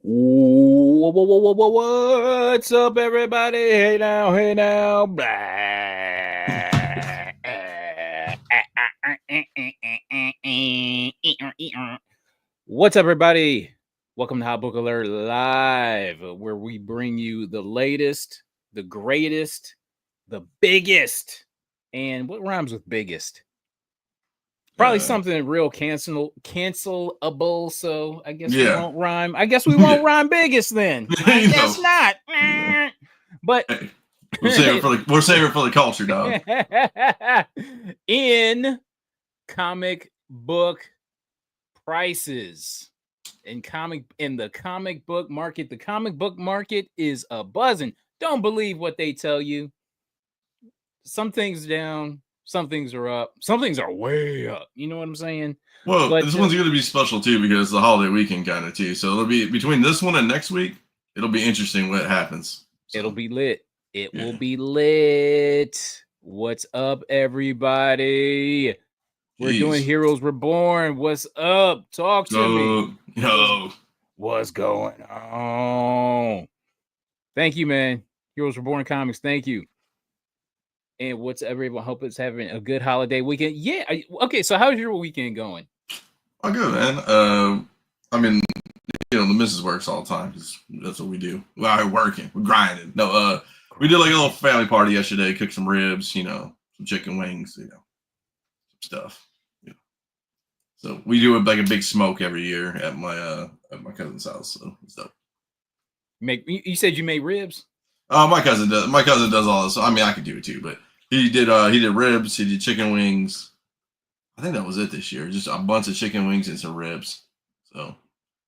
What's up, everybody? Hey now, hey now. What's up, everybody? Welcome to Hot Book Alert Live, where we bring you the latest, the greatest, the biggest. And what rhymes with biggest? Probably something real cancelable. So I guess we won't rhyme. I guess we won't rhyme biggest then. I guess not. But hey, we'll save it for the culture, dog. In comic book prices, in the comic book market is a buzzing. Don't believe what they tell you. Some things down. Some things are up. Some things are way up. You know what I'm saying? Well, this one's going to be special too because it's the holiday weekend kind of too. So it'll be between this one and next week. It'll be interesting what happens. So, it'll be lit. It will be lit. What's up, everybody? We're doing Heroes Reborn. What's up? Talk to me. Yo. What's going on? Thank you, man. Heroes Reborn Comics. Thank you. And what's everyone? Hope it's having a good holiday weekend. Yeah. Okay. So how's your weekend going? Oh, good, man. I mean, the missus works all the time because that's what we do. We're working. We're grinding. No, we did like a little family party yesterday. Cooked some ribs, some chicken wings, some stuff. So we do like a big smoke every year at my cousin's house. So it's dope. You said you made ribs? My cousin does. My cousin does all this. I mean, I could do it too, but he did ribs. He did chicken wings. I think that was it this year. Just a bunch of chicken wings and some ribs. So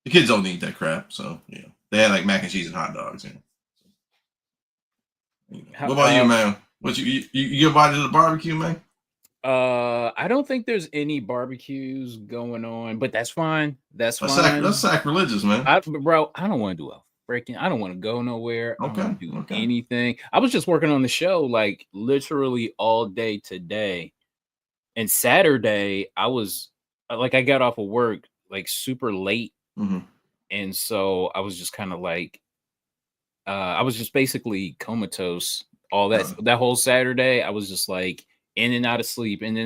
the kids don't eat that crap. So they had like mac and cheese and hot dogs. What about you, man? What you get invited to the barbecue, man? I don't think there's any barbecues going on, but that's fine. That's fine. That's sacrilegious, man. Bro, I don't want to do I don't want to go nowhere. Okay. I don't want to do anything. I was just working on the show like literally all day today. And Saturday, I got off of work like super late. Mm-hmm. And so I was just kind of like, I was just basically comatose all that whole Saturday. I was just like in and out of sleep. And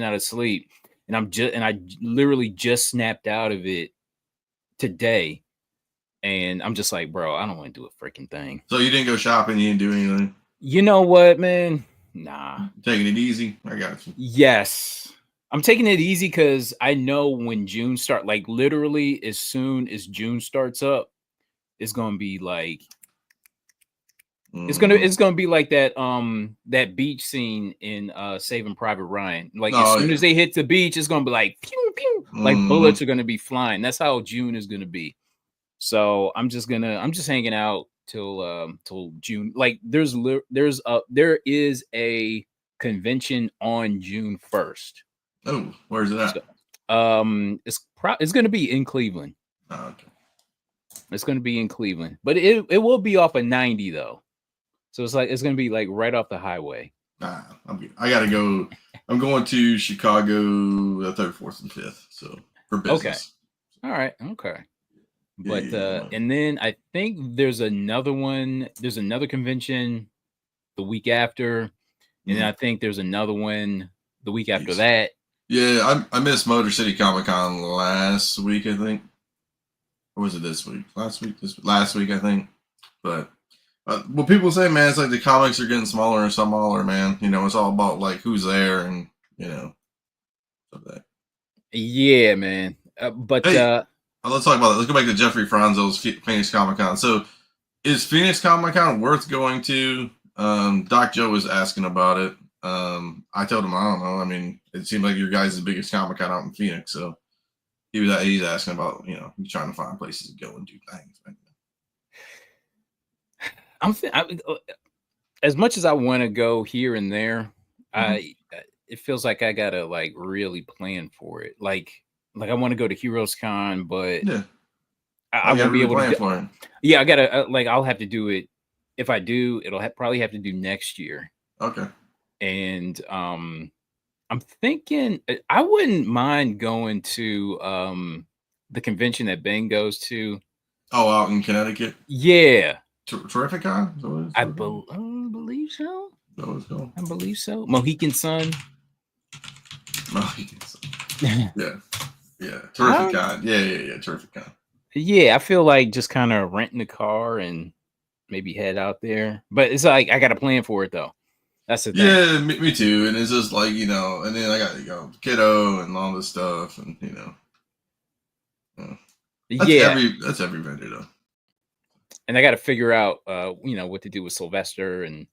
I literally just snapped out of it today. And I'm just like, bro, I don't want to do a freaking thing. So you didn't go shopping? You didn't do anything? You know what, man? Nah. Taking it easy? I got you. Yes. I'm taking it easy because I know when June starts, like literally as soon as June starts up, it's gonna be like it's gonna be like that beach scene in Saving Private Ryan. Like as soon as they hit the beach, it's gonna be like pew pew, like bullets are gonna be flying. That's how June is gonna be. So I'm just hanging out till June. Like there is a convention on June 1st. Oh, where's it at? So, it's going to be in Cleveland. Oh, okay. It's going to be in Cleveland, but it will be off of 90 though. So it's going to be like right off the highway. Nah, I gotta go. I'm going to Chicago the 3rd, 4th, and 5th. So for business. Okay. All right. Okay. But and then I think there's another one. There's another convention the week after, and then I think there's another one the week after that. Yeah, I missed Motor City Comic Con last week, I think. Or was it this week? Last week, I think. But what people say, man, it's like the comics are getting smaller and smaller, man. It's all about like who's there and stuff that. Yeah, man. But hey, let's talk about that. Let's go back to Jeffrey Franzo's Phoenix Comic Con. So, is Phoenix Comic Con worth going to? Doc Joe was asking about it. I told him I don't know. I mean, it seemed like your guys' biggest Comic Con out in Phoenix, so he's asking about he's trying to find places to go and do things. As much as I want to go here and there, it feels like I gotta like really plan for it. Like I want to go to Heroes Con, but I won't be able to. For it. Yeah, I gotta I'll have to do it. If I do, it'll probably have to do next year. Okay. And I'm thinking I wouldn't mind going to the convention that Ben goes to. Oh, out in Connecticut. Yeah, Terrific Con? Is that what it is? I believe so. That was cool. I believe so. Mohican Sun. Yeah. Yeah. Terrific Con. Yeah. Terrific Con. Yeah, I feel like just kind of renting a car and maybe head out there. But it's like I got a plan for it though. That's the thing. Yeah, me too. And it's just like, and then I got kiddo and all this stuff, and that's every vendor though. And I got to figure out, what to do with Sylvester, and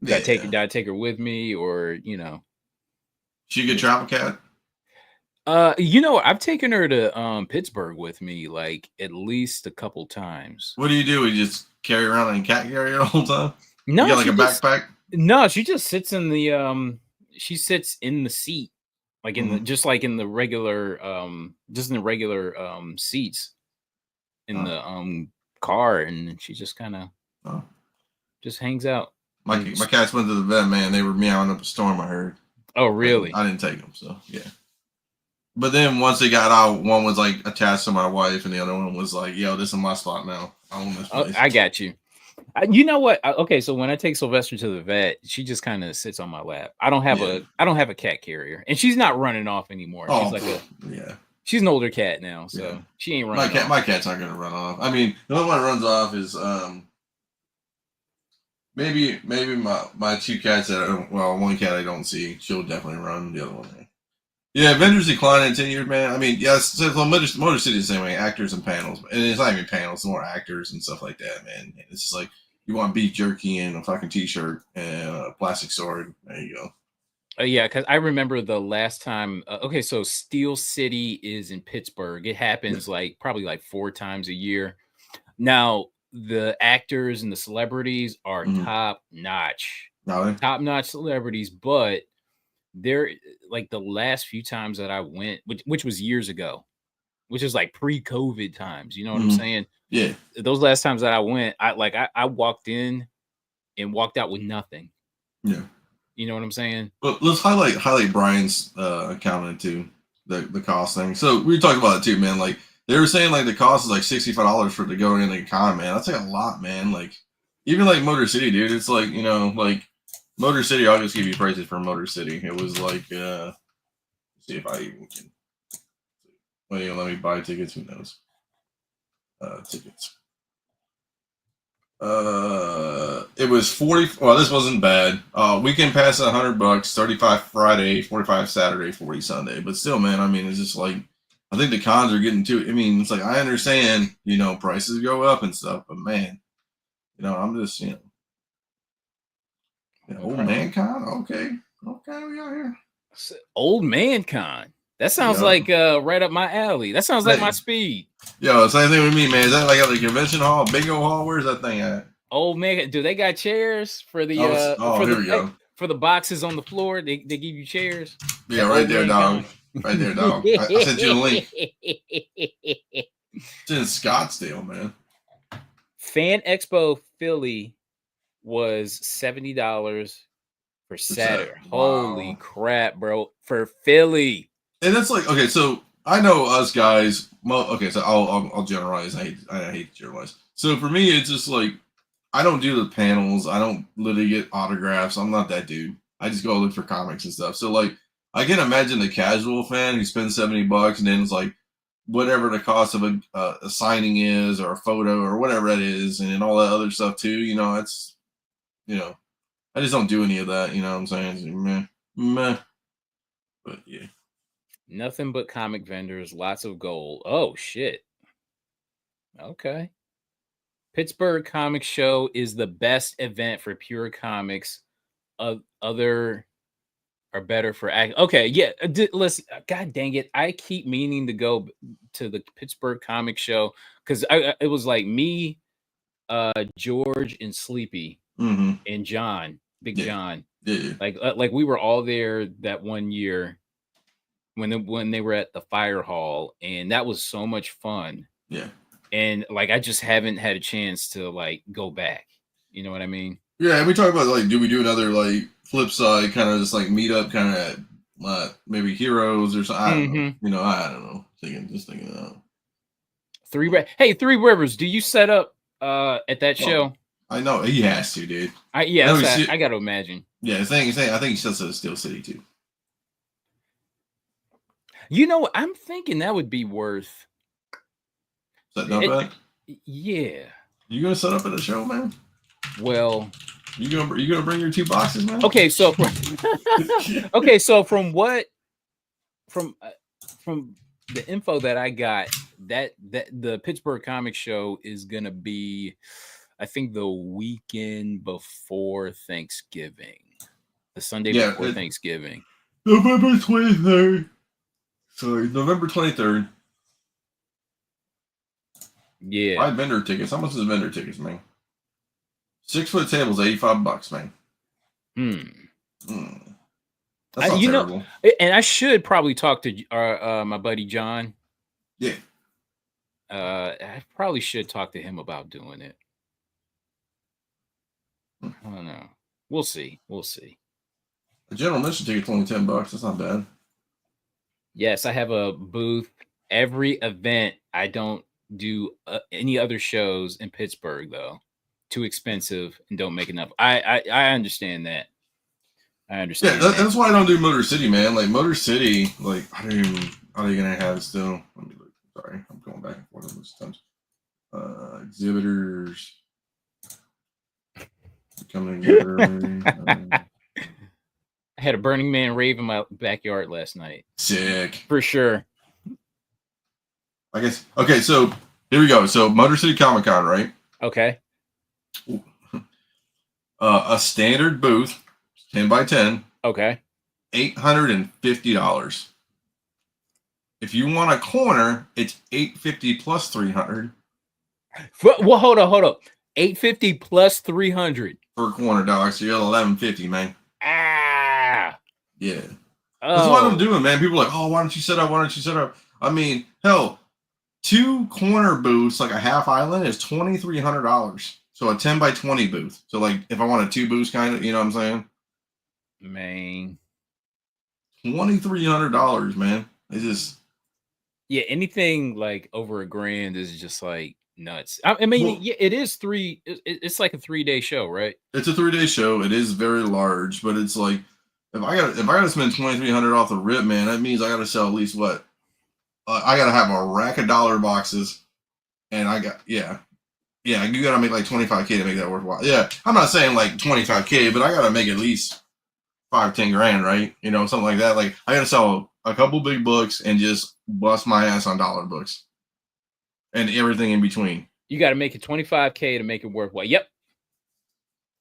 did I take her with me, or She a good travel cat? I've taken her to Pittsburgh with me like at least a couple times. What do? You just carry around in cat carrier the whole time? No, you got like a backpack? No, she just sits in the she sits in the seat, like in the just like in the regular just in the regular seats in the car, and she just kind of just hangs out. My cats went to the vet, man. They were meowing up a storm, I heard. Oh, really? I didn't take them, so yeah. But then once they got out, one was like attached to my wife, and the other one was like, "Yo, this is my spot now. I own this place." I got you. You know what? Okay, so when I take Sylvester to the vet, she just kind of sits on my lap. I don't have a cat carrier, and she's not running off anymore. She's an older cat now, so she ain't running. My cat's not gonna run off. I mean, the only one that runs off is maybe my two cats one cat I don't see. She'll definitely run. The other one, yeah. Vendors decline in 10 years, man. I mean, yes, so Motor City is the same way. Actors and panels, and it's not even panels; it's more actors and stuff like that, man. And it's just like you want beef jerky and a fucking t-shirt and a plastic sword. There you go. Yeah, because I remember the last time. Okay, so Steel City is in Pittsburgh. It happens probably like 4 times a year. Now the actors and the celebrities are top notch, celebrities, but they're like the last few times that I went, which was years ago, which is like pre-COVID times. You know what I'm saying? Yeah. Those last times that I went, I walked in and walked out with nothing. Yeah. You know what I'm saying? But let's highlight Brian's comment too, the cost thing. So we were talking about it too, man. Like they were saying, like the cost is like $65 for it to go in the con, man. That's like a lot, man. Like even like Motor City, dude. It's like like Motor City. I'll just give you prices for Motor City. It was like see if I even can. Well, let me buy tickets. Who knows? Tickets. It was 40. Well, this wasn't bad. Weekend pass $100, 35 Friday, 45 Saturday, 40 Sunday. But still, man, I mean, it's just like I think the cons are getting too. I mean, it's like I understand, prices go up and stuff, but man, I'm just, old man con. Okay, we got here. Old man con. That sounds like right up my alley. That sounds like my speed. Yo, same thing with me, man. Is that like at the convention hall, bingo hall? Where's that thing at? Old man, do they got chairs for the here we go. For the boxes on the floor? They give you chairs. Yeah, right there, dog. Right there, dog. I sent you the link. It's in Scottsdale, man. Fan Expo Philly was $70 for Saturday. Wow. Holy crap, bro! For Philly. And it's like, okay, so I know us guys. Okay, so I'll generalize. I hate to generalize. So for me, it's just like I don't do the panels. I don't literally get autographs. I'm not that dude. I just go look for comics and stuff. So like, I can imagine the casual fan who spends $70 and then it's like whatever the cost of a signing is or a photo or whatever it is, and then all that other stuff too. It's I just don't do any of that. You know what I'm saying? It's like, meh. But yeah. Nothing but comic vendors, lots of gold. Oh, shit. Okay. Pittsburgh Comic Show is the best event for pure comics. Other are better for okay, yeah. Listen, God dang it. I keep meaning to go to the Pittsburgh Comic Show because it was like me, George, and Sleepy, and John, Big John. Yeah. Like we were all there that one year. When they were at the fire hall, and that was so much fun. Yeah. And like I just haven't had a chance to like go back. You know what I mean? Yeah, and we talk about like, do we do another like flip side kind of just like meet up kind of maybe heroes or something? I don't know. I don't know. Just thinking that. Three Rivers, do you set up at that show? I know he has to, dude. I got to imagine. Yeah, I think he still says Steel City too. You know, I'm thinking that would be worth setting up at. Yeah. You gonna set up at a show, man? Well, you gonna bring your 2 boxes, man? Okay, so from the info that I got, that the Pittsburgh Comic Show is gonna be, I think, the weekend before Thanksgiving, the Sunday before Thanksgiving, November 23rd. Sorry, November 23rd. Yeah. Buy vendor tickets. How much is vendor tickets, man? 6-foot tables, $85, man. That's not terrible. And I should probably talk to my buddy John. Yeah. I probably should talk to him about doing it. I don't know. We'll see. A general admission ticket's only $10. That's not bad. Yes, I have a booth every event. I don't do any other shows in Pittsburgh though. Too expensive and don't make enough. I understand that. I understand. Yeah, that's why I don't do Motor City, man. Like Motor City, like are they gonna have still? Let me look. Sorry, I'm going back and forth on those times. Exhibitors coming together. I had a Burning Man rave in my backyard last night. Sick. For sure. I guess. Okay, so here we go. So Motor City Comic Con, right? Okay. A standard booth, 10 by 10. Okay. $850. If you want a corner, it's $850 plus $300. Well, hold up. $850 plus $300 per corner, dog. So you're at $1150, man. Yeah. That's what I'm doing, man. People are like, oh, why don't you set up? I mean, hell, 2 corner booths, like a half island, is $2,300. So a 10 by 20 booth. So like if I want a 2 booths kind of, you know what I'm saying? Man. $2,300, man. It's just. Yeah, anything like over $1,000 is just like nuts. I mean, well, yeah, it is it's like a 3-day show, right? It's a 3-day show. It is very large, but it's like if I gotta spend $2,300 off the rip, man, that means I gotta sell at least what? I gotta have a rack of dollar boxes, and you gotta make like $25K to make that worthwhile. Yeah, I'm not saying like $25K, but I gotta make at least $5-10 grand, right? You know, something like that. Like I gotta sell a couple big books and just bust my ass on dollar books and everything in between. You got to make it $25K to make it worthwhile. Yep.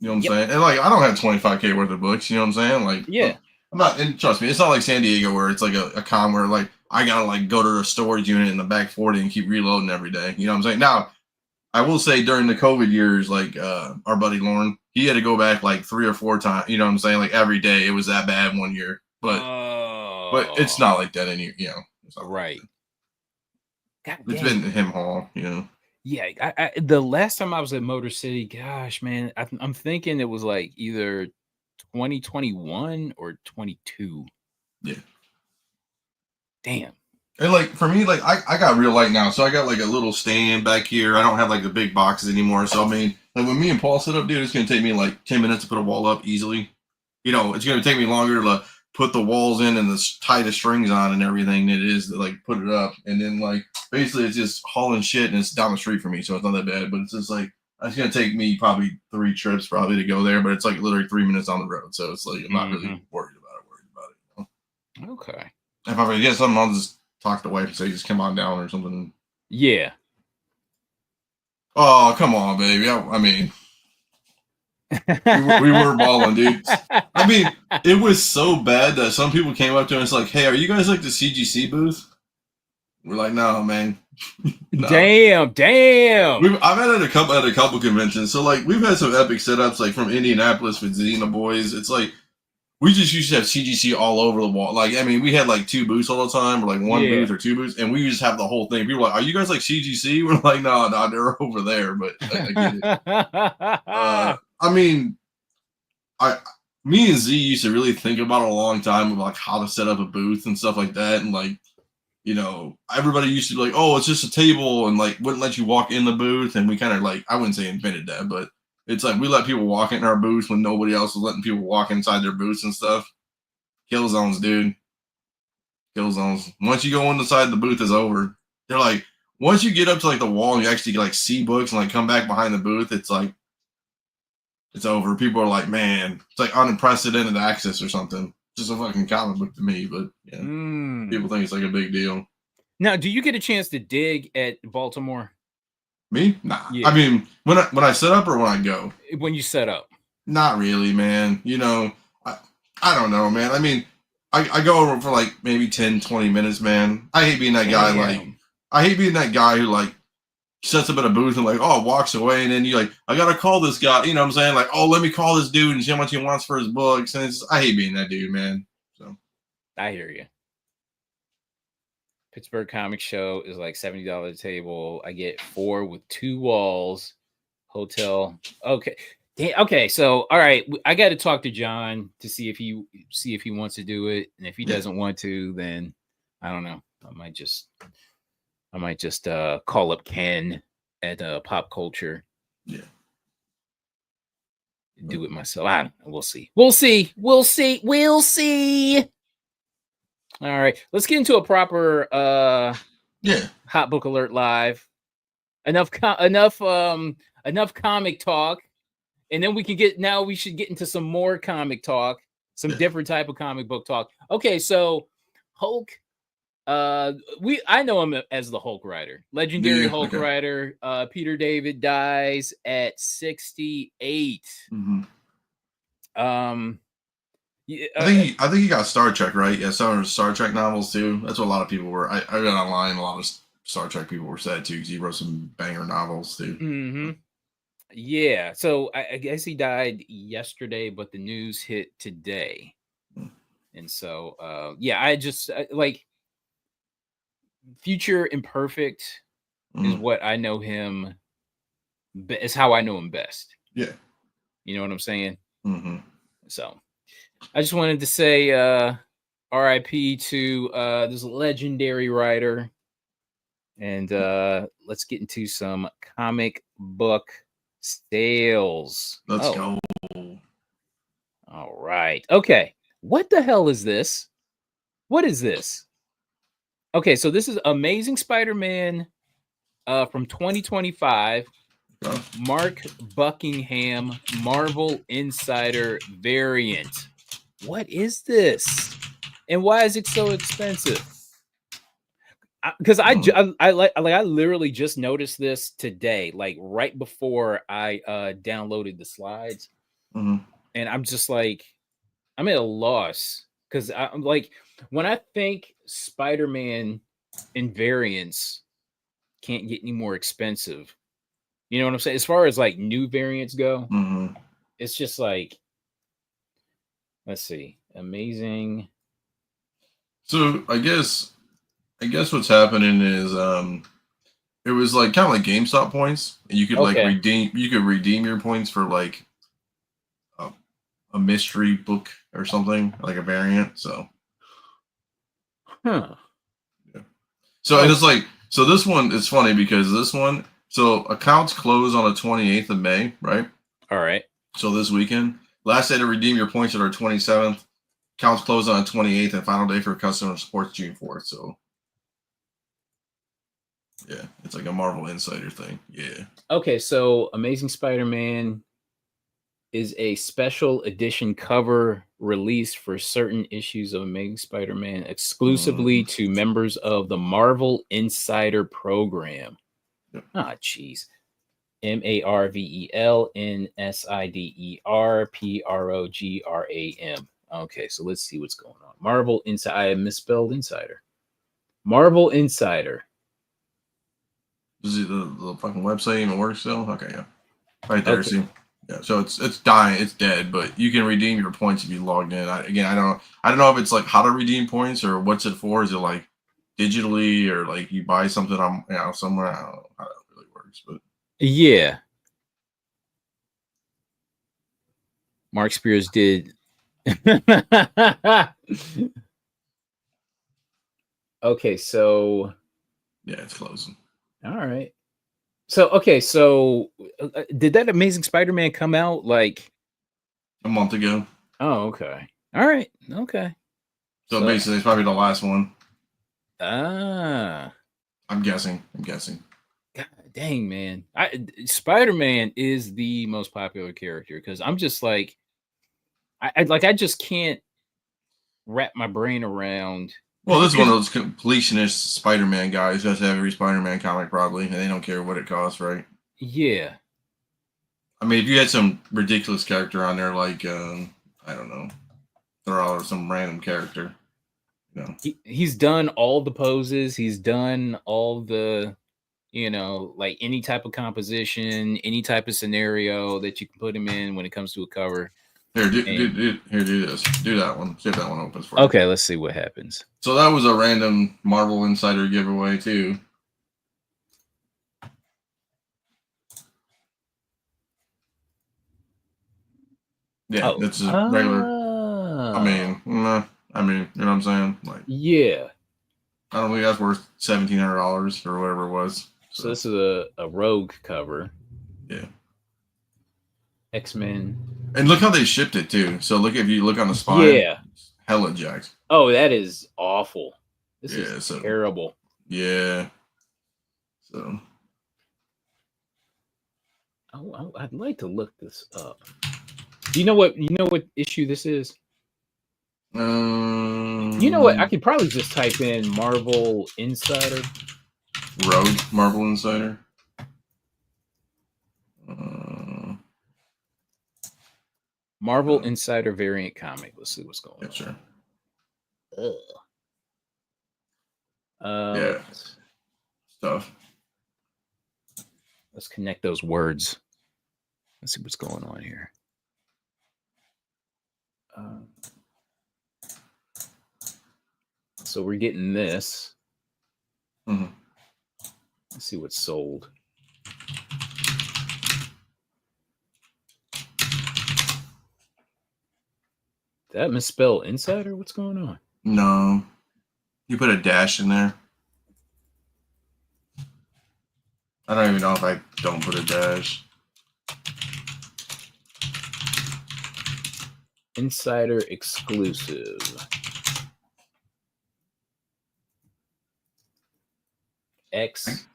You know what I'm saying? And like, I don't have $25K worth of books. You know what I'm saying? Like, yeah, I'm not. And trust me, it's not like San Diego where it's like a con where like I gotta like go to the storage unit in the back 40 and keep reloading every day. You know what I'm saying? Now, I will say during the COVID years, like our buddy Lauren, he had to go back like 3 or 4 times. You know what I'm saying? Like every day, it was that bad one year. But it's not like that any. You know, right. It's been him haul. You know. Yeah, I the last time I was at Motor City, gosh, man, I'm thinking it was like either 2021 or 22. Yeah. Damn. And like for me, like I got real light now, so I got like a little stand back here. I don't have like the big boxes anymore. So I mean, like when me and Paul set up, dude, it's gonna take me like 10 minutes to put a wall up easily. You know, it's gonna take me longer to put the walls in and tie the strings on and everything than it is to like put it up. And then like basically it's just hauling shit and it's down the street for me, so it's not that bad. But it's just like it's gonna take me probably 3 trips probably to go there, but it's like literally 3 minutes on the road. So it's like I'm not really worried about it. You know? Okay. If I forget something, I'll just talk to the wife and say just come on down or something. Yeah. Oh, come on, baby. I mean, we were balling, dude. I mean, it was so bad that some people came up to us like, "Hey, are you guys like the CGC booth?" We're like, "No, man." No. Damn. I've had a couple conventions, so like we've had some epic setups, like from Indianapolis with Xena Boys. It's like we just used to have CGC all over the wall. Like, I mean, we had like 2 booths all the time, or like 1 booth or 2 booths, and we just have the whole thing. People are like, "Are you guys like CGC?" We're like, "No, they're over there." But I get it. I mean, me and Z used to really think about it a long time about like how to set up a booth and stuff like that, and like you know, everybody used to be like, oh, it's just a table, and like wouldn't let you walk in the booth. And we kind of like, I wouldn't say invented that, but it's like we let people walk in our booth when nobody else was letting people walk inside their booths and stuff. Kill zones, dude. Kill zones. Once you go inside, the booth is over. They're like, once you get up to like the wall and you actually like see books and like come back behind the booth, it's like it's over. People are like, man, it's like unprecedented access or something. Just a fucking comic book to me, but yeah, people think it's like a big deal. Now, do you get a chance to dig at Baltimore? Me? Nah. Yeah. I mean, when I set up or when I go? When you set up. Not really, man. You know, I don't know, man. I mean, I go over for like maybe 10, 20 minutes, man. I hate being that guy. Like, I hate being that guy who like sets up at a booth and like, oh, walks away, and then you like, I gotta call this guy. You know what I'm saying? Like, oh, let me call this dude and see how much he wants for his books. And I hate being that dude, man. So I hear you. Pittsburgh Comic Show is like $70 a table. I get 4 with 2 walls. Hotel. Okay. Okay. So, all right. I got to talk to John to see if he wants to do it, and if he doesn't want to, then I don't know. I might just call up Ken at Pop Culture. Yeah. Do it myself. I don't know. We'll see. All right, let's get into a proper Hot Book Alert Live. Enough comic talk, and then we should get into some more comic talk, some different type of comic book talk. Okay, so Hulk, I know him as the Hulk Rider, legendary Hulk Rider. Peter David dies at 68. Yeah, I think he got Star Trek, right? Yeah, some of Star Trek novels too. That's what a lot of people were. I read online. A lot of Star Trek people were sad too because he wrote some banger novels too. Mm-hmm. Yeah, so I guess he died yesterday, but the news hit today, and so yeah, I just like Future Imperfect is what I know him. Is how I know him best. Yeah, you know what I'm saying. So I just wanted to say RIP to this legendary writer. And let's get into some comic book sales. Let's go. All right. Okay. What the hell is this? What is this? Okay, so this is Amazing Spider-Man from 2025. Mark Buckingham Marvel Insider variant. What is this? And why is it so expensive? Because I literally just noticed this today, like right before I downloaded the slides, and I'm just like, I'm at a loss because I'm like, when I think Spider-Man in variants can't get any more expensive, you know what I'm saying? As far as like new variants go, it's just like, let's see, Amazing. So I guess what's happening is it was like kind of like GameStop points, and you could like redeem your points for like a mystery book or something, like a variant. So yeah. So it's like, so this one is funny because this one, so accounts close on the 28th of May, right? All right. So this weekend, last day to redeem your points are our 27th. Accounts close on the 28th, and final day for customer support June 4th. So yeah, it's like a Marvel Insider thing. Yeah. Okay, so Amazing Spider-Man is a special edition cover release for certain issues of Amazing Spider-Man exclusively to members of the Marvel Insider program. Ah, jeez. MarvelNsiderProgram. Okay, so let's see what's going on. Marvel Insider. I misspelled Insider. Marvel Insider. Does the fucking website even work still? Okay, yeah. Right there, see? Yeah, so it's dying, it's dead, but you can redeem your points if you logged in. I don't know if it's like how to redeem points or what's it for. Is it like digitally or like you buy something on somewhere? I don't know how that really works, but yeah. Mark Spears did. Okay, so Yeah, it's closing. all right. So okay, so did that Amazing Spider-Man come out like? A month ago. Oh, okay. All right. Okay. So So basically, it's probably the last one. ah, I'm guessing. I'm guessing. God dang man, Spider-Man is the most popular character because I'm just like I just can't wrap my brain around. Well, this is one Because of those completionist Spider-Man guys who has to have every Spider-Man comic probably, and they don't care what it costs, right? yeah, I mean, if you had some ridiculous character on there, like I don't know, throw out some random character, you know. he's done all the poses. He's done all the like any type of composition, any type of scenario that you can put him in when it comes to a cover. Here, And do this. Do that one. See if that one opens for you. okay, let's see what happens. So that was a random Marvel Insider giveaway too. Yeah, Oh, that's a regular. I mean, you know what I'm saying? Like, yeah. I don't think that's worth $1,700 or whatever it was. So So this is a Rogue cover. yeah, X-Men. and look how they shipped it too. So look, if you look on the spine, Yeah. hella jacked. Oh, that is awful. This Yeah, is so terrible. yeah, so I'd like to look this up. Do you know what issue this is? You know what? I could probably just type in Marvel Insider. Rogue Marvel Insider. Uh, Marvel Insider variant comic. Let's see what's going yeah, on. sure. Yeah, stuff. Let's connect those words. Let's see what's going on here. So we're getting this. Mm-hmm. Let's see what's sold. Did that misspell Insider? What's going on? No, you put a dash in there. I don't even know if I don't put a dash. Insider exclusive. X.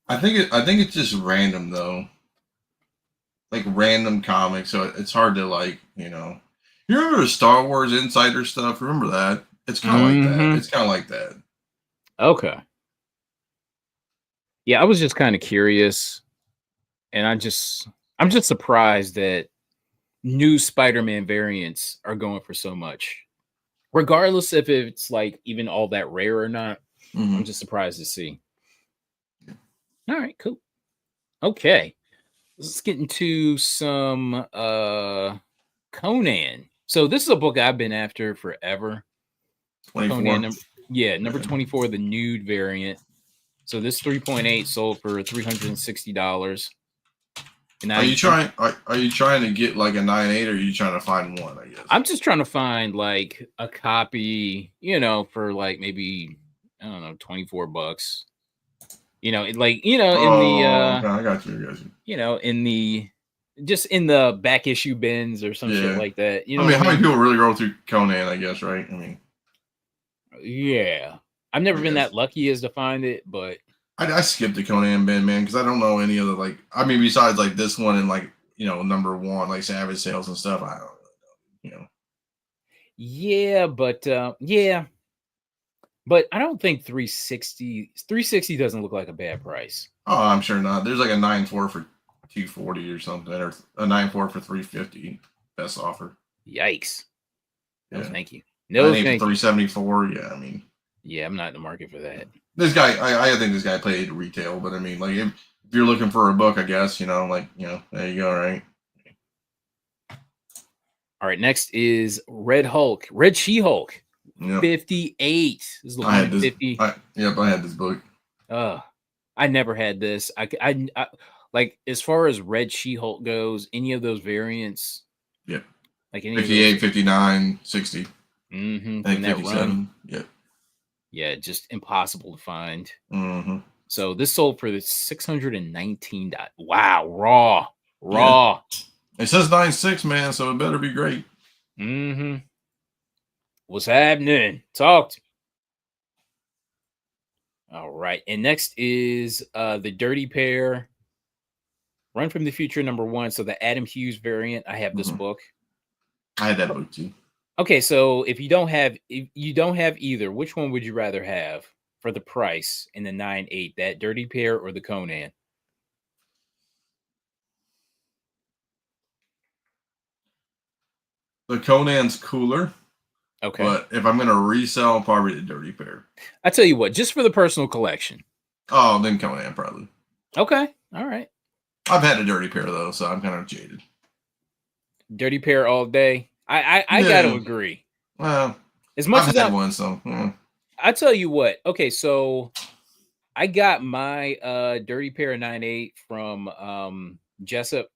I think it's just random though. Like random comics, so it's hard to like, you know. You remember the Star Wars Insider stuff? Remember that? It's kind of like that. It's kind of like that. Okay. Yeah, I was just kind of curious, and I'm just surprised that new Spider-Man variants are going for so much. Regardless if it's like even all that rare or not, I'm just surprised to see. All right, cool. Okay. Let's get into some Conan. So this is a book I've been after forever. 24. Conan, number 24, the nude variant. So this 3.8 sold for $360. And Are you trying to get like a 9.8, or are you trying to find one? I guess I'm just trying to find like a copy, for like maybe I don't know, $24. In the okay, I got you. in the just in the back issue bins or some shit like that. I mean, how many people really go through Conan? I guess, right? I mean, yeah, I've never been that lucky as to find it, but I skipped the Conan bin, man, because I don't know any other like. I mean, besides like this one and like number one, like Savage Sales and stuff. I don't really know. Yeah, but but I don't think 360 doesn't look like a bad price. Oh, I'm sure not. There's like a 9.4 for 240 or something, or a 9.4 for 350. Best offer. Yikes! No, thank you. No, thank you. 374. Yeah, I mean, yeah, I'm not in the market for that. This guy, I think this guy played retail, but I mean, like if you're looking for a book, I guess there you go, right? All right, next is Red She-Hulk. Yep. 58. This is the 150. I had this book. I never had this. I like as far as Red She-Hulk goes, any of those variants. Yep. Like any 58, 59, 60. Mm-hmm. I think 57. Yep. Yeah, just impossible to find. Mm-hmm. So this sold for the $619. Wow, raw. Yeah. It says 9.6, man, so it better be great. Mm-hmm. What's happening? Talk to me. All right. And next is the Dirty Pair. Run from the Future #1. So the Adam Hughes variant. I have this book. I had that book too. Okay, so if you don't have either, which one would you rather have for the price in the 9.8? That Dirty Pair or the Conan? The Conan's cooler. Okay. But if I'm gonna resell, probably the Dirty Pair. I tell you what, just for the personal collection. Oh, then Conan probably. Okay. All right. I've had a Dirty Pair though, so I'm kind of jaded. Dirty Pair all day. I got to agree. Well, as much I've as had one, so I tell you what. Okay, so I got my Dirty Pair 9.8 from Jessup.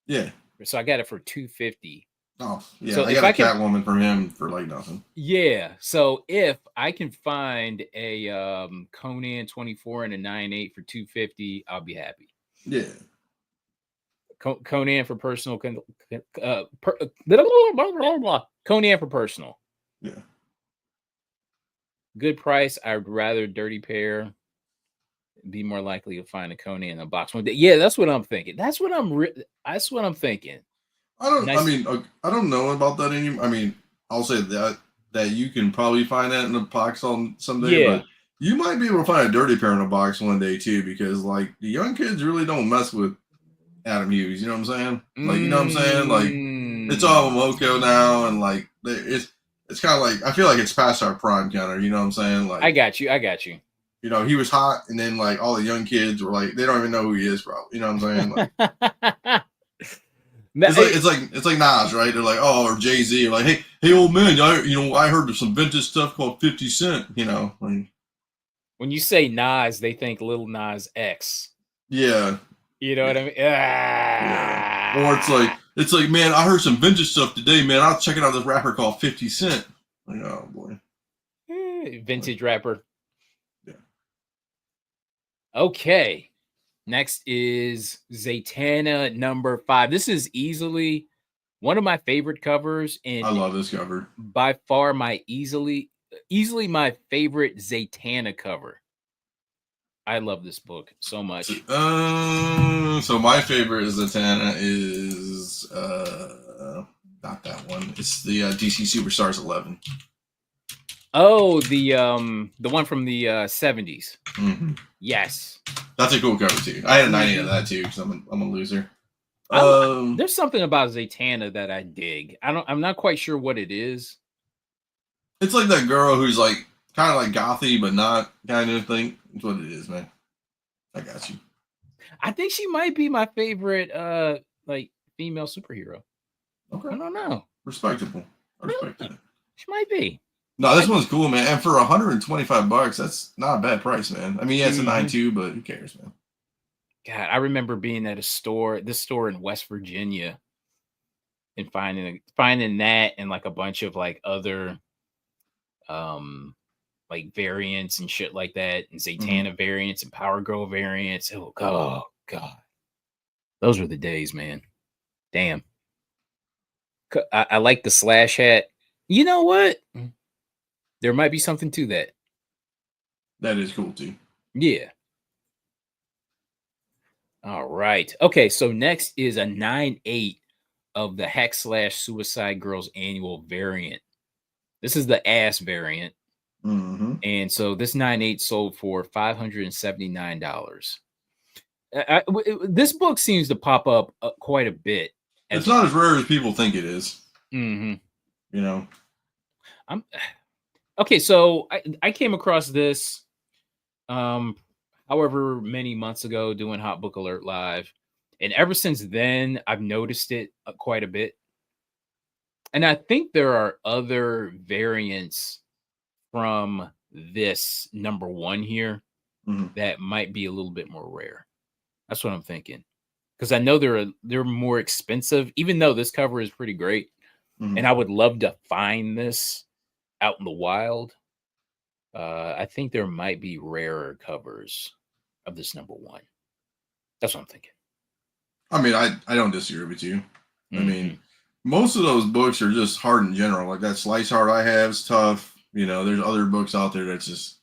Yeah. So I got it for $250. Oh, yeah. So I got a Catwoman from him for like nothing. Yeah. So if I can find a Conan 24 and a 9.8 for $250, I'll be happy. Yeah. Conan for personal. Conan for personal. Yeah. Good price. I'd rather Dirty Pair. Be more likely to find a Conan in a box one day. Yeah, that's what I'm thinking. That's what I'm thinking. I don't know about that anymore. I mean, I'll say that you can probably find that in a box on someday, but you might be able to find a Dirty Pair in a box one day too, because like the young kids really don't mess with Adam Hughes. You know what I'm saying? Like, you know what I'm saying? Like, it's all Momoko now, and like it's kind of like, I feel like it's past our prime counter. You know what I'm saying? Like, I got you. You know, he was hot, and then like all the young kids were like, they don't even know who he is, probably. You know what I'm saying? Like, it's like Nas, right? They're like, oh, or Jay-Z, like, hey, old man, I heard of some vintage stuff called 50 Cent. You know, like, when you say Nas, they think Lil Nas X. Yeah. You know what I mean? Yeah. Or it's like, man, I heard some vintage stuff today, man. I was checking out this rapper called 50 Cent. Like, oh boy. Vintage rapper. Yeah. Okay. Next is Zatanna #5. This is easily one of my favorite covers, and I love this cover. By far my easily my favorite Zatanna cover. I love this book so much. So my favorite Zatanna is not that one. It's the DC Superstars 11. Oh, the one from the 70s. Mm-hmm. Yes, that's a cool cover too. I had a 90 of that too because I'm a loser. There's something about Zatanna that I dig. I'm not quite sure what it is. It's like that girl who's like kind of like gothy but not kind of thing. That's what it is, man. I got you. I think she might be my favorite like female superhero. Okay. I don't know. Respectable. I respect it. She might be. No, this one's cool, man. And for $125, that's not a bad price, man. I mean, yeah, it's a 9.2, but who cares, man? God, I remember being at this store in West Virginia, and finding that and like a bunch of like other like variants and shit like that, and Zatanna variants and Power Girl variants. Oh God. Those were the days, man. Damn. I like the slash hat. You know what? There might be something to that. That is cool too. Yeah. All right. Okay, so next is a 9.8 of the Hack/Suicide Girls annual variant. This is the ass variant. And so this 9.8 sold for $579. This book seems to pop up quite a bit. It's not as rare as people think it is. You know. Okay, so I came across this however many months ago doing Hot Book Alert Live. And ever since then, I've noticed it quite a bit. And I think there are other variants from this #1 here that might be a little bit more rare. That's what I'm thinking. Because I know they're more expensive, even though this cover is pretty great. And I would love to find this out in the wild. I think there might be rarer covers of this number one. That's what I'm thinking. I mean, I don't disagree with you. I Mm-hmm. mean, most of those books are just hard in general. Like that slice art I have is tough. You know, there's other books out there that's just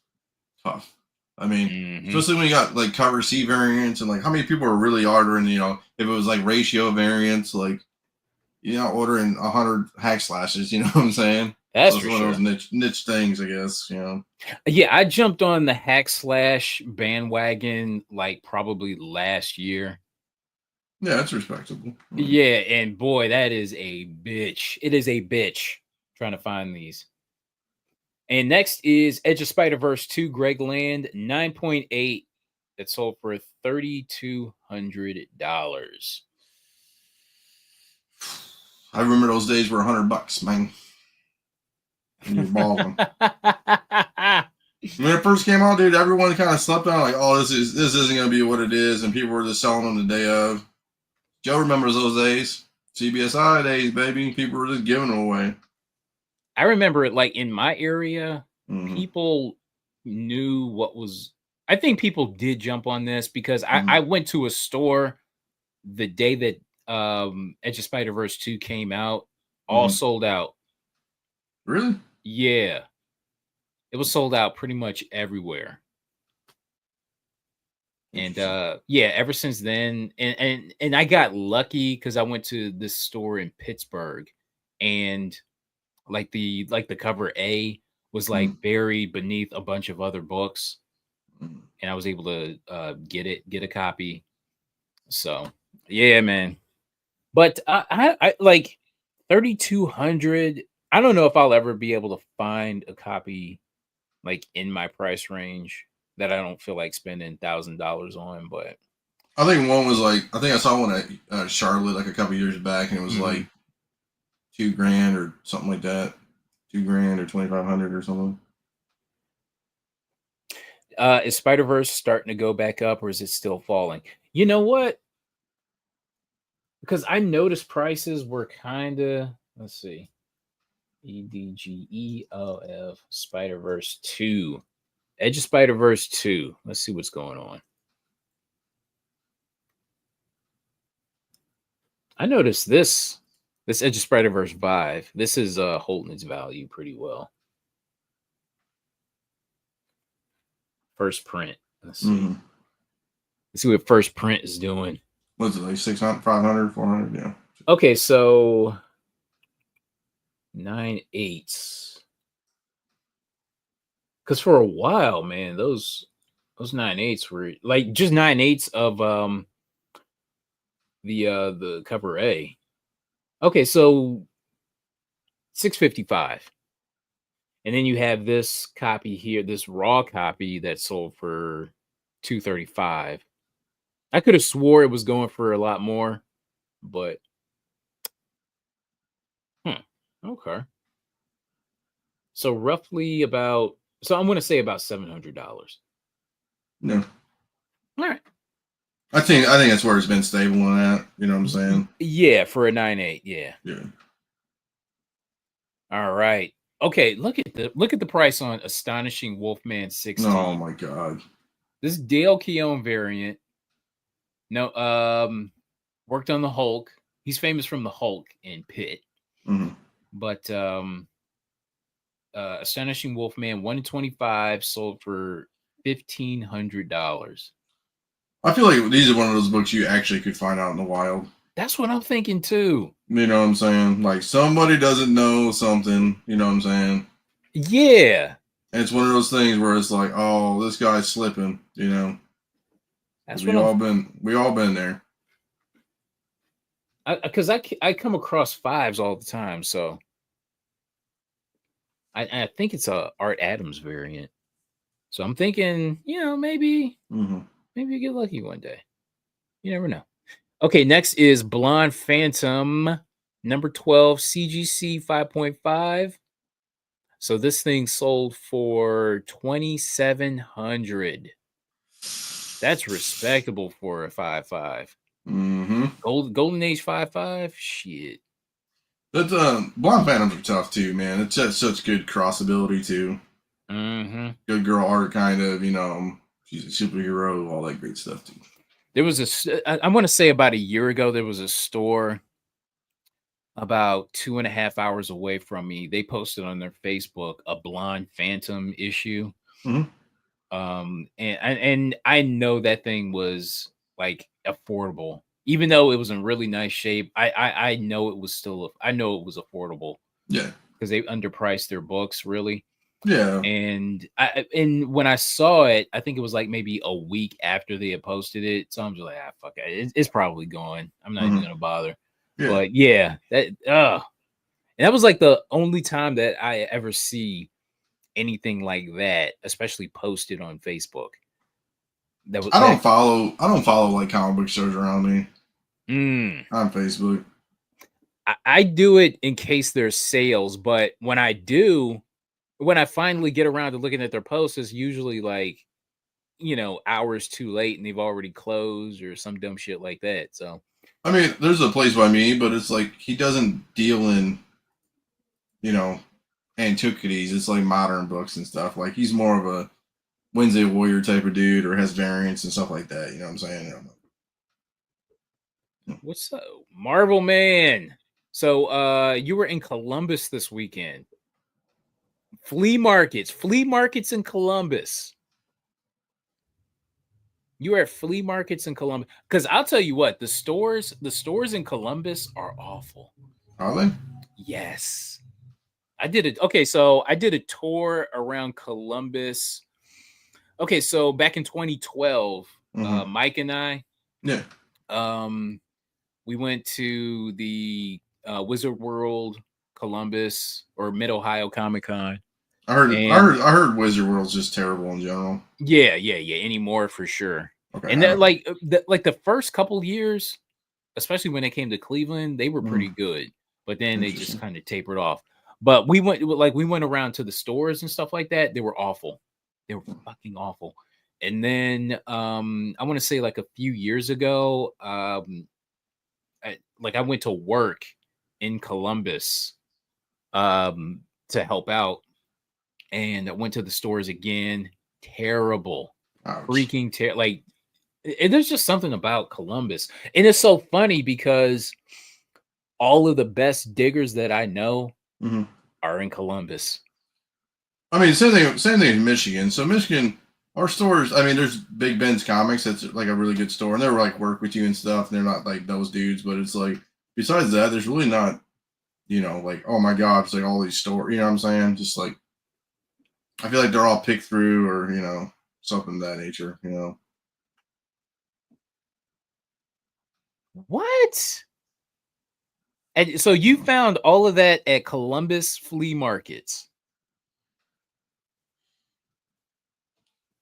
tough. I mean, Mm-hmm. especially when you got like cover C variants and like how many people are really ordering, you know, if it was like ratio variants, like you're not ordering 100 hack slashes, you know what I'm saying? That's So it's for one of sure. those niche things, I guess, you know. Yeah, I jumped on the hack slash bandwagon like probably last year. Yeah, it's respectable. Yeah, and boy, that is a bitch. It is a bitch trying to find these. And next is Edge of Spider Verse 2 Greg Land 9.8 that sold for $3,200. I remember those days were $100, man. And you're balling. When it first came out, dude, everyone kind of slept on like, oh, this isn't gonna be what it is, and people were just selling them the day of. Joe remembers those days, CBSI days, baby. People were just giving them away. I remember it like in my area, Mm-hmm. people knew what was. I think people did jump on this because Mm-hmm. I went to a store the day that Edge of Spider Verse 2 came out, all Mm-hmm. sold out. Really? Yeah, it was sold out pretty much everywhere. And yeah, ever since then, and I got lucky because I went to this store in Pittsburgh, and like the cover A was like Mm-hmm. buried beneath a bunch of other books, Mm-hmm. and I was able to get a copy. So yeah, man. But I like 3,200. I don't know if I'll ever be able to find a copy like in my price range that I don't feel like spending $1,000 on. But I think one was like, I think I saw one at Charlotte like a couple years back, and it was mhm. like $2,000 or something like that. $2,000 or 2,500 or something. Is Spider Verse starting to go back up, or is it still falling? You know what? Because I noticed prices were kind of, let's see, EDGEOF Spider Verse 2, Edge of Spider Verse 2. Let's see what's going on. I noticed this Edge of Spider Verse 5. This is holding its value pretty well. First print. Let's see. Mm-hmm. Let's see what first print is doing. What's it like 600, 500, 400? Yeah. Okay, so 9/8. Because for a while, man, those 9/8 were like just 9/8 of the cover A. Okay, so 655. And then you have this copy here, this raw copy that sold for 235. I could have swore it was going for a lot more, but okay. So roughly about, so I'm going to say about $700. No. All right. I think that's where it's been stable on that. You know what I'm saying? Yeah, for a 9/8. Yeah. Yeah. All right. Okay, look at the price on Astonishing Wolfman Oh 16. my god. This Dale Keown variant. No, worked on the Hulk. He's famous from the Hulk in Pit. Mm-hmm. But Astonishing Wolfman 1 in 25 sold for $1,500. I feel like these are one of those books you actually could find out in the wild. That's what I'm thinking too. You know what I'm saying? Like somebody doesn't know something. You know what I'm saying? Yeah. And it's one of those things where it's like, oh, this guy's slipping. You know? That's we what all been there. Because I come across fives all the time, so I think it's a Art Adams variant. So I'm thinking, maybe maybe you get lucky one day. You never know. Okay, next is Blonde Phantom number 12 CGC 5.5. So this thing sold for 2,700. That's respectable for a 5.5. Mm-hmm. Golden Age 5.5. Shit. But Blonde Phantoms are tough too, man. It's just such good cross ability too. Mm-hmm. Good girl art, kind of. She's a superhero, all that great stuff too. There was I want to say about a year ago, there was a store about 2.5 hours away from me. They posted on their Facebook a Blonde Phantom issue. Mhm. And I know that thing was like affordable, even though it was in really nice shape. I know it was still I know it was affordable Yeah, because they underpriced their books really. yeah. And when I saw it, I think it was like maybe a week after they had posted it. So I'm just like, fuck it, it's probably gone. I'm not even Mhm. gonna bother. Yeah. But yeah, and that was like the only time that I ever see anything like that, especially posted on Facebook. That was that. I don't follow like comic book stores around me Mm, on Facebook. I do it in case there's sales, but when I do, when I finally get around to looking at their posts, it's usually like hours too late and they've already closed or some dumb shit like that. So I mean, there's a place by me, but it's like he doesn't deal in, you know, antiquities. It's like modern books and stuff. Like he's more of a Wednesday Warrior type of dude, or has variants and stuff like that. You know what I'm saying? what's up, Marvel Man? So you were in Columbus this weekend. Flea markets in Columbus. You were at flea markets in Columbus. Because I'll tell you what, the stores in Columbus are awful. Are they? Yes. I did it. Okay, so I did a tour around Columbus. Okay, so back in 2012, Mm-hmm. Mike and I, Yeah. um, we went to the Wizard World Columbus or Mid Ohio Comic Con, and I heard Wizard World's just terrible in general. yeah, anymore for sure. Okay. And that like the first couple years, especially when they came to Cleveland, they were Mm-hmm. pretty good, but then they just Interesting. kind of tapered off. But we went around to the stores and stuff like that. They were awful. They were fucking awful. And then I want to say like a few years ago, I went to work in Columbus to help out, and I went to the stores again. Terrible, Ouch. freaking like. And there's just something about Columbus, and it's so funny because all of the best diggers that I know Mm-hmm. are in Columbus. I mean, same thing in Michigan. So Michigan, our stores. I mean, there's Big Ben's Comics. That's like a really good store, and they're like work with you and stuff. And they're not like those dudes, but it's like besides that, there's really not. Like oh my god, it's like all these stores. You know what I'm saying? Just like I feel like they're all picked through, or something of that nature. What? And so you found all of that at Columbus flea markets.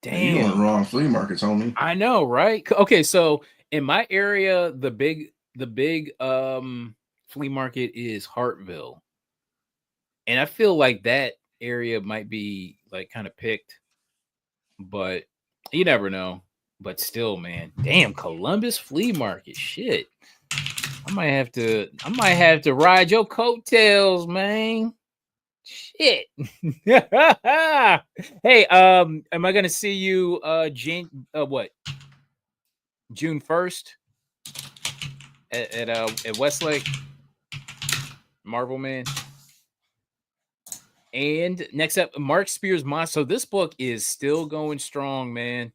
Yeah, you going to the Damn. wrong flea markets, homie. I know, right? Okay, so in my area, the big flea market is Hartville. And I feel like that area might be like kind of picked, but you never know. But still, man, damn, Columbus flea market, shit. I might have to ride your coattails, man. Shit. Hey, am I gonna see you June 1st at Westlake, Marvel Man? And next up, Mark Spears Monster. So this book is still going strong, man.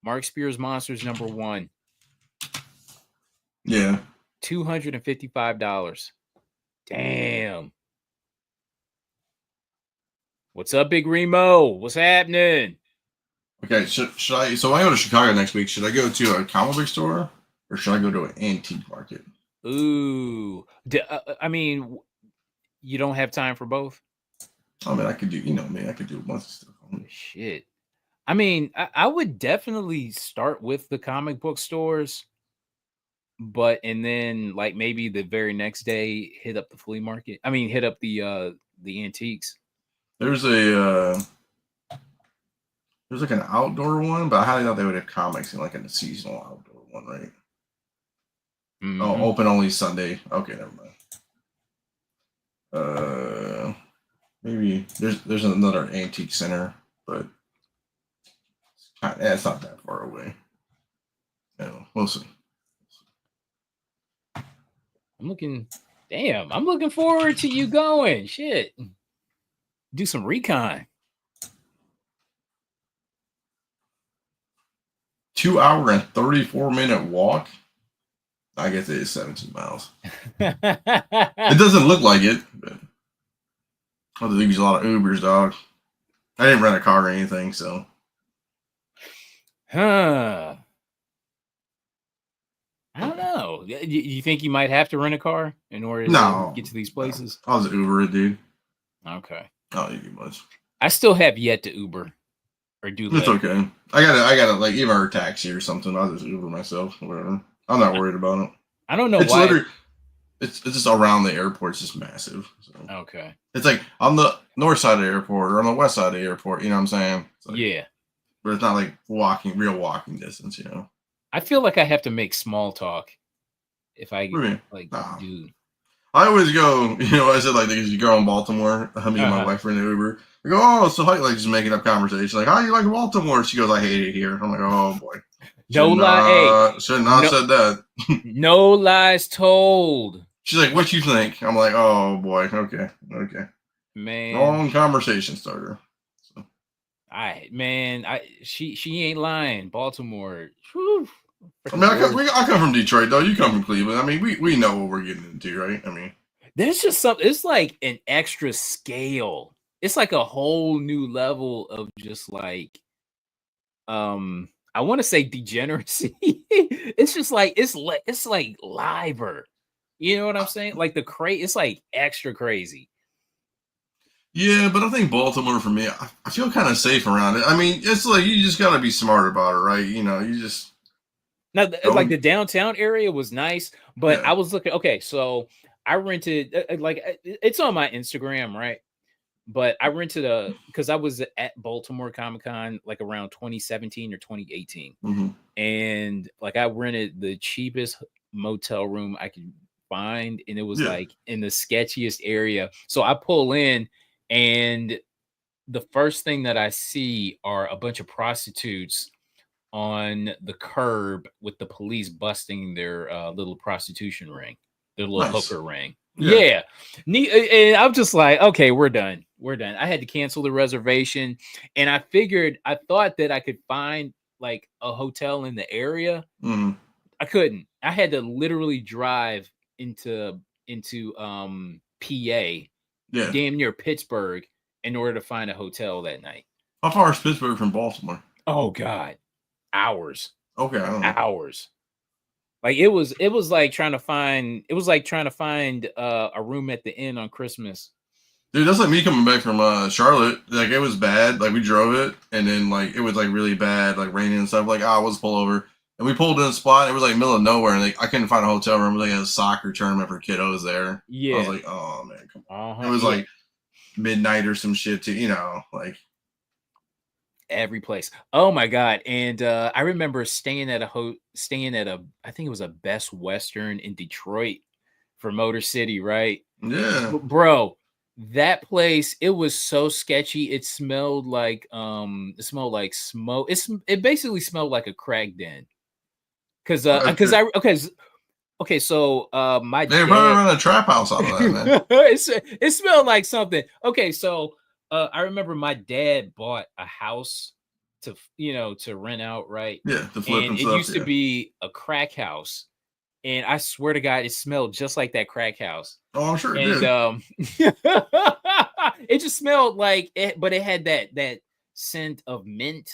Mark Spears Monsters #1. Yeah. $255. Damn. What's up, Big Remo? What's happening? Okay. Should I? So when I go to Chicago next week, should I go to a comic book store or should I go to an antique market? Ooh. I mean, you don't have time for both? I mean, I could do. Me. I could do a bunch of stuff. Shit. I mean, I would definitely start with the comic book stores, and then like maybe the very next day hit up the flea market. I mean, hit up the antiques. There's like an outdoor one, but I highly doubt they would have comics in like a seasonal outdoor one, right? Oh, Mm-hmm. open only Sunday. Okay, never mind. Maybe there's another antique center, but it's not that far away. No, we'll see. I'm looking forward to you going. Shit. Do some recon. 2 hour and 34-minute walk. I guess it is 17 miles. It doesn't look like it, but I think there's a lot of Ubers, dog. I didn't rent a car or anything, so. Huh. I don't know. You think you might have to rent a car in order to get to these places? No. I was Uber, dude. Okay. Oh, you much. I still have yet to Uber or do that. It's okay. I gotta like even a taxi or something. I'll just Uber myself, whatever. I'm not worried about it. I don't know it's why. Literally, it's just around the airport. It's just massive. So. Okay. It's like on the north side of the airport or on the west side of the airport. You know what I'm saying? Like, yeah. But it's not like real walking distance. You know. I feel like I have to make small talk if I do. I always go. You know, I said like there's a girl in Baltimore. Me and my wife were in the Uber. I go, oh, so how you like just making up conversation? Like, how you like Baltimore? She goes, I hate it here. I'm like, oh boy. No lie. Should not said that. No lies told. She's like, what you think? I'm like, oh boy. Okay. Man. Wrong conversation starter. So. She ain't lying. Baltimore. Whew. I mean, I come from Detroit though. You come from Cleveland. I mean, we know what we're getting into, right? I mean, there's just something. It's like an extra scale. It's like a whole new level of just like, I want to say degeneracy. It's just like it's like liver. You know what I'm saying? Like it's like extra crazy. Yeah, but I think Baltimore for me, I feel kind of safe around it. I mean, it's like you just gotta be smart about it, right? You know, you just. Now, like the downtown area was nice, but yeah. I was looking. Okay, so I rented it's on my Instagram, right? But I rented because I was at Baltimore Comic-Con like around 2017 or 2018, and like I rented the cheapest motel room I could find, and it was like in the sketchiest area. So I pull in, and the first thing that I see are a bunch of prostitutes on the curb with the police busting their little prostitution ring, their little hooker ring. Yeah. And I'm just like, okay, we're done. I had to cancel the reservation, and I thought that I could find like a hotel in the area. I couldn't. I had to literally drive into PA, damn near Pittsburgh, in order to find a hotel that night. How far is Pittsburgh from Baltimore? Oh God. Hours. Okay, I don't know. Hours. Like it was like trying to find a room at the inn on Christmas. Dude, that's like me coming back from Charlotte. Like it was bad. Like we drove it, and then like it was like really bad, like raining and stuff. Like let's pull over, and we pulled in a spot. It was like middle of nowhere, and like I couldn't find a hotel room. Like a soccer tournament for kiddos there. Yeah, I was like, oh man, come on. It was like midnight or some shit too. You know, like. Every place. Oh my God. And I remember staying at I think it was a Best Western in Detroit for Motor City, right? Yeah. Bro, that place, it was so sketchy. It smelled like smoke. It basically smelled like a crack den. So my they probably run a trap house out of that, man. It smelled like something. Okay, so I remember my dad bought a house to rent out, right? Yeah, to flip and it used to be a crack house, and I swear to God, it smelled just like that crack house. Oh, I'm sure it did. It just smelled like it, but it had that scent of mint,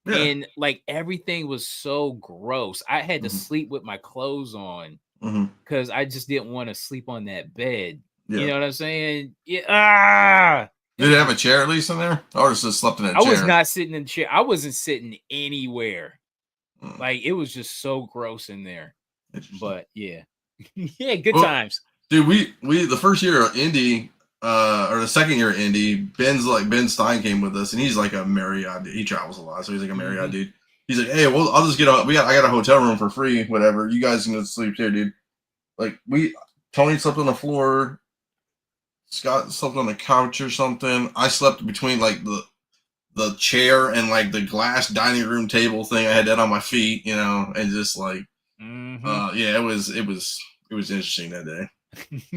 and like everything was so gross. I had to sleep with my clothes on because I just didn't want to sleep on that bed. Yeah. You know what I'm saying? Yeah. Did it have a chair at least in there? Or just slept in a chair? I was not sitting in the chair. I wasn't sitting anywhere. Like it was just so gross in there. But yeah. Good times. Dude, we the first year of Indy, or the second year of Indy, Ben Stein came with us, and he's like a Marriott dude. He travels a lot, so he's like a Marriott dude. He's like, hey, well, I'll just I got a hotel room for free, whatever. You guys can just sleep here, dude. Like Tony slept on the floor. Scott slept on the couch or something. I slept between like the chair and like the glass dining room table thing. I had that on my feet, you know, and just like yeah, it was interesting that day.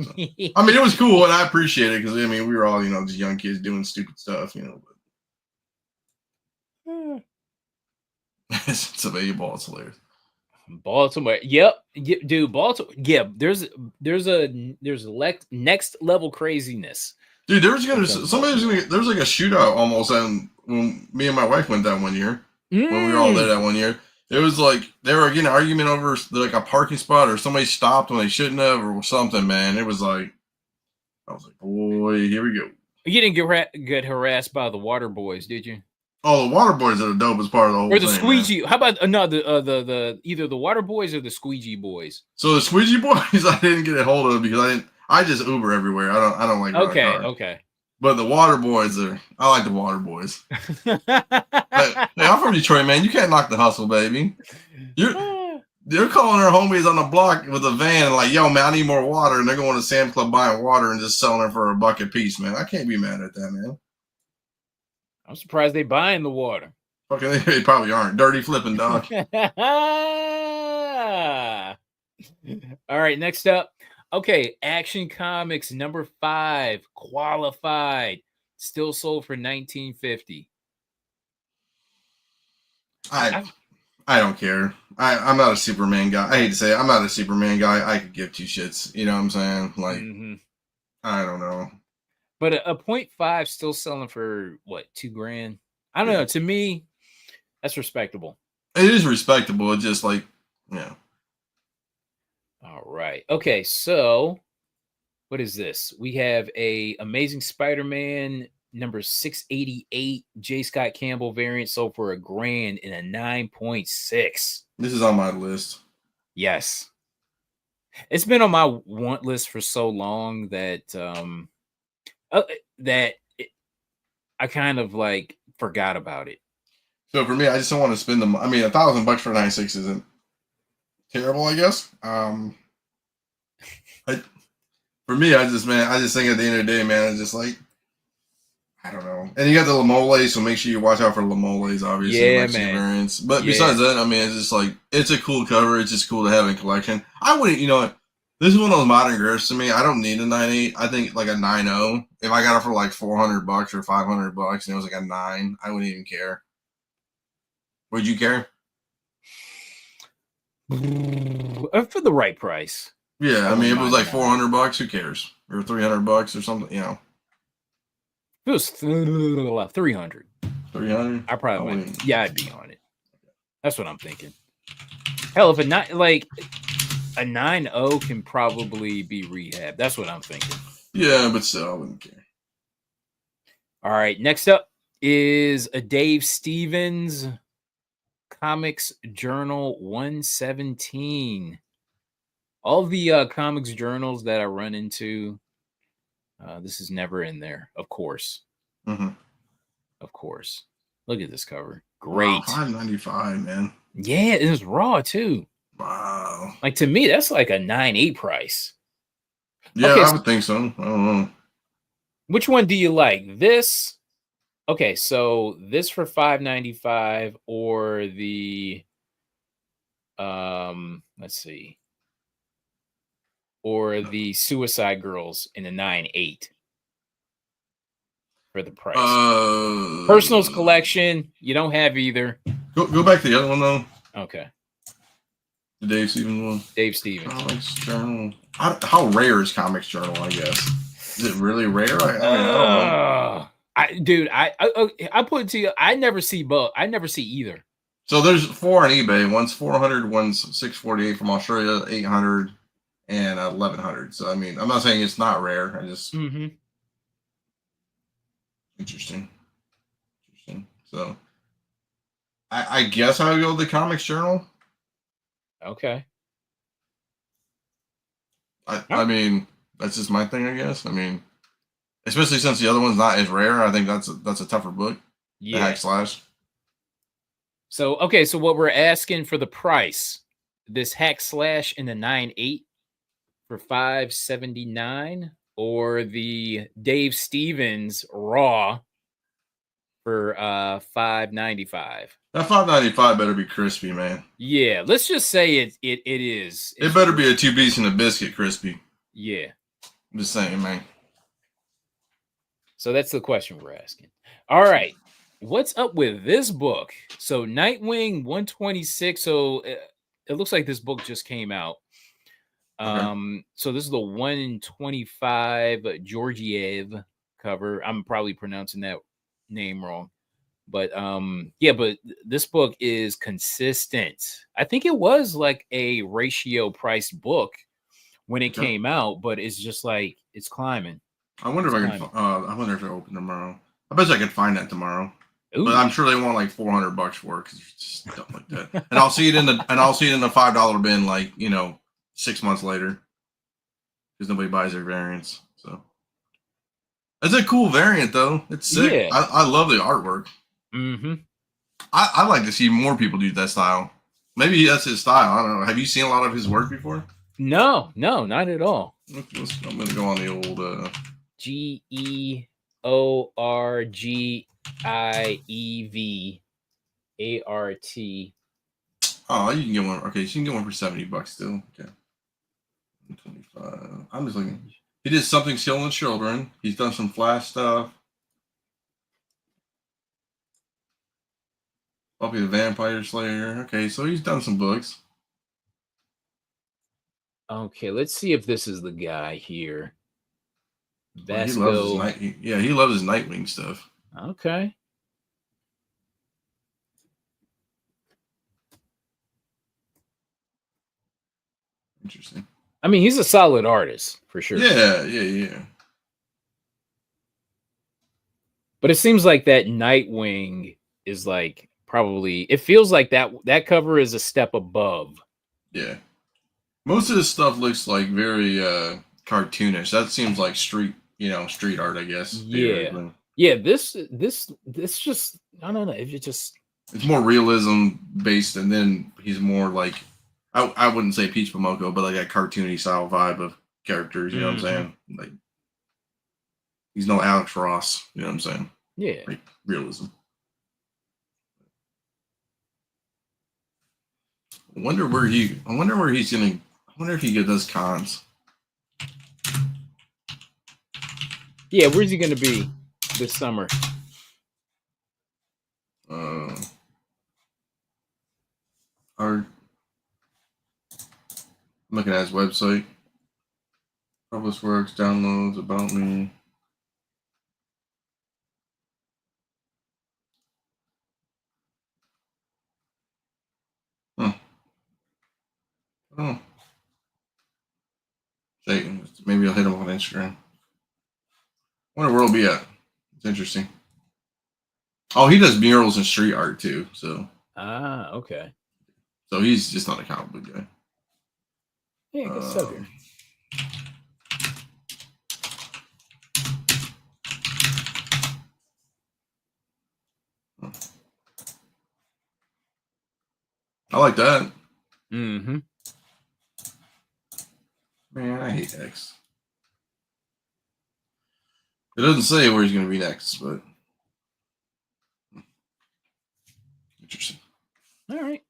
So, I mean, it was cool and I appreciate it because I mean we were all, you know, just young kids doing stupid stuff, you know. But it's a baby ball, it's hilarious. Baltimore, yep, dude, Baltimore, yeah. There's next level craziness. Dude, there was like a shootout almost, and when me and my wife went that one year, when we were all there that one year, it was like they were getting an argument over like a parking spot or somebody stopped when they shouldn't have or something. Man, it was like I was like, boy, here we go. You didn't get harassed by the water boys, did you? Oh, the water boys are the dopest part of the whole thing. Or the squeegee. Man. How about no the either the water boys or the squeegee boys? So the squeegee boys, I didn't get a hold of because I just Uber everywhere. I don't like okay. But the water boys I like the water boys. Hey, I'm from Detroit, man. You can't knock the hustle, baby. They're calling their homies on the block with a van and like, yo, man, I need more water, and they're going to Sam's Club buying water and just selling it for $1 a piece, man. I can't be mad at that, man. I'm surprised they buying the water. Okay, they probably aren't. Dirty flipping, dog. All right, next up. Okay, Action Comics number 5, Qualified, still sold for $19.50. I don't care. I'm not a Superman guy. I hate to say it, I'm not a Superman guy. I could give two shits. You know what I'm saying? Like, I don't know. But a 0.5 still selling for what, $2,000? I don't know. To me, that's respectable. It is respectable. It's just like, yeah. All right. Okay, so what is this? We have a Amazing Spider-Man number 688 J. Scott Campbell variant sold for $1,000 in a 9.6. This is on my list. Yes. It's been on my want list for so long that I kind of like forgot about it. So for me, I just don't want to spend them. I mean, $1,000 for 96 isn't terrible, I guess. For me, I just think at the end of the day, man, it's just like, I don't know. And you got the Lamole, so make sure you watch out for Lamoles, obviously. Yeah, man. Variants. But besides that, I mean, it's just like, it's a cool cover. It's just cool to have in collection. I wouldn't, you know, this is one of those modern graphs to me. I don't need a 9.8. I think like a 9.0. If I got it for like $400 or $500 and it was like a 9, I wouldn't even care. Would you care? For the right price. Yeah, I mean, if it was like $400, who cares? Or $300 or something, you know. If it was 300. 300? I probably would. Yeah, I'd be on it. That's what I'm thinking. Hell, if a 9.0 can probably be rehab. That's what I'm thinking. Yeah, but still, I wouldn't care. All right, next up is a Dave Stevens Comics Journal 117. All the comics journals that I run into, this is never in there, of course. Of course. Look at this cover. Great. Wow, $5.95, man. Yeah, it was raw too. Wow. Like, to me, that's like a 9.8 price. Yeah, okay, I would think so. I don't know. Which one do you like? This? Okay, so this for $5.95 or the let's see. Or the Suicide Girls in a 9.8 for the price. Personals collection, you don't have either. Go back to the other one though. Okay. The Dave Stevens one. Dave Stevens. Comics Journal. How rare is Comics Journal? I guess. Is it really rare? I don't know. I put it to you. I never see both. I never see either. So there's 4 on eBay. One's 400. One's 648 from Australia. 800 and 1100. So I mean, I'm not saying it's not rare. I just interesting. So I guess I would go with the Comics Journal. Okay. I mean, that's just my thing, I guess. I mean, especially since the other one's not as rare, I think that's a tougher book. Yeah. The Hack Slash. So okay, so what we're asking for the price, this Hack Slash in the 9.8 for $5.79. or the Dave Stevens Raw for $5.95. That $5.95 better be crispy, man. Yeah, let's just say it is. It better be a 2-piece and a biscuit crispy. Yeah. I'm just saying, man. So that's the question we're asking. All right. What's up with this book? So Nightwing 126. So it looks like this book just came out. So this is the 1 in 25 Georgiev cover. I'm probably pronouncing that name wrong. But but this book is consistent. I think it was like a ratio priced book when it came out, but it's just like it's climbing. I wonder if I can. I wonder if they're open tomorrow. I bet I could find that tomorrow. Ooh. But I'm sure they want like $400 for it because it's just stuff like that. And I'll see it in the $5 bin like 6 months later because nobody buys their variants. So it's a cool variant though. It's sick. Yeah. I love the artwork. Mm-hmm. I'd like to see more people do that style. Maybe that's his style. I don't know. Have you seen a lot of his work before? No, not at all. I'm gonna go on the old GeorgieVArt. Oh, you can get one. Okay, so you can get one for $70 still. Okay. 25. I'm just looking. He did Something Still in Children. He's done some Flash stuff. Buffy the Vampire Slayer. Okay, so he's done some books. Okay, let's see if this is the guy here. Well, he loves his he loves his Nightwing stuff. Okay. Interesting. I mean, he's a solid artist for sure. Yeah. But it seems like that Nightwing is like probably. It feels like that cover is a step above. Yeah. Most of this stuff looks like very cartoonish. That seems like street art, I guess. Yeah. Yeah, this just I don't know. It's more realism based, and then he's more like I wouldn't say Peach Momoko, but like that cartoony style vibe of characters. You know what I'm saying? Like he's no Alex Ross. You know what I'm saying? Yeah. Like realism. I wonder if he does cons. Yeah, where's he gonna be this summer? I'm looking at his website. Published works, downloads, about me. Oh. Maybe I'll hit him on Instagram. I wonder where he'll be at. It's interesting. Oh, he does murals and street art too. So. Okay. So he's just not a comic book guy. Yeah, I guess so here. I like that. Mm-hmm. Man, I hate X. It doesn't say where he's going to be next, but interesting. All right.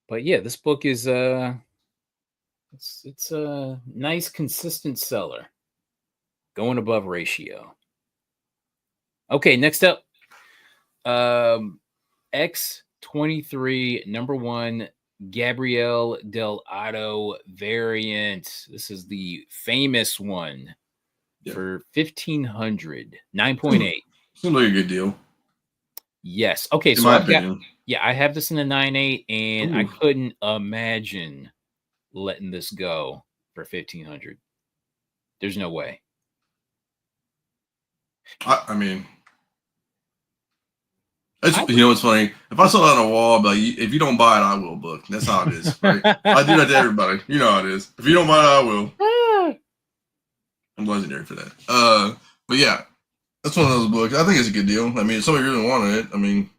But yeah, this book is it's a nice consistent seller. Going above ratio. Okay, next up. X23 #1 Gabrielle Del Otto variant. This is the famous one for $1,500, 9.8. Seems like a good deal. Yes. Okay, so I have this in a 9.8, and I couldn't imagine letting this go for $1,500. There's no way. I mean, you know what's funny? If I saw that on a wall, I'd be like, if you don't buy it, I will book. That's how it is. Right? I do that to everybody. You know how it is. If you don't buy it, I will. I'm legendary for that. But yeah, that's one of those books. I think it's a good deal. I mean, if somebody really wanted it, I mean,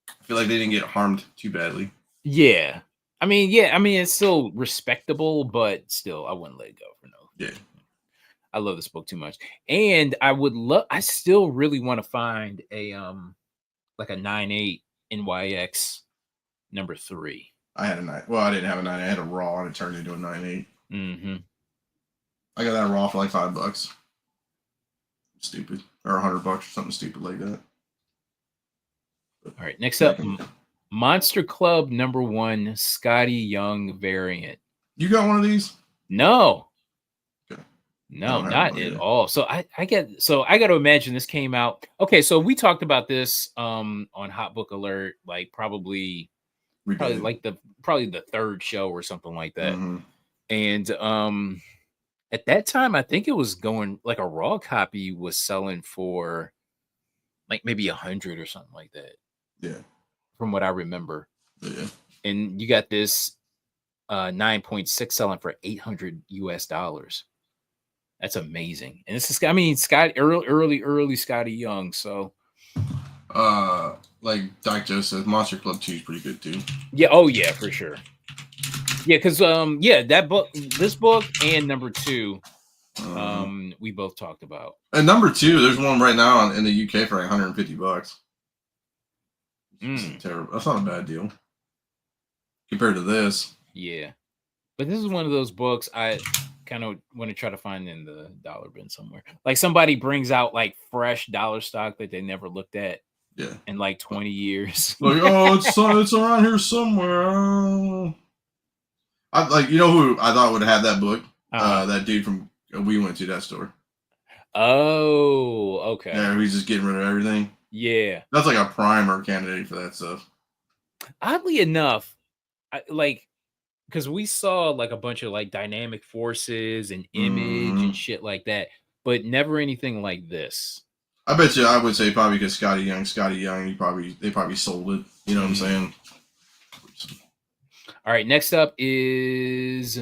I feel like they didn't get harmed too badly. Yeah. I mean, yeah, I mean it's still respectable, but still, I wouldn't let it go for no. Yeah. I love this book too much, and I would love. I still really want to find a like a 9.8 NYX #3. I had a 9. Well, I didn't have a 9. I had a raw, and it turned into a 9.8. Mm-hmm. I got that raw for like $5. Stupid, or $100 or something stupid like that. All right, next up, Monster Club #1 Scotty Young variant. You got one of these? No. Okay. No, not at all. So I got to imagine this came out. Okay, so we talked about this on Hot Book Alert, like probably like the third show or something like that. Mm-hmm. And at that time, I think it was going like a raw copy was selling for like maybe 100 or something like that. Yeah. From what I remember. Yeah. And you got this 9.6 selling for $800 US. That's amazing. And this is, I mean, Scott early Scotty Young. So like Doc Joe says, Monster Club 2 is pretty good too. Yeah, oh yeah, for sure. Yeah, because yeah, that book, this book and #2, we both talked about. And #2, there's one right now in the UK for like $150. Terrible. That's not a bad deal compared to this. Yeah, but this is one of those books I kind of want to try to find in the dollar bin somewhere. Like somebody brings out like fresh dollar stock that they never looked at. Yeah. In like 20 years. Like, oh, it's around here somewhere. I like, you know who I thought would have that book? That dude from we went to that store. Oh, okay. Yeah, he's just getting rid of everything. Yeah, that's like a primer candidate for that stuff. Oddly enough, because we saw like a bunch of like dynamic forces and image and shit like that, but never anything like this. I bet you I would say probably because Scotty Young, they probably sold it. You know what I'm saying? All right, next up is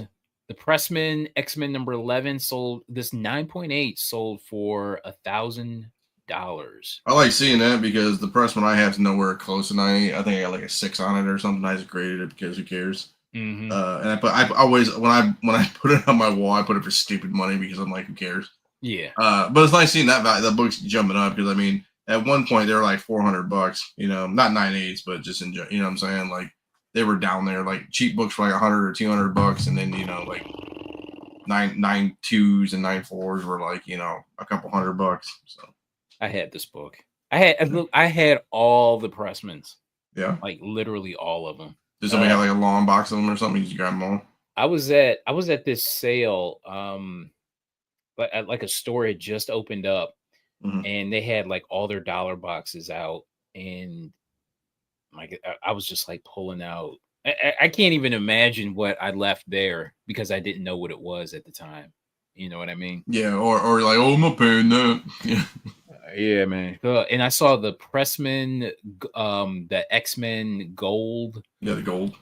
the Pressman X-Men #11 sold. This 9.8 sold for $1,000. I like seeing that because the Pressman I have is nowhere close to 9.8. I think I got like a 6 on it or something. I just graded it because who cares? Mm-hmm. And I always when I put it on my wall, I put it for stupid money because I'm like, who cares? Yeah. But it's nice seeing that book's jumping up because I mean, at one point they were like $400. You know, not 9.8s, but just in, you know what I'm saying? Like they were down there, like cheap books for like $100 or $200, and then you know like 9.2s and 9.4s were like a couple $100. So I had this book. I had all the Pressmans. Yeah, like literally all of them. Did somebody have like a long box of them or something? Did you grab them all? I was at this sale, but at like a store had just opened up, and they had like all their dollar boxes out, and like I was just like pulling out. I can't even imagine what I left there because I didn't know what it was at the time. You know what I mean? Yeah, or like, oh, I'm not paying that. Yeah. Yeah, man. And I saw the Pressman, the X-Men Gold. Yeah, the gold.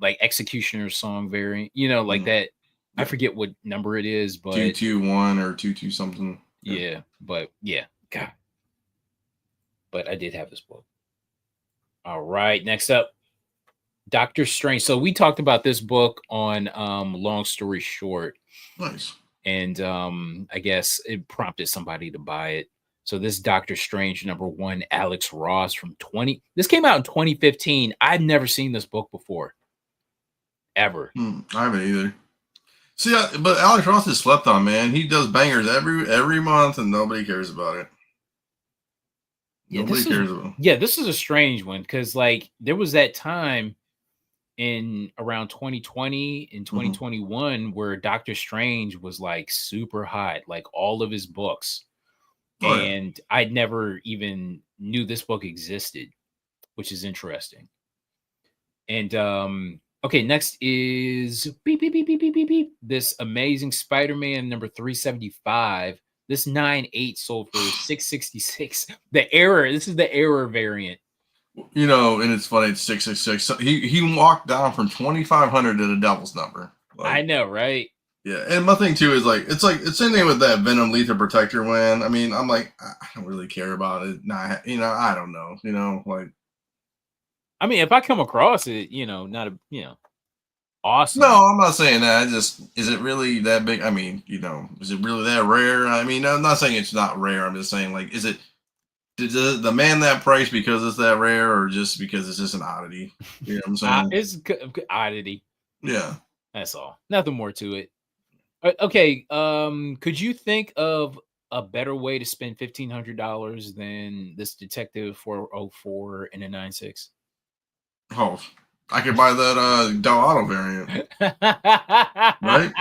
Like Executioner song variant. You know, like that. Yeah. I forget what number it is, but 221 or 22 something. Yeah, but yeah, God. But I did have this book. All right, next up, Doctor Strange. So we talked about this book on Long Story Short. Nice. And I guess it prompted somebody to buy it. So this Doctor Strange #1, Alex Ross this came out in 2015. I've never seen this book before. Ever. I haven't either. See, but Alex Ross is slept on, man. He does bangers every month and nobody cares about it. Nobody cares about it. Yeah, this is a strange one because like there was that time in around 2020 and 2021 where Doctor Strange was like super hot, like all of his books. And I'd never even knew this book existed, which is interesting. And okay, next is this Amazing Spider-Man #375. This 9.8 sold for $666. This is the error variant. You know, and it's funny, it's 666. So he walked down from 2,500 to the devil's number. Like, I know, right? Yeah, and my thing too is like it's same thing with that Venom Lethal Protector win. I mean, I'm like, I don't really care about it. Nah, I don't know. Like I mean, if I come across it, not a awesome. No, I'm not saying that. Is it really that big? I mean, is it really that rare? I mean, I'm not saying it's not rare. I'm just saying, like, is it did the man that price because it's that rare, or just because it's just an oddity? You know what I'm saying? It's oddity. Yeah. That's all. Nothing more to it. Okay. Could you think of a better way to spend $1,500 than this Detective 404 and a 96? Oh, I could buy that Del Auto variant, right?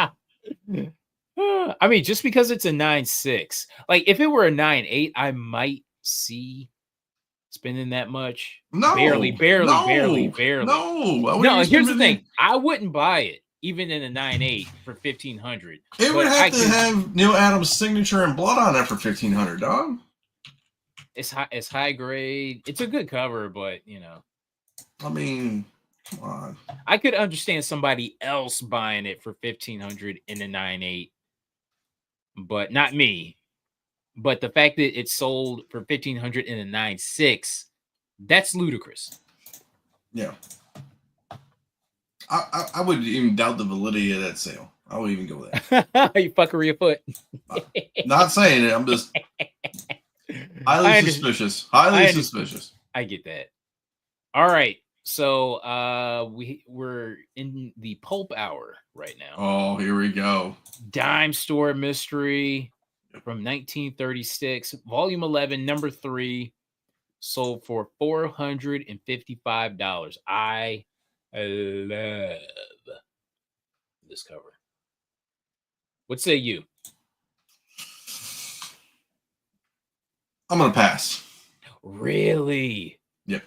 I mean, just because it's a 9.6, like if it were a 9.8, I might see spending that much. No, Barely. no. Why would No, you here's spend the it thing. I wouldn't buy it even in a 9.8 for 1,500. It would But have to have Neil Adams' signature and blood on it for 1,500, dog. It's high grade. It's a good cover, but I mean, come on. I could understand somebody else buying it for 1,500 in a 9.8, but not me. But the fact that it's sold for 1,500 in a 9.6, that's ludicrous. Yeah. I would even doubt the validity of that sale. I would even go with that. You fuckery afoot. Not saying it. I'm just highly suspicious. Highly suspicious. I get that. All right. So we're in the pulp hour right now. Oh, here we go. Dime store mystery from 1936, volume 11, number 3, sold for $455. I love this cover. What say you? I'm gonna pass. Really? Yep.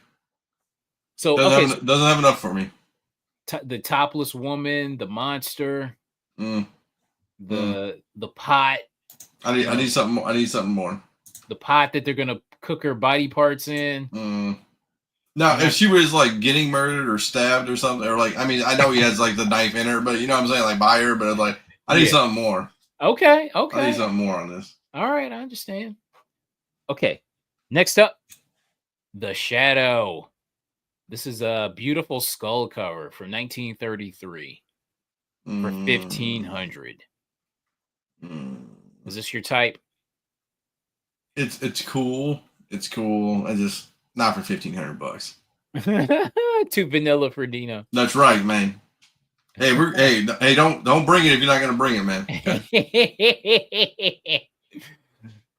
So doesn't have enough for me. The topless woman, the monster, the pot. I need something. I need something more. The pot that they're gonna cook her body parts in. Now, if she was like getting murdered or stabbed or something, or like, I mean, I know he has like the knife in her, but you know what I'm saying, like by her, but like, I need something more. Okay. I need something more on this. All right, I understand. Okay, next up, The Shadow. This is a beautiful skull cover from 1933 for 1,500. Is this your type? It's cool. It's cool. I just not for $1,500. Too vanilla for Dino. That's right, man. Hey, don't bring it if you're not gonna bring it, man.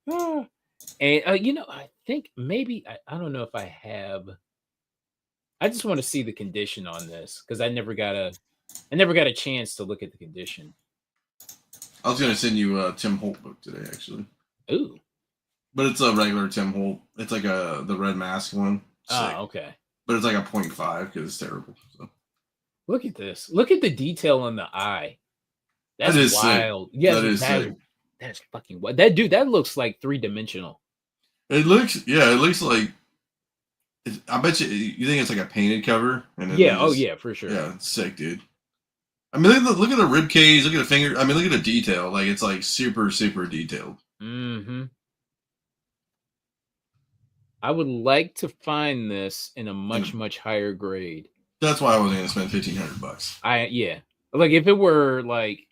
Okay. And I think maybe I don't know if I have. I just want to see the condition on this because I never got a chance to look at the condition. I was gonna send you a Tim Holt book today, actually. Ooh. But it's a regular Tim Holt. It's like the Red Mask one. Oh, okay. But it's like a 0.5 because it's terrible. So. Look at this. Look at the detail on the eye. That's wild. Sick. Yeah, sick. That's fucking wild. That dude, that looks like 3-dimensional. It looks like. I bet you think it's like a painted cover. And yeah, for sure. Yeah, it's sick, dude. I mean, look at the rib cage. Look at the finger. I mean, look at the detail. Like it's like super, super detailed. Mm-hmm. I would like to find this in a much higher grade. That's why I wasn't gonna spend $1,500. Like if it were like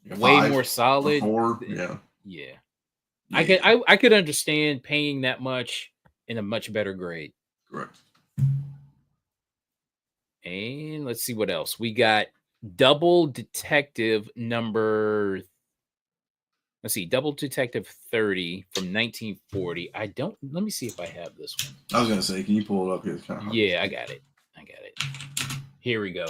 way more solid. 4, yeah. I could understand paying that much in a much better grade. Correct. And let's see what else we got. Double Detective number. Let's see, Double Detective 30 from 1940. Let me see if I have this one. I was gonna say, can you pull it up here? Yeah, I got it. Here we go.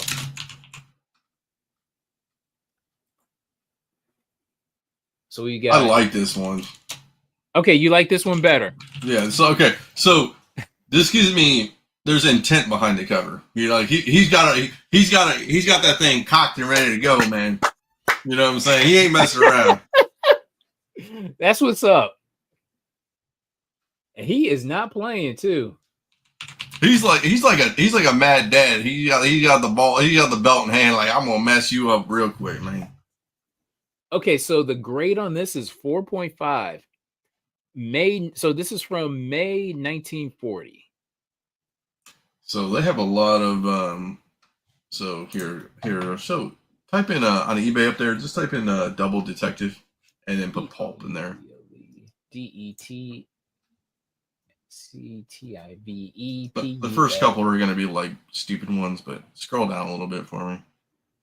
So we got. I like this one. Okay, you like this one better. Yeah. So this gives me. There's intent behind the cover. You know, he's got that thing cocked and ready to go, man. You know what I'm saying? He ain't messing around. That's what's up. And he is not playing too. He's like a mad dad. He got the ball. He got the belt in hand. Like I'm gonna mess you up real quick, man. Okay, so the grade on this is 4.5. So this is from May 1940. So they have a lot of so here. So type in on eBay up there. Just type in double detective, and then put pulp in there. The first DETCTIVEPUL. couple are going to be like stupid ones, but scroll down a little bit for me.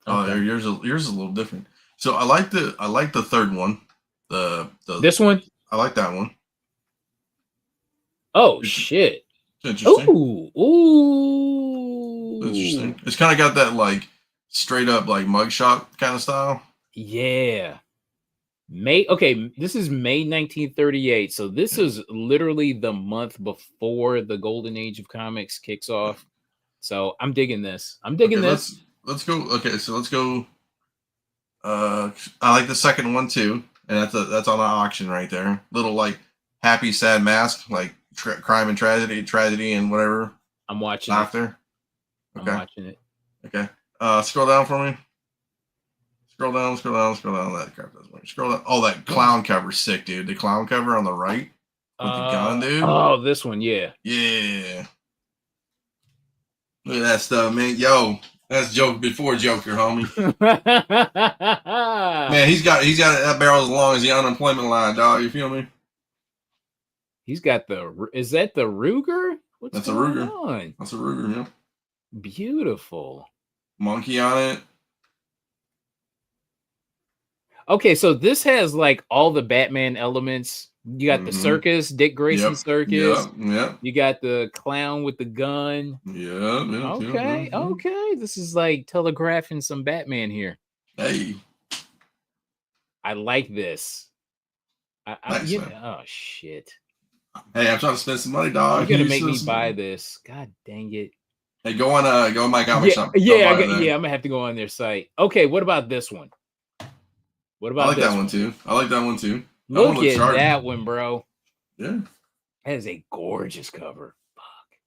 Oh, Okay. yours is a little different. So I like the third one. The This one? I like that one. Oh shit. It's interesting. Ooh. Interesting. It's kind of got that like straight up like mugshot kind of style. Yeah. This is May 1938. So this is literally the month before the golden age of comics kicks off. So I'm digging this. Let's go. Okay, so let's go. I like the second one too, and that's on the auction right there. Little like happy sad mask, like crime and tragedy and whatever. I'm watching after. Okay. I'm watching it. Okay. Scroll down for me. Scroll down. That crap doesn't work. Scroll down. Oh, that clown cover's sick, dude. The clown cover on the right with the gun, dude. Oh, this one, yeah. Yeah. Look at that stuff, man. Yo, that's joke before Joker, homie. Man, he's got that barrel as long as the unemployment line, dog. You feel me? He's got is that the Ruger? That's a Ruger. That's a Ruger, yeah. Beautiful. Monkey on it. Okay, so this has like all the Batman elements. You got the circus, Dick Grayson circus. Yeah. You got the clown with the gun. Yeah. Okay. This is like telegraphing some Batman here. Hey. I like this. Thanks, oh shit. Hey, I'm trying to spend some money, dog. You're gonna make me buy this. God dang it. Hey, go on my comic shop. Yeah, I'm gonna have to go on their site. Okay, what about this one? What about that one too? I like that one too. Look at that one, bro. Yeah. That is a gorgeous cover. Fuck.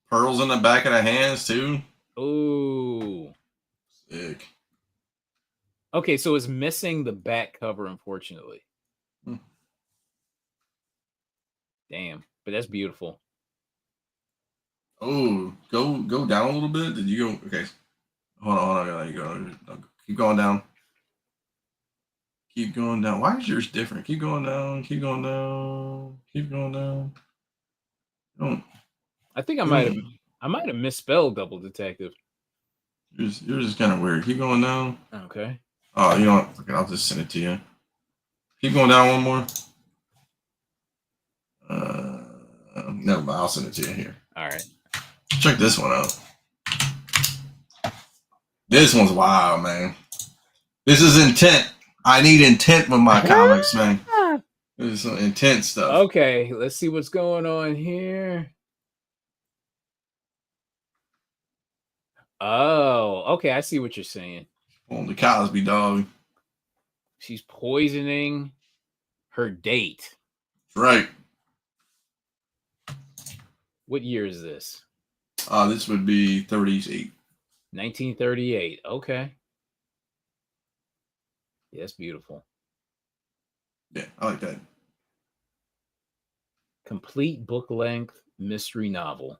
Pearls in the back of the hands too. Ooh. Sick. Okay, so it's missing the back cover, unfortunately. Damn, but that's beautiful. Oh, go down a little bit. Did you go? Okay. Hold on. There you go. Keep going down. Keep going down. Why is yours different? Keep going down. Keep going down. Keep going down. I think I might have misspelled Double Detective. Yours is kind of weird. Keep going down. Okay. Oh, you know what? Okay, I'll just send it to you. Keep going down one more. Never mind. I'll send it to you here. All right. Check this one out. This one's wild, man. This is intent. I need intent with my comics, man. This is some intense stuff. Okay, let's see what's going on here. Oh, okay. I see what you're saying. Oh, the Cosby dog. She's poisoning her date. Right. What year is this? This would be 38. 1938. Okay. Yeah, that's beautiful. Yeah, I like that. Complete book length mystery novel.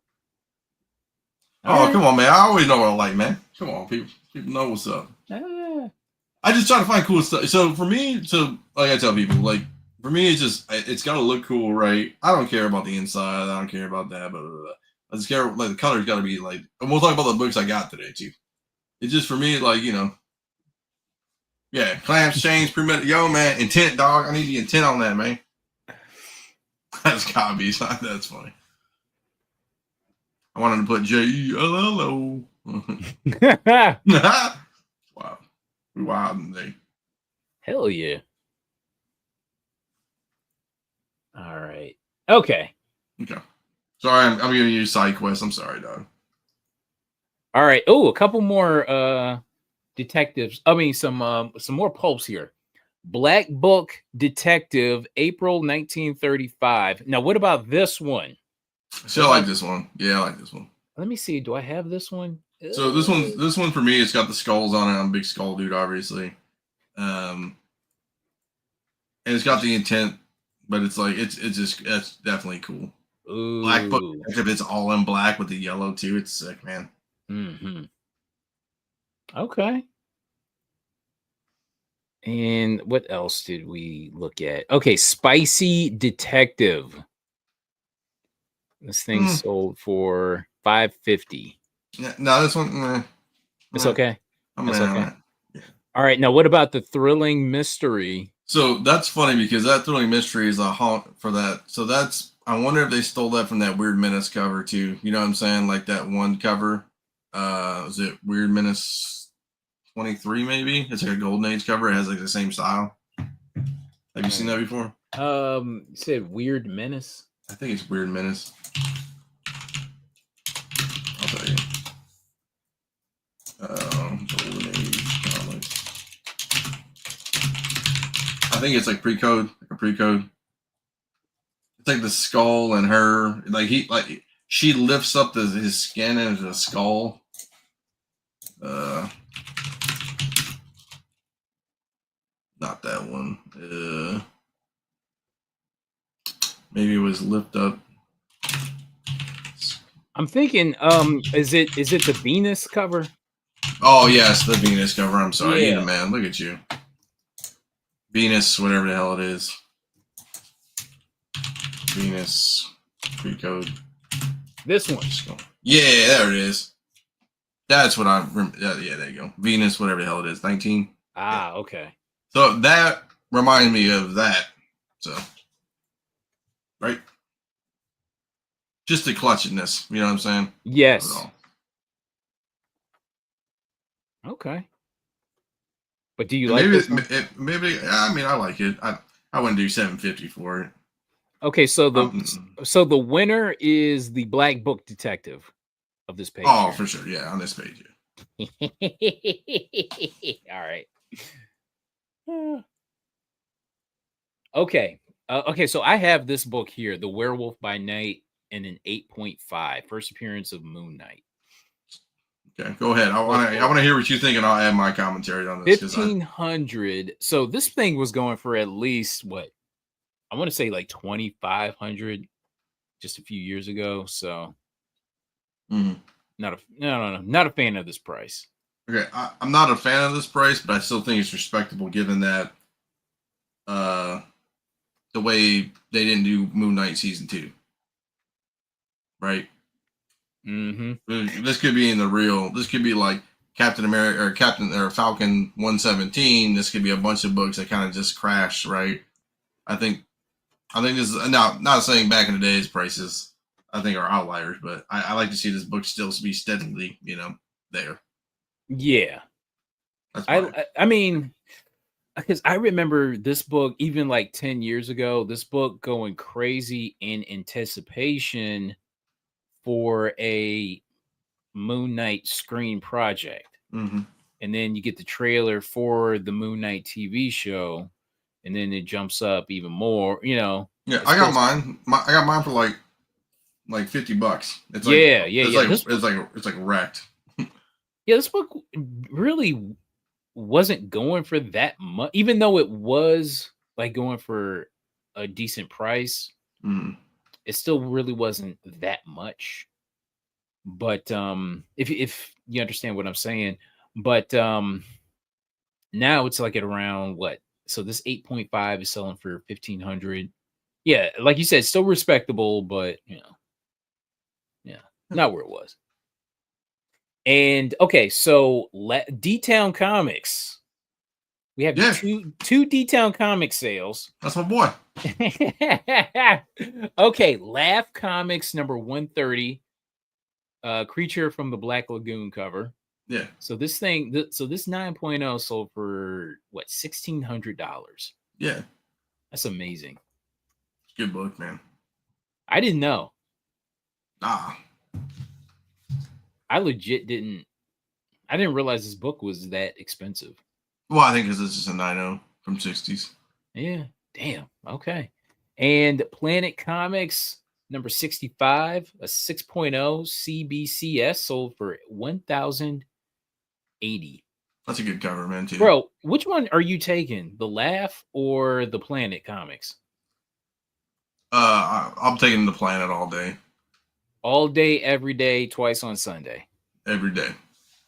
Come on, man. I always know what I like, man. Come on, people. People know what's up. I just try to find cool stuff. So for me, like I tell people, like for me, it's got to look cool, right? I don't care about the inside. I don't care about that, but I just care like the color's got to be like. And we'll talk about the books I got today too. It's just for me, like yeah, clamps, chains, premeditated. Yo, man, intent, dog. I need the intent on that, man. That's copies. That's funny. I wanted to put JELLO. Wow. We wild today. Hell yeah. All right. Okay. Sorry, I'm giving you side quests. I'm sorry, dog. All right. Oh, a couple more detectives. I mean, some more pulps here. Black Book Detective, April 1935. Now, what about this one? I like this one. Yeah, I like this one. Let me see. Do I have this one? So this one for me, it's got the skulls on it. I'm a big skull dude, obviously. And it's got the intent, but it's like it's definitely cool. Black book. Ooh. If it's all in black with the yellow too, it's sick, man. Mm-hmm. Okay. And what else did we look at? Okay, Spicy Detective. This thing Mm, sold for $550. yeah, no, this one. It's okay. I'm That's in on okay. it. Yeah. All right. Now, what about the thrilling mystery? So that's funny because that thrilling mystery is a haunt for that. So that's I wonder if they stole that from that Weird Menace cover too. You know what I'm saying? Like that one cover. Is it Weird Menace 23 maybe? It's like a Golden Age cover. It has like the same style. Have you seen that before? You said Weird Menace. I think it's Weird Menace. I'll tell you. Golden Age comics. I think it's like pre-code, like a pre-code. It's like the skull and her, she lifts up his skin and it's a skull. Not that one. Maybe it was lift up. I'm thinking, is it the Venus cover? Oh yes, the Venus cover. I'm sorry, Yeah. man. Look at you, Venus, whatever the hell it is. Venus pre-code. This one. Yeah, there it is. That's what I remember. Yeah, there you go. Venus, whatever the hell it is. 19. Ah, yeah. Okay. So that reminds me of that. So, right? Just the clutchiness. You know what I'm saying? Yes. Okay. But do you like maybe this one? maybe I mean I like it. I wouldn't do $750 for it. Okay, so the winner is the Black Book Detective of this page. Oh, for sure. Yeah, on this page. Yeah. All right. Okay. Okay, so I have this book here, The Werewolf by Night, and an 8.5, first appearance of Moon Knight. Okay, go ahead. I want to hear what you think, and I'll add my commentary on this. 1,500. So this thing was going for at least what I want to say, like 2,500, just a few years ago. So, not a fan of this price. Okay, I'm not a fan of this price, but I still think it's respectable given that the way they didn't do Moon Knight season 2, right? This could be in the real. This could be like Captain America or Falcon 117. This could be a bunch of books that kind of just crash, right? I think this is now not saying back in the days prices I think are outliers, but I like to see this book still be steadily, there. Yeah, that's I mean, because I remember this book even like 10 years ago. This book going crazy in anticipation for a Moon Knight screen project. And then you get the trailer for the Moon Knight TV show, and then it jumps up even more. Yeah, I got mine. I got mine for like $50. It's like wrecked. Yeah, this book really wasn't going for that much, even though it was like going for a decent price. It still really wasn't that much. But if you understand what I'm saying, but now it's like at around what? So this 8.5 is selling for 1,500. Yeah, like you said, still respectable, but yeah, not where it was. And okay, so D-Town Comics. We have two D-Town Comic sales. That's my boy. Okay, Laugh Comics number 130. Creature from the Black Lagoon cover. Yeah. So this thing, this 9.0 sold for what, $1,600. Yeah. That's amazing. Good book, man. I didn't know. I legit didn't. I didn't realize this book was that expensive. Well, I think because this is a 9.0 from 60s. Yeah. Damn. Okay. And Planet Comics number 65, a 6.0 CBCS sold for $1,080. That's a good cover, man, too. Bro, which one are you taking? The Laugh or the Planet Comics? I'm taking the Planet all day. All day, every day, twice on Sunday. Every day.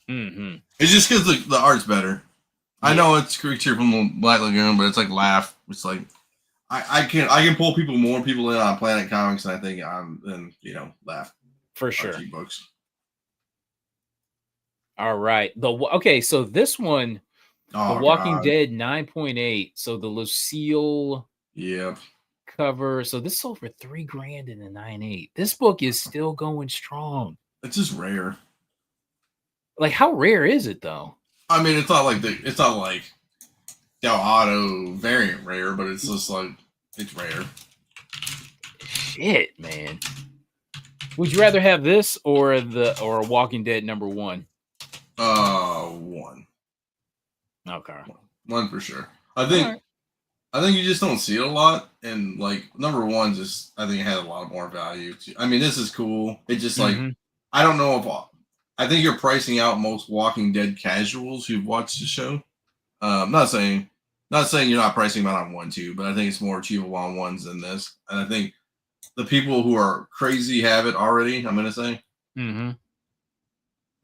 Mm-hmm. It's just because the art's better. I know it's Creature from the Black Lagoon, but it's like Laugh. It's like I can pull more people in on Planet Comics than I think than Laugh for sure. Archie books. All right. Okay, so this one, The Walking Dead 9.8. So the Lucille cover. So this sold for $3,000 in the 9.8. This book is still going strong. It's just rare. Like, how rare is it though? I mean, it's not like Gal Auto variant rare, but it's just like it's rare. Shit, man. Would you rather have this or Walking Dead #1? 1. Okay. One for sure. I think you just don't see it a lot, and like #1 just I think it had a lot more value. I mean, this is cool. It just like I don't know if I think you're pricing out most Walking Dead casuals who've watched the show. Not saying you're not pricing them out on 1, 2, but I think it's more achievable on ones than this. And I think the people who are crazy have it already. I'm gonna say.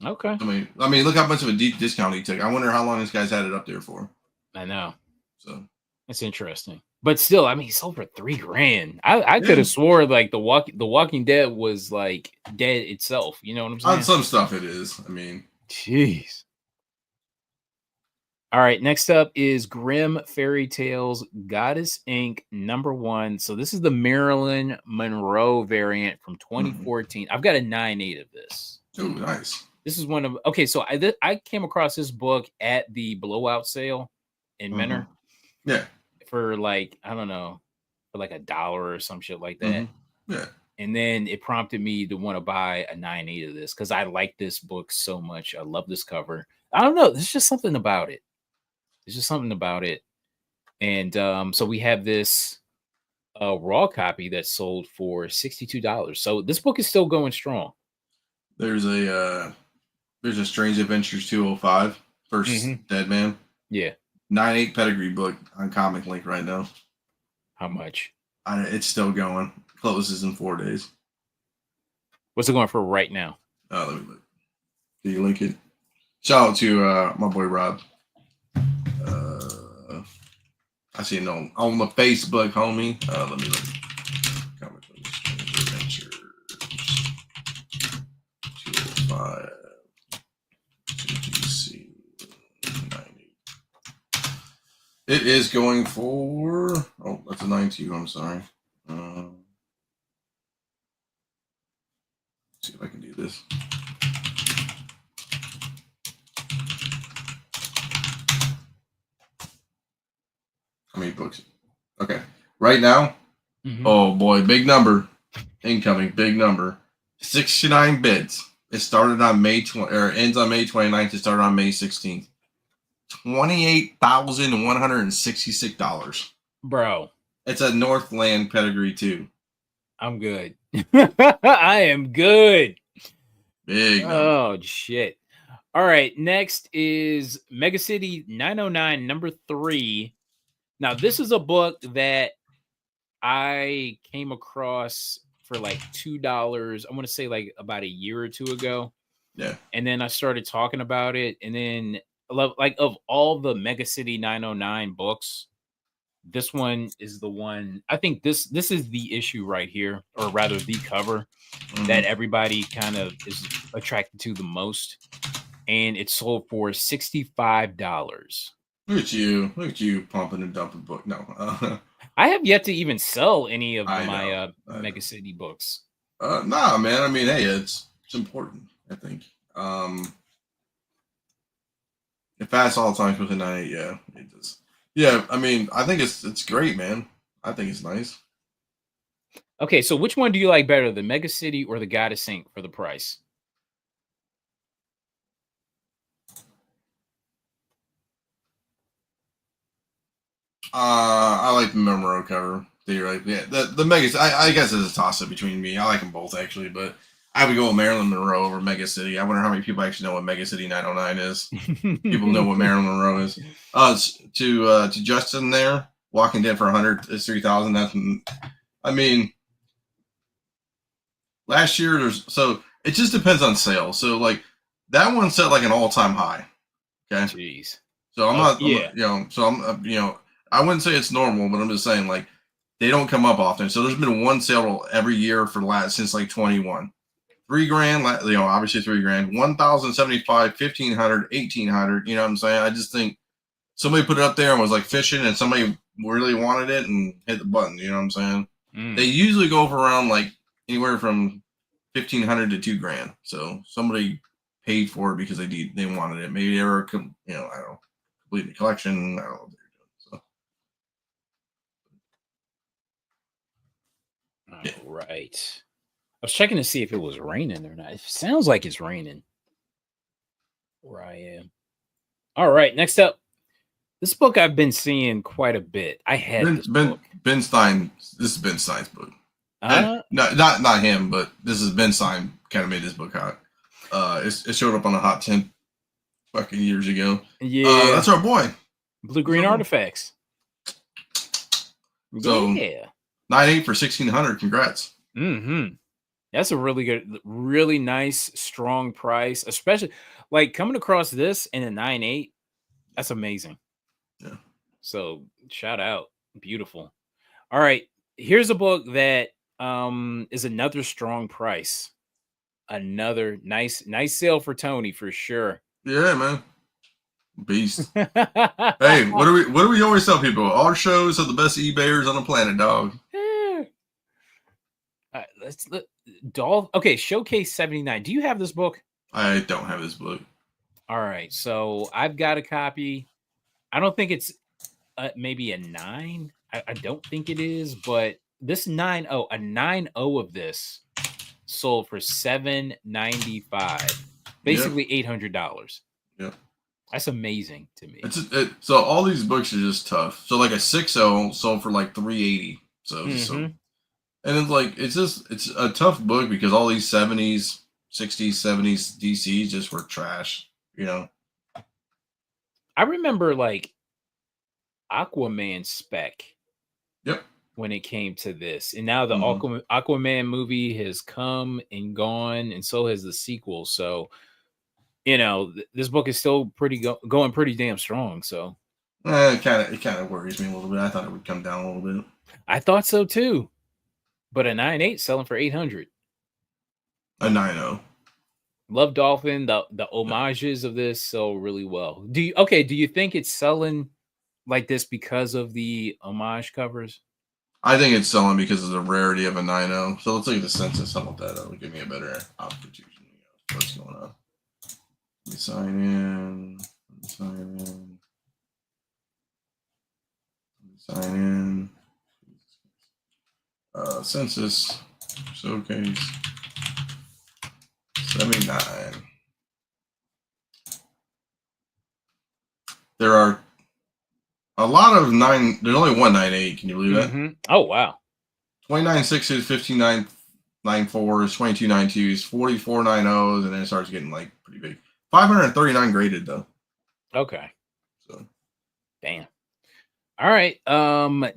Okay. I mean, look how much of a deep discount he took. I wonder how long this guy's had it up there for. I know. So that's interesting. But still, I mean, he sold for $3,000. I could have swore like the Walking Dead was like dead itself. You know what I'm saying? On some stuff, it is. I mean, jeez. All right, next up is Grimm Fairy Tales Goddess Inc. #1. So this is the Marilyn Monroe variant from 2014. I've got a 9.8 of this. Oh, nice. This is one of so I came across this book at the blowout sale in Menor. Yeah. For like, I don't know, for like $1 or some shit like that. Yeah. And then it prompted me to want to buy a 9.8 of this because I like this book so much. I love this cover. I don't know. There's just something about it. There's just something about it. And so we have this raw copy that sold for $62. So this book is still going strong. There's a Strange Adventures 205 first Dead Man. Yeah. 9.8 pedigree book on Comic Link right now. How much? It's still going. Closes in 4 days. What's it going for right now? Let me look. Do you link it? Shout out to my boy Rob. I see it on the Facebook, homie. Let me look. Comic Link Strange Adventures 205. It is going for that's a 92. I'm sorry. Let's see if I can do this. How many books? Okay, right now. Oh boy, big number incoming. Big number. 69 bids. It started on May 20 or ends on May 29th. It started on May 16th. $28,166. Bro. It's a Northland pedigree too. I'm good. I am good. Big number. Oh shit. All right. Next is Mega City 909 #3. Now, this is a book that I came across for like $2. I want to say like about a year or two ago. Yeah. And then I started talking about it. And then like of all the Mega City 909 books, this one is the one. I think this is the issue right here, or rather the cover that everybody kind of is attracted to the most. And it sold for $65. Look at you pumping and dumping book. No, I have yet to even sell any of my Mega City books. Nah, man. I mean, hey, it's important. I think. It fast all the time with the 9.8. Yeah, it does. Yeah, I mean, I think it's great, man. I think it's nice. Okay, so which one do you like better, the Mega City or the Goddess Inc. for the price? I like the Monroe cover. Right? Yeah, the Mega. I guess it's a toss up between me. I like them both actually, but I would go with Marilyn Monroe over Mega City. I wonder how many people actually know what Mega City 909 is. People know what Marilyn Monroe is. To Justin there, Walking Dead for 100 is 3,000. I mean, last year it just depends on sales. So like that one set like an all-time high. Okay. Jeez. So Yeah. I wouldn't say it's normal, but I'm just saying like they don't come up often. So there's been one sale every year for last since like 21. $3,000, obviously $3,000, 1,075, 1,500, 1,800. You know what I'm saying? I just think somebody put it up there and was like fishing, and somebody really wanted it and hit the button. You know what I'm saying? They usually go for around like anywhere from 1,500 to $2,000. So somebody paid for it because they wanted it. Maybe they were, I don't know, complete the collection. I don't know what they're doing. So. All right. I was checking to see if it was raining or not. It sounds like it's raining where I am. All right. Next up, this book I've been seeing quite a bit. I had this book. Ben Stein. This is Ben Stein's book. Not him, but this is Ben Stein. Kind of made this book hot. It showed up on a hot 10 fucking years ago. Yeah, that's our boy. Blue Green Artifacts. So, yeah, 9.8 for 1,600. Congrats. Mm-hmm. That's a really good, really nice, strong price. Especially like coming across this in a 9.8. That's amazing. Yeah. So shout out, beautiful. All right, here's a book that is another strong price. Another nice sale for Tony for sure. Yeah, man. Beast. Hey, what do we always tell people? Our shows are the best eBayers on the planet, dog. Okay, Showcase 79. Do you have this book? I don't have this book. All right, so I've got a copy. I don't think it's maybe a 9. I don't think it is, but this 9.0, a 9.0 of this sold for $795, basically $800. Yep. That's amazing to me. So all these books are just tough. So like a 6.0 sold for like $380. So, and it's like it's a tough book because all these 70s, 60s, 70s DCs just were trash. You know. I remember like Aquaman spec. Yep. When it came to this, and now the Aquaman movie has come and gone, and so has the sequel. So, this book is still going pretty damn strong. So, it kind of worries me a little bit. I thought it would come down a little bit. I thought so too, but a 9.8 selling for $800. A 9.0. Love Dolphin. The homages of this sell really well. Do you think it's selling like this because of the homage covers? I think it's selling because of the rarity of a 9.0. So let's look at the census. How about that? That'll give me a better opportunity. What's going on? Let me sign in. Census Showcase 79. There are a lot of 9. There's only one 9.8. Can you believe that? Oh wow. 29 6s, 15 9 4s, 22 9.2s, 44 9.0s, and then it starts getting like pretty big. 539 graded though. Okay. So damn. All right.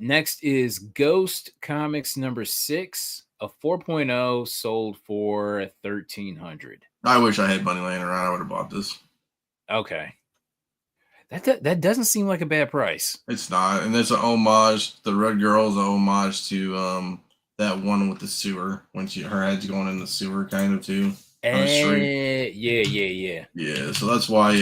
Next is Ghost Comics number 6, a 4.0 sold for $1,300. I wish I had money laying around. I would have bought this. Okay. That doesn't seem like a bad price. It's not, and it's an homage. The Red Girl is an homage to that one with the sewer when her head's going in the sewer, kind of too. On the street. Yeah. Yeah, so that's why.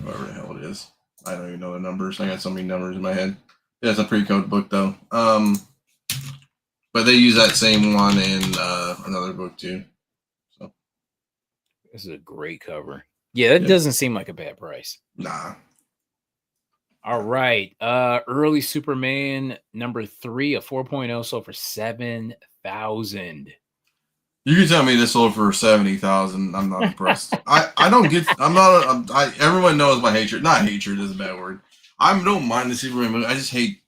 Whatever the hell it is, I don't even know the numbers. I got so many numbers in my head. Yeah, it's a pre-code book though. But they use that same one in another book too. So this is a great cover. Yeah, that doesn't seem like a bad price. Nah. All right. Early Superman number 3, a 4.0 sold for $7,000. You can tell me this sold for 70,000. I'm not impressed. I don't get. I'm not. Everyone knows my hatred. Not hatred is a bad word. I don't mind the Superman movie. I just hate.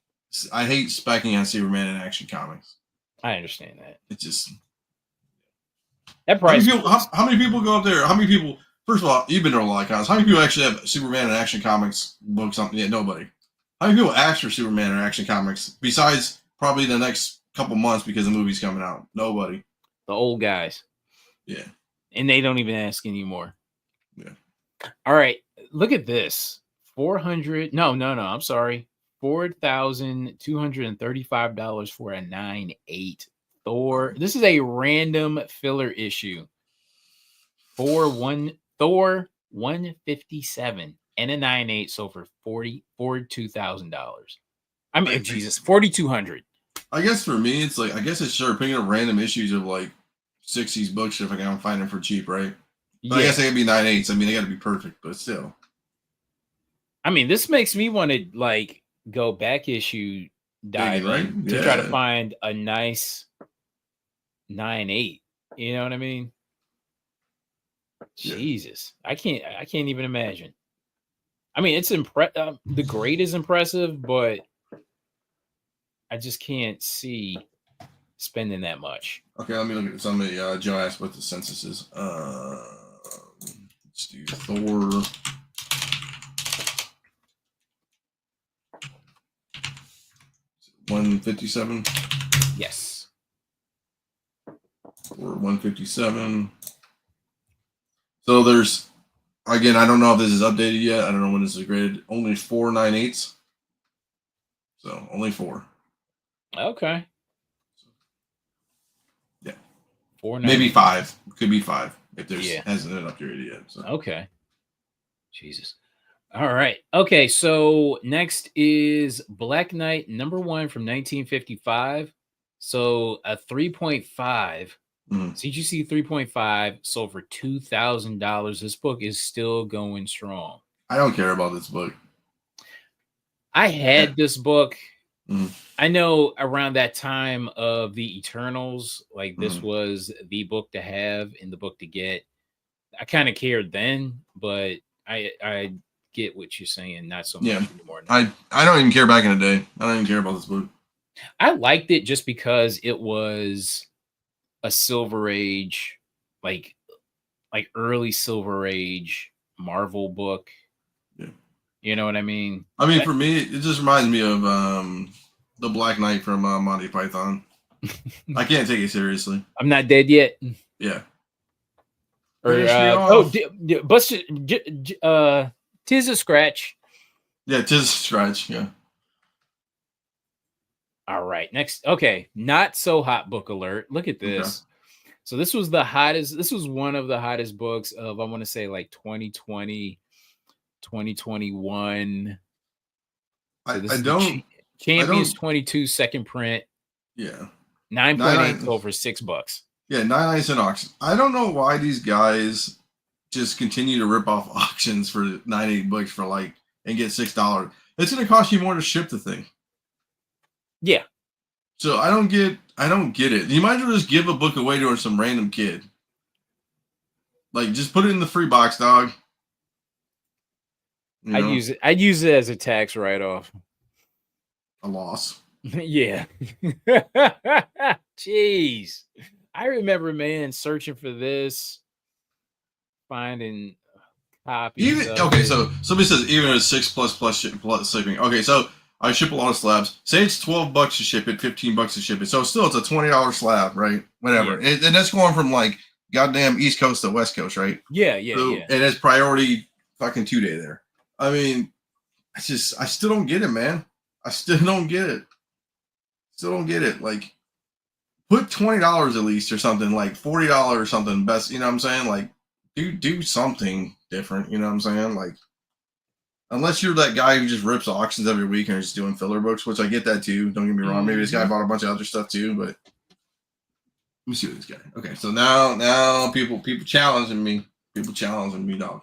I hate specking on Superman in Action Comics. I understand that. It's just that price. How many people go up there? How many people? First of all, you've been to a lot of cons. How many people actually have Superman and Action Comics books? Yeah, nobody. How many people ask for Superman or Action Comics besides probably the next couple months because the movie's coming out? Nobody. The old guys. Yeah. And they don't even ask anymore. Yeah. All right. Look at this. 400. No, I'm sorry. $4,235 for a 9/8 Thor. This is a random filler issue. Thor 157 and a 9/8 sold for $42,000. I mean, Jesus, 4,200. I guess for me, it's like I guess it's sure picking up random issues of like 60s books if I can find them for cheap, right? But yeah. I guess they gotta be 9/8. I mean, they gotta be perfect, but still. I mean, this makes me want to like go back issue diving, right? To try to find a nice 9/8. You know what I mean? Yeah. Jesus, I can't even imagine. I mean, it's the grade is impressive, but I just can't see spending that much. Okay, let me look at somebody. Joe asked what the census is. Let's do Thor. $157. Yes. Or 157. So there's, again, I don't know if this is updated yet. I don't know when this is graded. Only 4 9/8. So only 4. Okay. Yeah. 4 maybe 5. Could be 5 if there's hasn't been upgraded yet. So. Okay. Jesus. All right. Okay. So next is Black Knight #1 from 1955. So a 3.5. CGC 3.5 sold for $2,000. This book is still going strong. I don't care about this book. I had this book. I know around that time of the Eternals, like this was the book to have and the book to get. I kind of cared then, but I get what you're saying. Not so much anymore. Now. I don't even care back in the day. I don't even care about this book. I liked it just because it was a Silver Age, like early Silver Age Marvel book. Yeah. You know what I mean? I mean, for me, it just reminds me of the Black Knight from Monty Python. I can't take it seriously. I'm not dead yet. Yeah. Or tis a scratch. Yeah, tis a scratch. Yeah. All right. Next. Okay. Not so hot book alert. Look at this. Okay. So this was the hottest. This was one of the hottest books of, I want to say, like 2020, 2021. So this is Champions 22 second print. Yeah. 9.8 sold for $6. Yeah, 9/8 in auction. I don't know why these guys just continue to rip off auctions for 9/8 books for like and get $6. It's going to cost you more to ship the thing. Yeah. So I don't get it. You might as well just give a book away to some random kid. Like, just put it in the free box, dog. I'd use it as a tax write-off. A loss. Yeah. Jeez. I remember, man, searching for this, finding copies. Okay, so somebody says even at 6 plus shipping. Okay, so I ship a lot of slabs. Say it's $12 to ship it, $15 to ship it. So still, it's a $20 slab, right? Whatever. Yeah. And that's going from like goddamn East Coast to West Coast, right? Yeah. And it's priority fucking 2-day there. I mean, I still don't get it, man. I still don't get it. Still don't get it. Like, put $20 at least or something, like $40 or something. Best, you know what I'm saying? Like, do something different. You know what I'm saying? Like, unless you're that guy who just rips auctions every week and is doing filler books, which I get that too. Don't get me wrong. Maybe this guy bought a bunch of other stuff too, but let me see what this guy. Okay, so now people challenging me. People challenging me. No.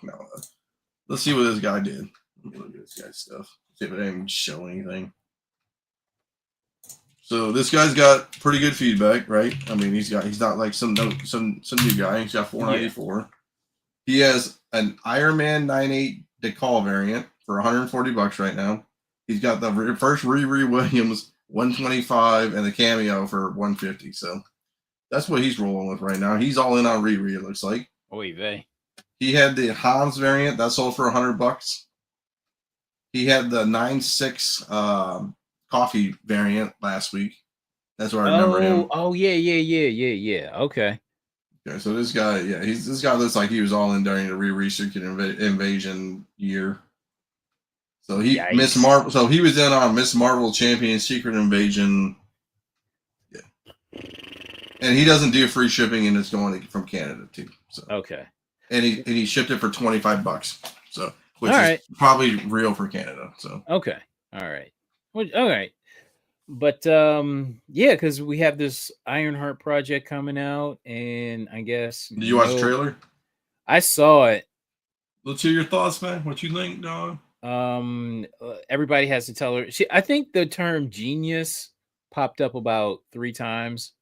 Let's see what this guy did. Let me look at this guy's stuff. See if it didn't show anything. So this guy's got pretty good feedback, right? I mean, he's not like some new guy. He's got 494. Yeah. He has an Iron Man 9/8 decal variant for $140 right now. He's got the first Riri Williams 125 and the cameo for $150. So that's what he's rolling with right now. He's all in on Riri, it looks like. Oy vey. He had the Hans variant that sold for $100. he had the 9-6 coffee variant last week. That's where I remember him. Oh, yeah. Okay. Yeah, so this guy, this guy looks like he was all in during the Secret Invasion year. So Miss Yikes. Marvel. So he was in on Miss Marvel Champion Secret Invasion. Yeah, and he doesn't do free shipping, and it's going from Canada too. So Okay. and he shipped it for $25. So which All is right. probably real for Canada. So Okay. All right. All right. But yeah, because we have this Ironheart project coming out, and I guess did you watch the trailer? I saw it. Let's hear your thoughts, man. What you think, dog? Everybody has to tell her. I think the term genius popped up about 3 times,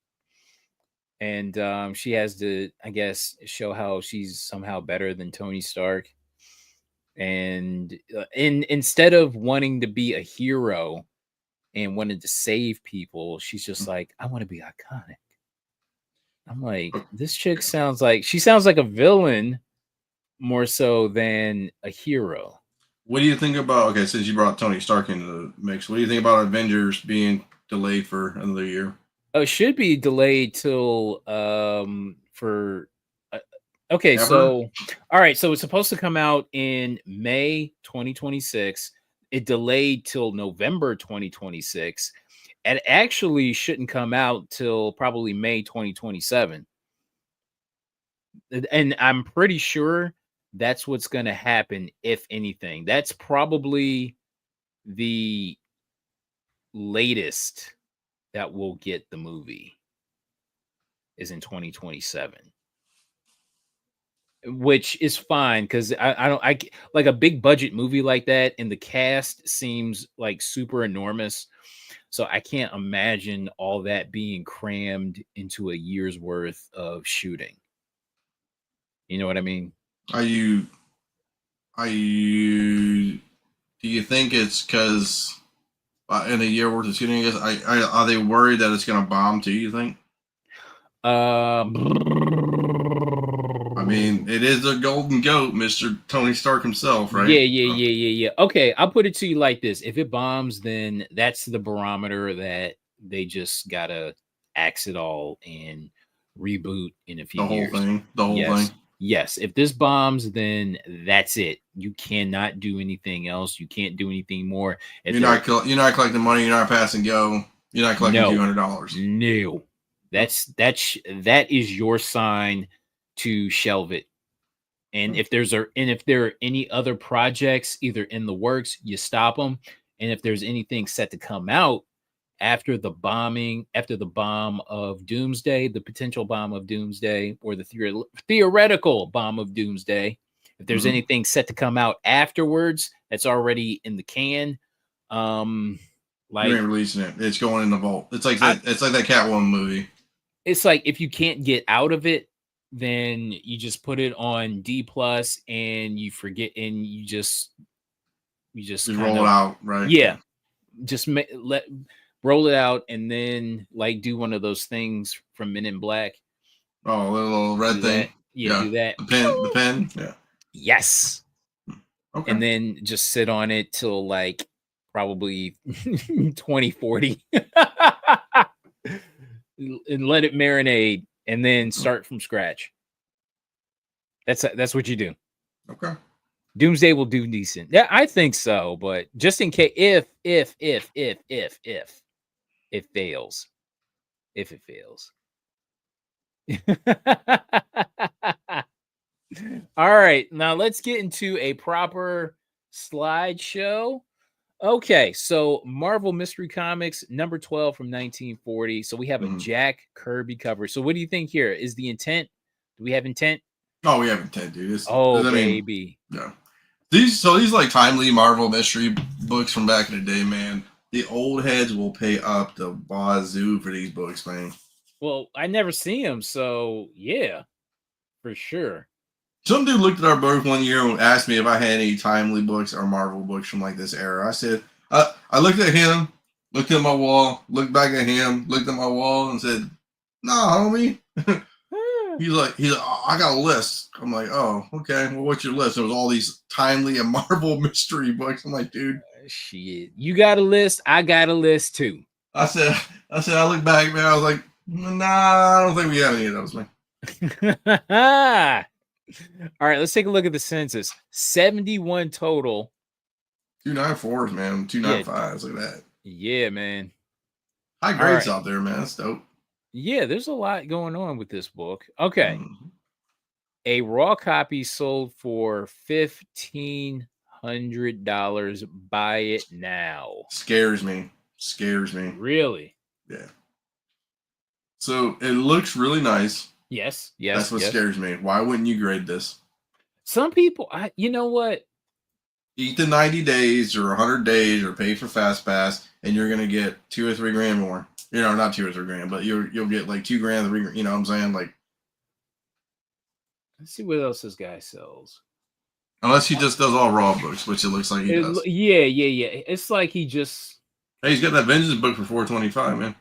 and she has to, I guess, show how she's somehow better than Tony Stark. And instead of wanting to be a hero and wanted to save people, she's just like, I want to be iconic. I'm like, this chick sounds like a villain more so than a hero. What do you think about? Okay, since you brought Tony Stark into the mix, what do you think about Avengers being delayed for another year? It should be delayed till for okay, Ever? so all right, so it's supposed to come out in May 2026. It delayed till November 2026. And actually shouldn't come out till probably May 2027. And I'm pretty sure that's what's going to happen, if anything. That's probably the latest that we'll get the movie is in 2027, which is fine because I like a big budget movie like that, and the cast seems like super enormous. So I can't imagine all that being crammed into a year's worth of shooting. You know what I mean? Do you think it's because in a year worth of shooting, are they worried that it's going to bomb too? You think? I mean, it is the golden goat, Mr. Tony Stark himself, right? Yeah. Okay, I'll put it to you like this. If it bombs, then that's the barometer that they just gotta axe it all and reboot in a few years. The whole thing. Yes. If this bombs, then that's it. You cannot do anything else. You can't do anything more. You're not collecting money. You're not passing go. You're not collecting $200. No. That is your sign to shelve it. And if there are any other projects either in the works, you stop them. And if there's anything set to come out after the bomb of Doomsday, the potential bomb of Doomsday, or the theoretical bomb of Doomsday, if there's anything set to come out afterwards that's already in the can, like you ain't releasing it. It's going in the vault. It's like that Catwoman movie. It's like if you can't get out of it, then you just put it on D+ and you forget, and you just roll it out, right? Yeah, just roll it out, and then like do one of those things from Men in Black. Oh, a little red thing. Yeah, do that. The pen. Yeah. Yes. Okay. And then just sit on it till like probably 2040. And let it marinate, and then start from scratch. That's what you do. Okay. Doomsday will do decent. Yeah, I think so, but just in case, if it fails. If it fails. All right, now let's get into a proper slideshow. Okay, so Marvel Mystery Comics number 12 from 1940. So we have a Jack Kirby cover. So what do you think here? Is the intent? Do we have intent? Oh, we have intent, dude. Baby. Yeah. These like timely Marvel mystery books from back in the day, man. The old heads will pay up the wazoo for these books, man. Well, I never see them, so yeah, for sure. Some dude looked at our book one year and asked me if I had any timely books or Marvel books from like this era. I said, I looked at him, looked at my wall, looked back at him, looked at my wall, and said, "Nah, homie." He's like, oh, I got a list. I'm like, oh, okay. Well, what's your list? It was all these timely and Marvel mystery books. I'm like, dude. Shit, you got a list. I got a list too. I said, I look back, man. I was like, nah, I don't think we have any of those, man. All right, let's take a look at the census. 71 total. 294s, man. 295s. Look at that. Yeah, man. High grades out there, man. That's dope. Yeah, there's a lot going on with this book. Okay. A raw copy sold for $1,500. Buy it now. Scares me. Really? Yeah. So it looks really nice. Yes. That's what scares me. Why wouldn't you grade this? Some people, you know what? Eat the 90 days or 100 days or pay for Fast Pass, and you're gonna get $2 or $3 grand more. You know, not $2 or $3 grand, but you'll get like $2 grand, $3 grand. You know what I'm saying? Like, let's see what else this guy sells. Unless he just does all raw books, which it looks like he does. Yeah. It's like he just. Hey, he's got that Vengeance book for $425, man.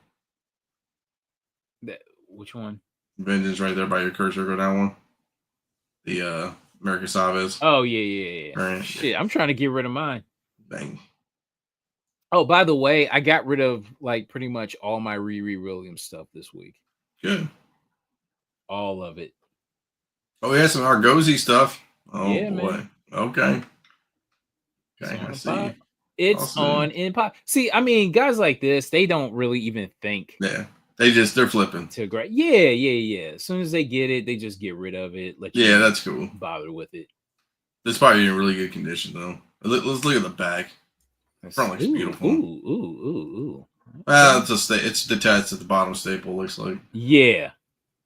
Which one? Vengeance, right there by your cursor. Go down one. The America Chavez. Oh yeah. Right. Shit, I'm trying to get rid of mine. Bang. Oh, by the way, I got rid of like pretty much all my Riri Williams stuff this week. Good. All of it. Oh, we had some Argosy stuff. Oh yeah, boy. Man. Okay. I see. It's on in pop. See, I mean, guys like this, they don't really even think. Yeah. They're flipping. To great. Yeah. As soon as they get it, they just get rid of it. Yeah, that's cool. Bother with it. It's probably in really good condition though. Let's look at the back. Front looks beautiful. Ooh. It's detached at the bottom staple. Looks like. Yeah.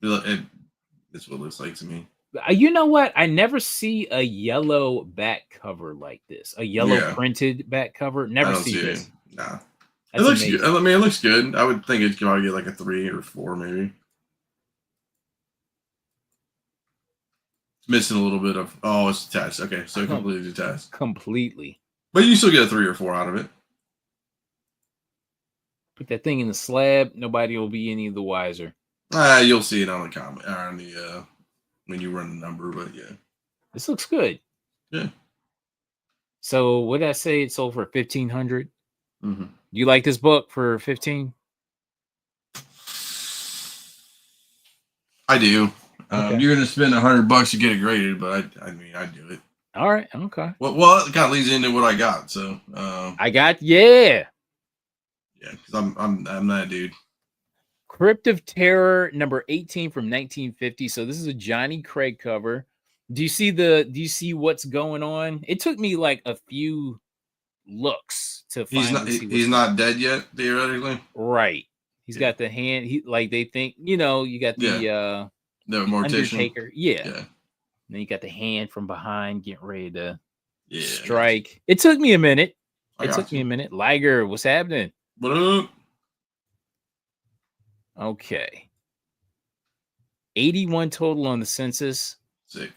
It's what it looks like to me. You know what? I never see a yellow back cover like this. A yellow printed back cover. Never see this. Nah. It looks good. I mean, it looks good. I would think it's going to get like a 3 or 4, maybe. It's missing a little bit of. Oh, it's detached. Okay, so completely detached. Completely. But you still get a 3 or 4 out of it. Put that thing in the slab. Nobody will be any the wiser. You'll see it on the comment or on the when you run the number. But yeah, this looks good. Yeah. So what did I say? It sold for $1,500. Mm-hmm. You like this book for 15? I do. Okay. You're gonna spend $100 to get it graded, but I mean, I'd do it. All right. Okay. Well, it kind of leads into what I got. So I got because I'm that dude. Crypt of Terror number 18 from 1950. So this is a Johnny Craig cover. Do you see what's going on? It took me like a few looks to find. He's not dead yet, theoretically. Right. He's got the hand. They think, you got the mortician. Undertaker. Yeah. Then you got the hand from behind getting ready to strike. It took me a minute. Liger, what's happening? What up? Okay. 81 total on the census. Sick.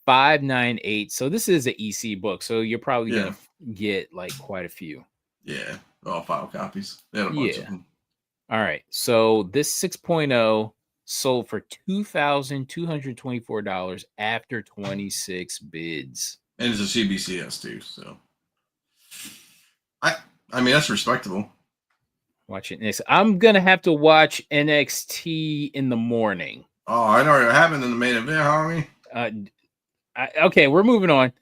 598. So this is an EC book. So you're probably gonna get like quite a few. Yeah. All 5 copies. They had a bunch of them. All right. So this 6.0 sold for $2,224 after 26 bids. And it's a CBCS too. So I mean that's respectable. Watch it next. I'm gonna have to watch NXT in the morning. Oh, I know what happened in the main event, homie. Okay, we're moving on.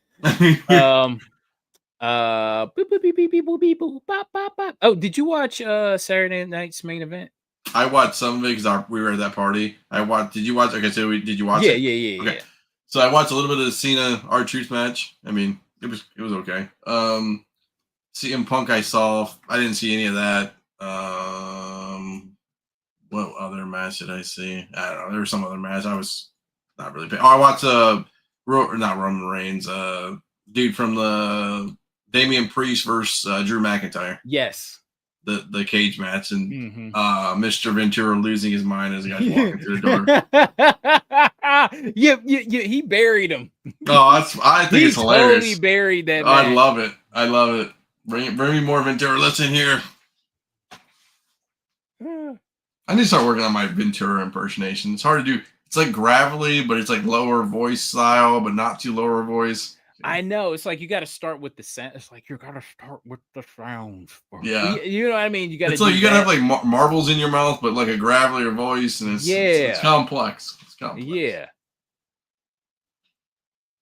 Oh, did you watch Saturday night's main event? I watched some of it because we were at that party. Did you watch? Okay, so did you watch it? Yeah. Okay. So I watched a little bit of the Cena R-Truth match. I mean, it was okay. CM Punk I saw. I didn't see any of that. What other match did I see? I don't know. There was some other match. I was not really paying. Oh, I watched not Roman Reigns. Dude from the Damian Priest versus Drew McIntyre. Yes. The cage match and Mr. Ventura losing his mind as the guy's walking through the door. Yeah, he buried him. Oh, I think it's hilarious. Totally buried that. I love it. Bring me more Ventura. Let's in here. I need to start working on my Ventura impersonation. It's hard to do. It's like gravelly, but it's like lower voice style, but not too lower voice. I know. It's like you got to start with the sound. It's like you got to start with the sounds. Yeah. You know what I mean? You got to It's like do you gotta have that. like marbles in your mouth, but like a gravelier voice, and it's Yeah. complex. It's complex. Yeah.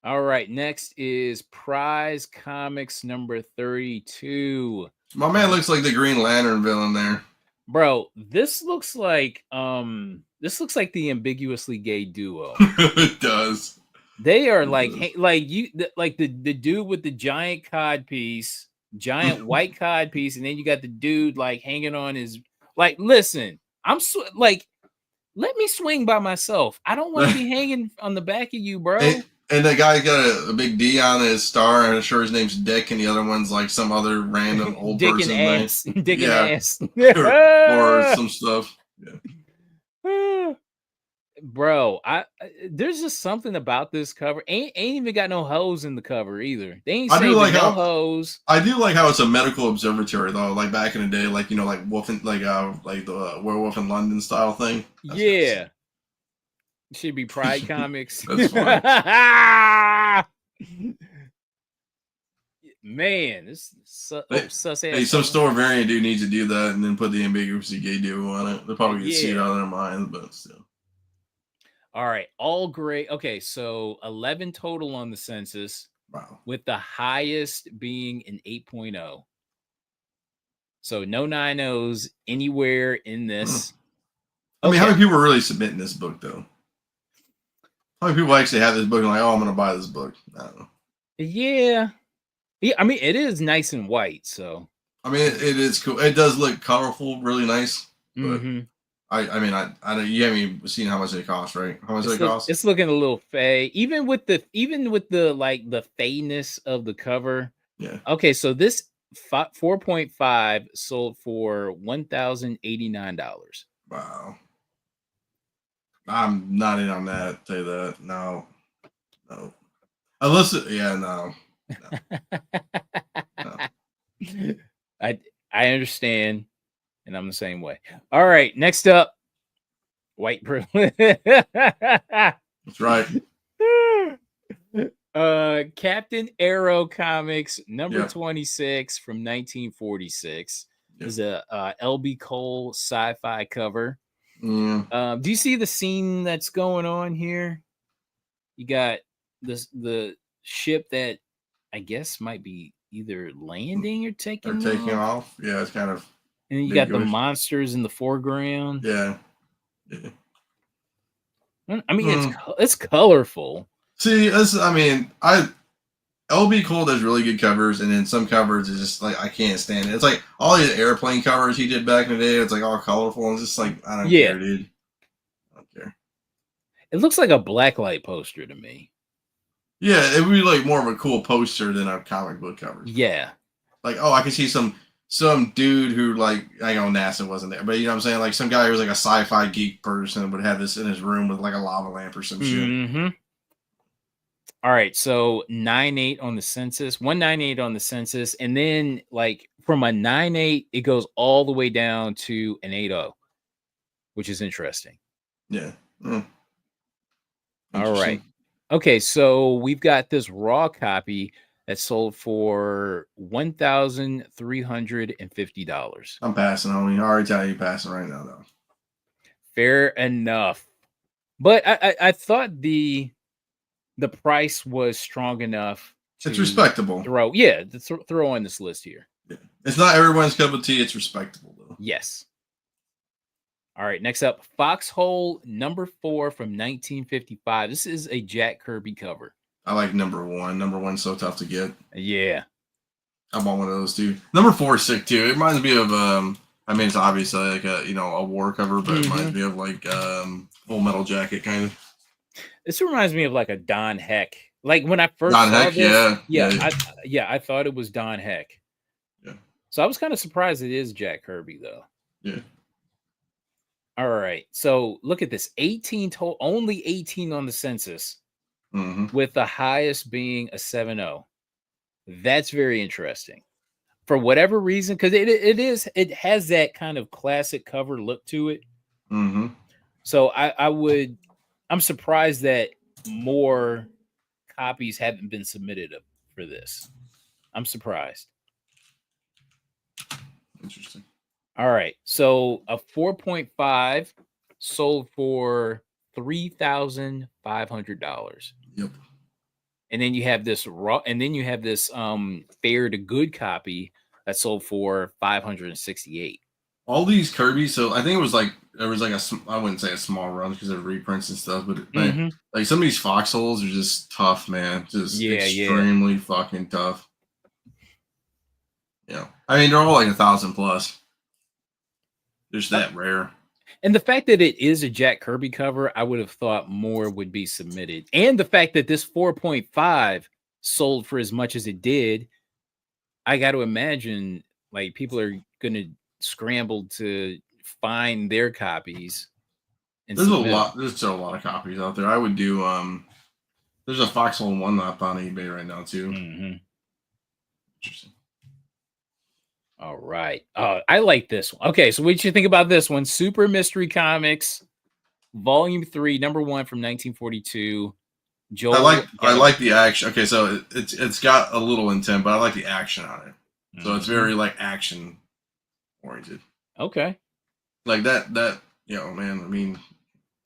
All right. Next is Prize Comics number 32. My man looks like the Green Lantern villain there. Bro, this looks like the ambiguously gay duo. It does. They are like the dude with the giant cod piece, giant white cod piece, and then you got the dude like hanging on his like. Listen, like, let me swing by myself. I don't want to be hanging on the back of you, bro. And that guy got a big D on his star, and I'm sure his name's Dick, and the other one's like some other random old Dick person's and name. ass. Dick and ass. or some stuff. Yeah. Bro, there's just something about this cover. Ain't even got no hose in the cover either. They ain't saving no hose. I do like how it's a medical observatory though, like back in the day, like like Wolf in, like the Werewolf in London style thing. That's yeah. Nice. Should be Pride Comics. That's fine. Man, this sus ass. Hey, some store variant dude needs to do that and then put the ambiguously gay duo on it. They'll probably get see it out of their minds, but still. All right, all gray. Okay, so 11 total on the census. Wow. With the highest being an 8.0. So no 9.0s anywhere in this. I mean, how many people are really submitting this book though? How many people actually have this book and like, oh, I'm going to buy this book? I don't know. Yeah. I mean, it is nice and white, so. I mean, it is cool. It does look colorful, really nice. But I mean, you haven't seen how much it costs, right? How much it costs? It's looking a little fey, even with the like the fayness of the cover. Yeah. Okay, so this 4.5 sold for $1,089. Wow. I'm not in on that. Tell you that. No. Unless, no. I understand, and I'm the same way. All right, next up, white privilege. That's right. Captain Arrow Comics number 26 from 1946 is a L.B. Cole sci-fi cover. Do you see the scene that's going on here? You got the ship that I guess might be either landing or taking off. Yeah, it's kind of. And you got the monsters in the foreground. Yeah. I mean, it's colorful. See, LB Cole does really good covers, and then some covers is just like I can't stand it. It's like all these airplane covers he did back in the day. It's like all colorful, and it's just like I don't care, dude. I don't care. It looks like a blacklight poster to me. Yeah, it would be like more of a cool poster than a comic book cover. Yeah, like I can see some dude who like I know NASA wasn't there, but you know what I'm saying, like some guy who was like a sci-fi geek person would have this in his room with like a lava lamp or some shit. All right, so 9.8 on the census, 198 on the census, and then like from a 9.8, it goes all the way down to an 8.0, which is interesting. Yeah. All right. Okay, so we've got this raw copy that sold for $1,350. I'm passing on you. I already tell you passing right now, though. Fair enough. But I thought the price was strong enough. It's respectable. Throw on this list here. Yeah. It's not everyone's cup of tea. It's respectable, though. Yes. All right, next up, Foxhole number 4 from 1955. This is a Jack Kirby cover. I like number 1. Number 1's so tough to get. Yeah. I want one of those too. Number 4 is sick too. It reminds me of I mean, it's obviously like a war cover, but it reminds me of like Full Metal Jacket kind of. This reminds me of like a Don Heck. Like when I first Don saw Heck, this, I thought it was Don Heck. Yeah. So I was kind of surprised it is Jack Kirby though. Yeah. All right. So look at this. 18 total, only 18 on the census, with the highest being a 7.0. That's very interesting. For whatever reason, because it has that kind of classic cover look to it. So I would I'm surprised that more copies haven't been submitted for this. I'm surprised. Interesting. All right. So a 4.5 sold for $3,500. Yep. And then you have this fair to good copy that sold for 568. All these Kirby, so I think it was like there was like I wouldn't say a small run because of reprints and stuff, but like some of these foxholes are just tough, man. Just extremely fucking tough. Yeah, I mean they're all like 1,000 plus. Just that rare. And the fact that it is a Jack Kirby cover, I would have thought more would be submitted. And the fact that this 4.5 sold for as much as it did, I got to imagine like people are going to scramble to find their copies. And there's a lot. There's still a lot of copies out there. I would do. There's a Foxhole 1 lap on eBay right now too. Interesting. All right. I like this one. Okay, so what did you think about this one? Super Mystery Comics, Volume 3, number 1 from 1942. Joel, I like the action. Okay, so it's got a little intent, but I like the action on it. So it's very like action oriented. Okay. Like that man. I mean,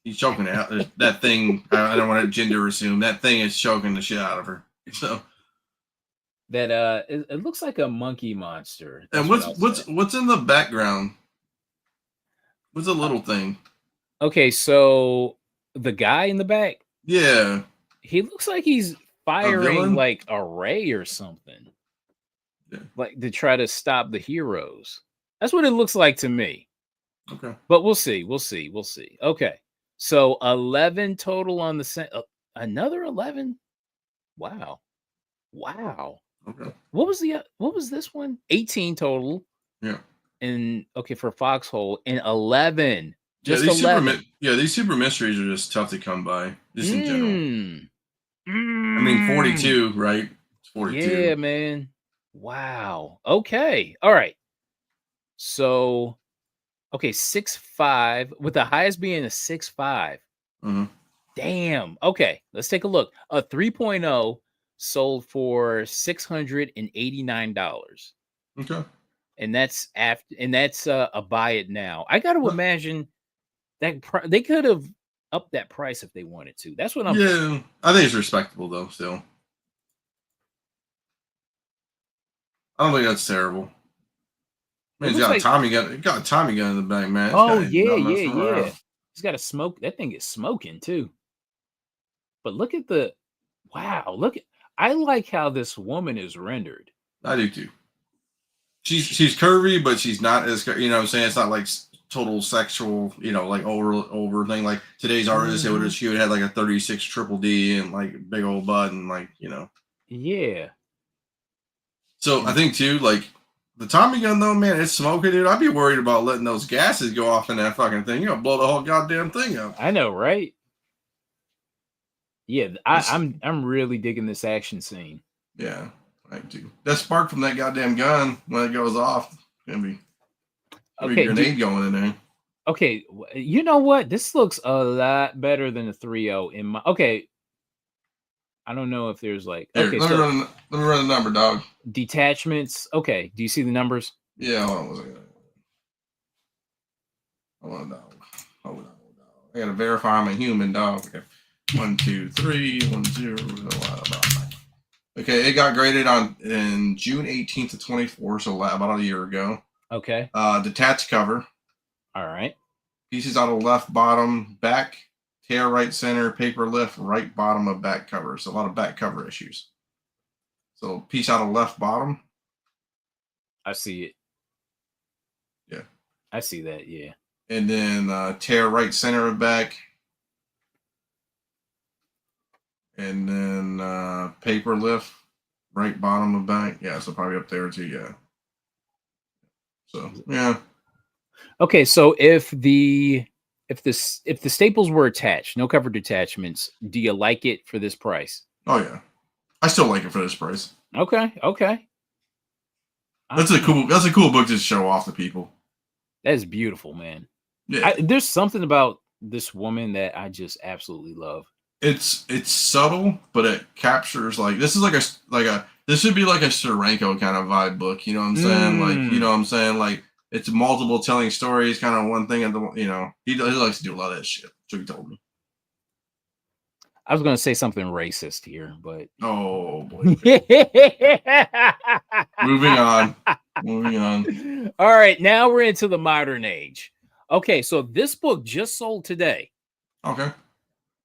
he's choking out that thing. I don't want to gender assume that thing is choking the shit out of her. So that it looks like a monkey monster. And what's in the background? What's a little thing? Okay, so the guy in the back. Yeah. He looks like he's firing like a ray or something. Yeah. Like to try to stop the heroes. That's what it looks like to me. Okay. But we'll see. Okay. So 11 total on the another 11. Wow. Okay. What was this one? 18 total. Yeah. And okay, for Foxhole and 11. Just these 11. These super mysteries are just tough to come by, just in general. I mean, 42, right? It's 42. Yeah, man. Wow. Okay. All right. So, okay, 6.5 with the highest being a 6.5. Damn. Okay, let's take a look. A 3.0 sold for $689. Okay. And that's a buy it now. I got to imagine that they could have upped that price if they wanted to. That's what I'm. Yeah, I think it's respectable though. Still, I don't think that's terrible. Man, he's got like, a Tommy gun. Got a Tommy gun in the back, man. Oh yeah. He's got a smoke. That thing is smoking too. But look at I like how this woman is rendered. I do too. She's curvy, but she's not as what I'm saying. It's not like total sexual, like over thing. Like today's artist, she would have like a 36 triple D and like big old butt and like Yeah. So I think too, like the Tommy gun though, man, it's smoking, dude. I'd be worried about letting those gases go off in that fucking thing. You're gonna blow the whole goddamn thing up. I know, right? Yeah, I'm really digging this action scene. Yeah, I do. That spark from that goddamn gun when it goes off, gonna be a grenade going in there. Okay, you know what? This looks a lot better than a 3.0 in my. Okay, I don't know if there's like. Here, okay, let me run the number, dog. Detachments. Okay, do you see the numbers? Yeah, hold on. I gotta verify I'm a human, dog. Okay. 1, 2, 3, 1, 0. Okay, it got graded in June 18th of 24, so about a year ago. Okay. Detached cover. All right. Pieces out of left bottom, back, tear right center, paper lift, right bottom of back cover. So a lot of back cover issues. So piece out of left bottom. I see it. Yeah. I see that, yeah. And then tear right center of back. And then paper lift, right bottom of back. Yeah, so probably up there too, yeah. So yeah. Okay, so if the staples were attached, no cover detachments, do you like it for this price? Oh yeah. I still like it for this price. Okay. That's a cool book to show off to people. That's beautiful, man. Yeah. There's something about this woman that I just absolutely love. It's subtle, but it captures like this is like a this should be like a Steranko kind of vibe book. You know what I'm saying? Like you know what I'm saying? Like it's multiple telling stories, kind of one thing. And he likes to do a lot of that shit. So he told me. I was going to say something racist here, but oh boy. Moving on. All right, now we're into the modern age. Okay, so this book just sold today. Okay.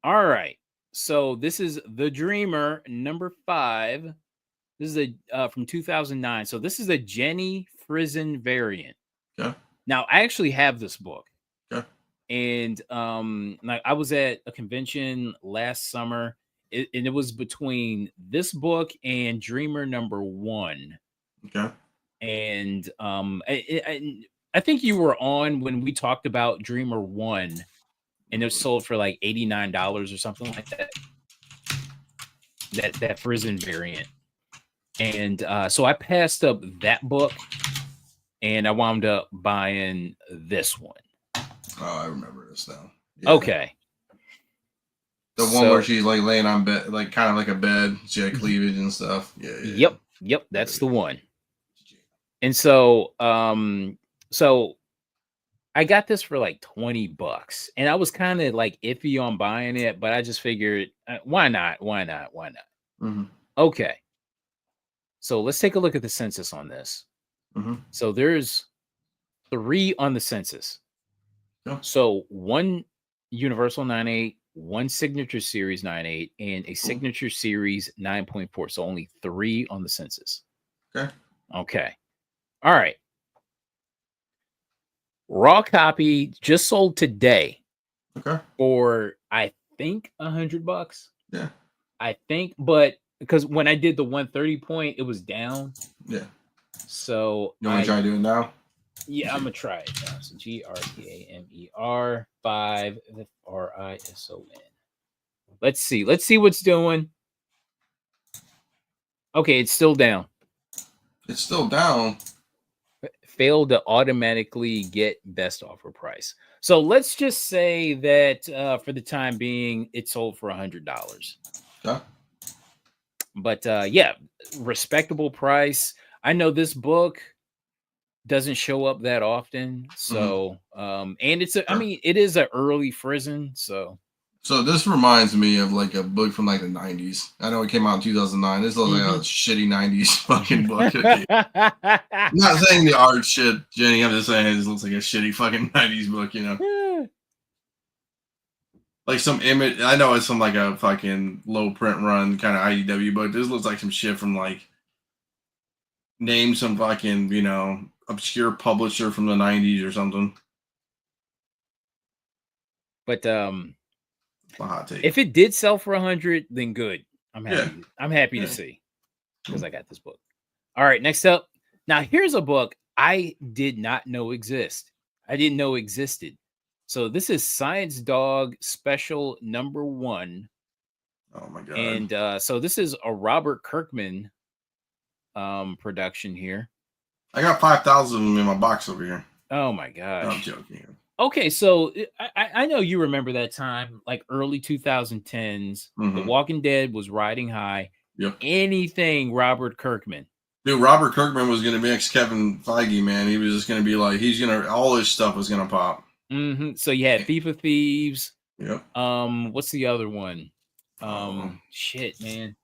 All right. So this is The Dreamer number 5. This is from 2009. So this is a Jenny Frison variant. Yeah. Now I actually have this book. Yeah. And like I was at a convention last summer, and it was between this book and Dreamer number 1. Okay. And I think you were on when we talked about Dreamer 1, and it was sold for like $89 or something like that. That Frison variant. And so I passed up that book, and I wound up buying this one. Oh, I remember this now. Yeah. Okay. The one where she's like laying on bed, like kind of like a bed. She had cleavage and stuff. Yeah. Yep. That's the one. And so, so I got this for like $20, and I was kind of like iffy on buying it, but I just figured, why not? Mm-hmm. Okay. So let's take a look at the census on this. Mm-hmm. So there's 3 on the census. Yeah. So 1 Universal 9.8, 1 Signature Series 9.8, and a Signature Series 9.4. So only 3 on the census. Okay. All right. Raw copy just sold today. Okay. For I think $100. Yeah. I think, but because when I did the 130 point, it was down. Yeah. So you want to try doing it now? Yeah, I'm gonna try it now. So GRTAMER 5 RISON. Let's see what's doing. Okay, it's still down. It's still down. Failed to automatically get best offer price. So let's just say that for the time being, it sold for $100. Yeah. But yeah, respectable price. I know this book doesn't show up that often, so and it's I mean, it is an early Frison, so this reminds me of like a book from like the 90s. I know it came out in 2009. This looks like a shitty 90s fucking book. I'm not saying the art shit, Jenny. I'm just saying it looks like a shitty fucking 90s book, you know. Like some image. I know it's some like a fucking low print run kind of IDW book. This looks like some shit from like name some fucking, you know, obscure publisher from the 90s or something. But my hot take. If it did sell for 100, then good. I'm happy. Yeah. I'm happy to see, because I got this book. All right, next up. Now here's a book I did not know exist. I didn't know existed. So this is Science Dog Special number 1. Oh my god. And so this is a Robert Kirkman production here. I got 5,000 of them in my box over here. Oh my gosh. No, I'm joking. Okay, so I know you remember that time, like early 2010s. The Walking Dead was riding high. Yep. Anything Robert Kirkman. Dude, Robert Kirkman was going to mix Kevin Feige, man. He was just going to be like, all his stuff was going to pop. So you had Thief of Thieves. Yep. What's the other one? Shit, man.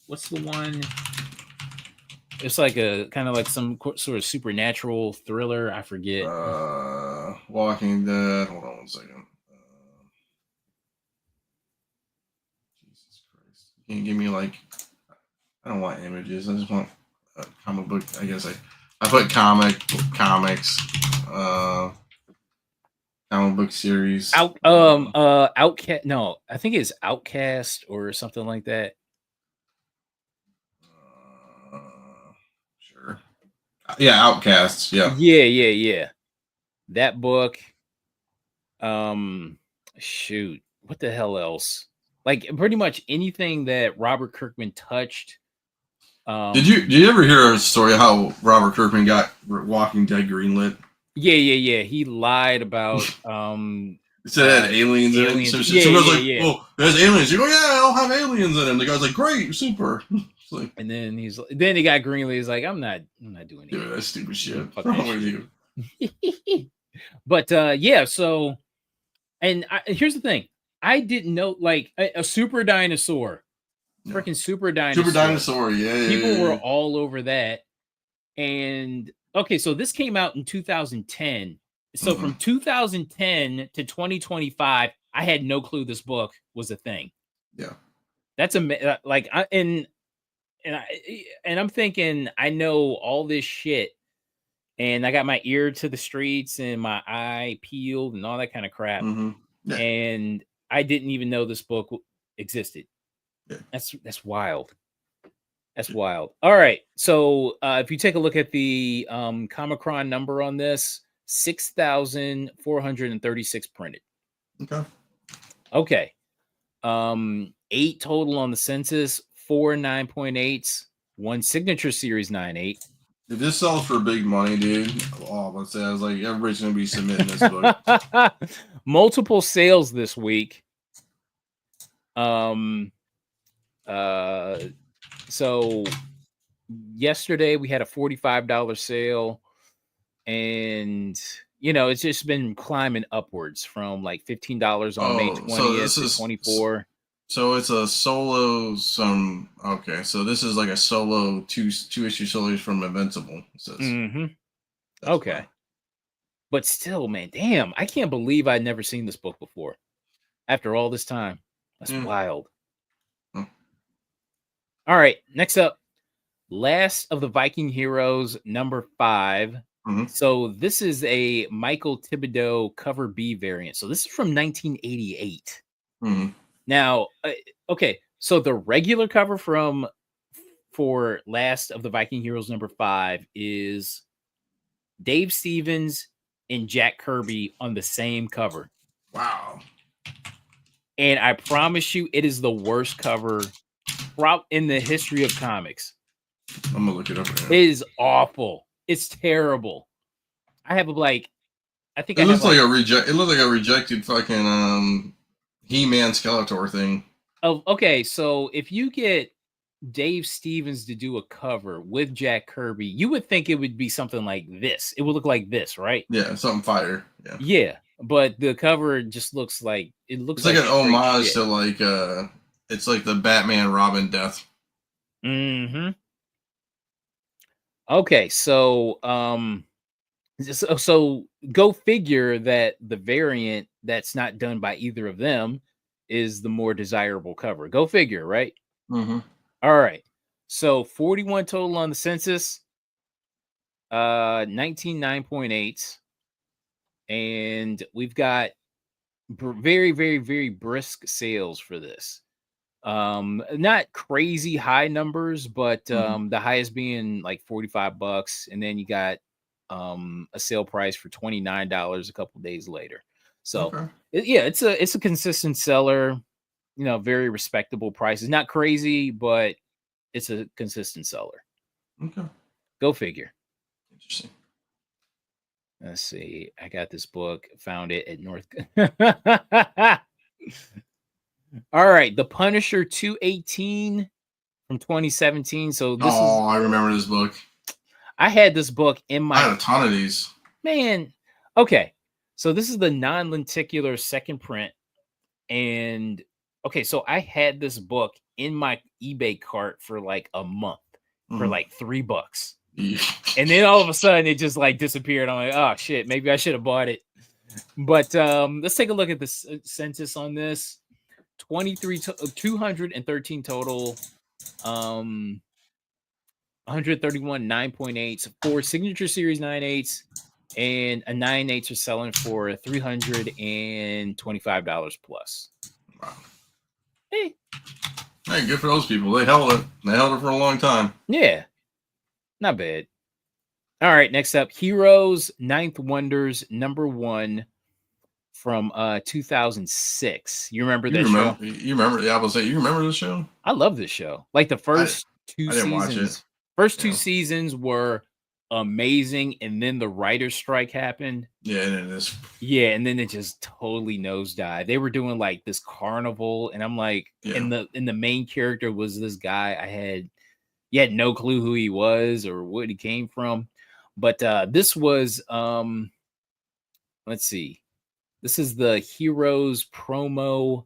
What's the one? It's like a kind of like some sort of supernatural thriller. I forget. Walking Dead. Hold on one second. Jesus Christ. You can't give me like, I don't want images. I just want a comic book. I guess I put comics, comic book series. Outcast. No, I think it's Outcast or something like that. Sure. Yeah, Outcasts. Yeah. Yeah. That book. Shoot. What the hell else? Like pretty much anything that Robert Kirkman touched. Did you ever hear a story of how Robert Kirkman got Walking Dead greenlit? Yeah. He lied about So it had aliens in it. So she was like, "Oh, there's aliens." You go, "Yeah, I'll have aliens in them." The guy's like, "Great, super." Like, and then he got Greenlee. He's like, I'm not doing it. That stupid shit. What's wrong with you? But yeah. So, and here's the thing: I didn't know, like a super dinosaur, freaking super dinosaur. Super dinosaur. Yeah. People were all over that. And okay, so this came out in 2010. So from 2010 to 2025, I had no clue this book was a thing. Yeah, that's like and I'm thinking I know all this shit, and I got my ear to the streets and my eye peeled and all that kind of crap, yeah. And I didn't even know this book existed. Yeah. That's wild. That's wild. All right. So if you take a look at the Comicron number on this, 6,436 printed. Okay. 8 total on the census, 4 9.8s, 1 signature series 9.8. If this sells for big money, dude, I was like, everybody's gonna be submitting this book. Multiple sales this week. So yesterday we had a $45 sale, and it's just been climbing upwards from like $15 on May 20th to 24. So it's a solo okay, so this is like a solo two issue solo from Invincible. Okay. Wild. But still, man, damn, I can't believe I'd never seen this book before. After all this time. That's wild. All right, next up, Last of the Viking Heroes, number 5. So this is a Michael Thibodeau cover B variant. So this is from 1988. Now, okay, so the regular cover for Last of the Viking Heroes number 5 is Dave Stevens and Jack Kirby on the same cover. Wow. And I promise you, it is the worst cover in the history of comics. I'm gonna look it up right now. It is awful. It's terrible. I have I think it looks like a rejected fucking He-Man Skeletor thing. Oh, okay. So if you get Dave Stevens to do a cover with Jack Kirby, you would think it would be something like this. It would look like this, right? Yeah, something fire. Yeah, but the cover just looks like it's like an homage to like it's like the Batman Robin death. Okay, so so go figure that the variant that's not done by either of them is the more desirable cover. Go figure, right? All right. So 41 total on the census, 19 9.8, and we've got very, very, very brisk sales for this. Not crazy high numbers, but the highest being like $45, and then you got a sale price for $29 a couple days later. So it's a consistent seller, very respectable prices. Not crazy, but it's a consistent seller. Go figure. Interesting. Let's see. I got this book, found it at North. All right, The Punisher 218 from 2017. So this I remember this book. I had this book in my. I had a ton of these. Man, okay. So this is the non-lenticular second print, and okay, so I had this book in my eBay cart for like a month for like $3, and then all of a sudden it just like disappeared. I'm like, oh shit, maybe I should have bought it. But let's take a look at the census on this. 213 total, 131 9.8s, 4 signature series 9.8s, and a 9.8s are selling for $325 plus. Wow. Hey, good for those people. They held it for a long time. Yeah, not bad. All right, next up, Heroes Ninth Wonders number 1 from 2006. You remember that show? You remember? Yeah, I was saying, you remember the show? I love this show. Like the first two seasons. Watch it. First two seasons were amazing, and then the writer's strike happened. Yeah, and it is. Yeah, and then it just totally nosedived. They were doing like this carnival, and I'm like, and the main character was this guy. You had no clue who he was or what he came from. But this was let's see. This is the Heroes promo.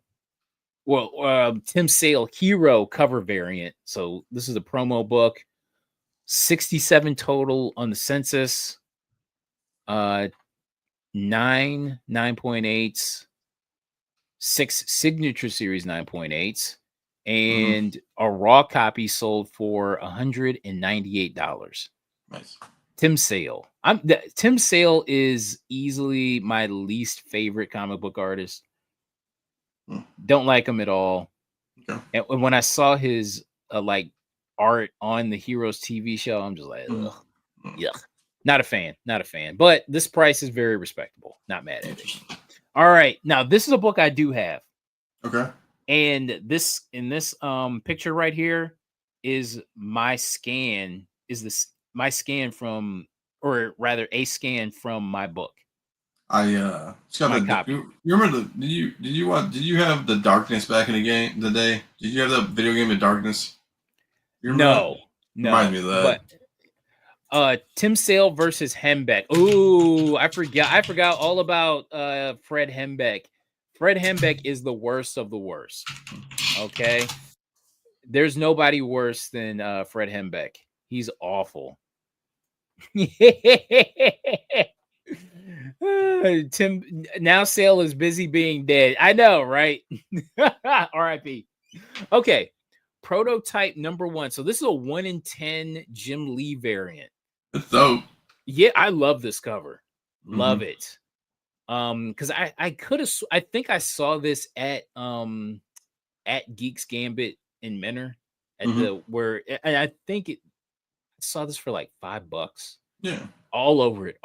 Well, Tim Sale Hero cover variant. So this is a promo book. 67 total on the census. 9.8s, 6 signature series 9.8s, and a raw copy sold for $198. Nice. Tim Sale. Tim Sale is easily my least favorite comic book artist. Don't like him at all. Okay. And when I saw his like art on the Heroes TV show, I'm just like, ugh, yuck. Not a fan. But this price is very respectable. Not mad at it. All right. Now, this is a book I do have. Okay. And this in this picture right here is my scan. My scan from, or rather a scan from my book. It's got my copy. You remember did you have the Darkness back in the day? Did you have the video game of Darkness? No. Reminds me of that. But Tim Sale versus Hembeck. Ooh, I forgot all about Fred Hembeck. Fred Hembeck is the worst of the worst. Okay. There's nobody worse than Fred Hembeck. He's awful. Tim now Sale is busy being dead. I know, right? R.I.P. Okay. Prototype number 1. So this is a 1 in 10 Jim Lee variant. It's dope. Yeah, I love this cover. Love it. Because I think I saw this at Geeks Gambit in Menor and I think I saw this for like $5. Yeah. All over it.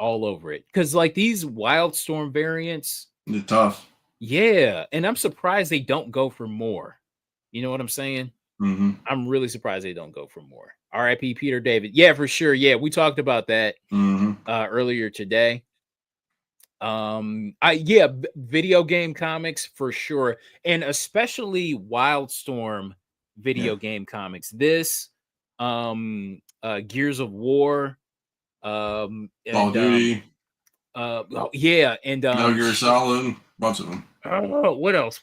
Because like these Wildstorm variants, they're tough. Yeah, and I'm surprised they don't go for more. You know what I'm saying? I'm really surprised they don't go for more. R.I.P. Peter David. Yeah, for sure. Yeah, we talked about that earlier today. Video game comics for sure, and especially Wildstorm video game comics. This, Gears of War, Call of Duty. Metal Gear Solid, bunch of them. What else?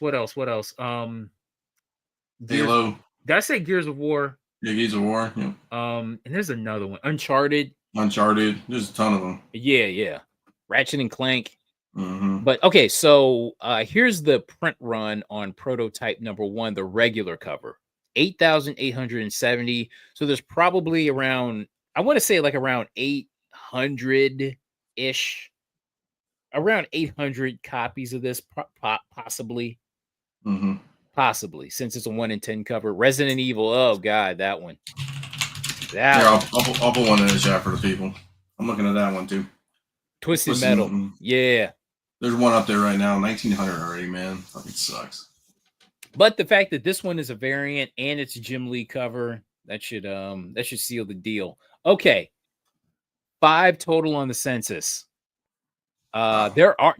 Halo. Did I say Gears of War? Yeah, Gears of War. Yeah. And there's another one. Uncharted. There's a ton of them. Yeah. Ratchet and Clank. But okay, so here's the print run on prototype number 1, the regular cover. 8,870. So there's probably around, I want to say like around 800-ish. Around 800 copies of this, possibly. Possibly, since it's a 1 in 10 cover. Resident Evil. Oh God, that one. I'll put one in the chat for the people. I'm looking at that one too. Twisted Metal. Yeah. There's one up there right now, 1900 already, man. Fucking sucks. But the fact that this one is a variant and it's a Jim Lee cover, that should seal the deal. Okay. 5 total on the census. There are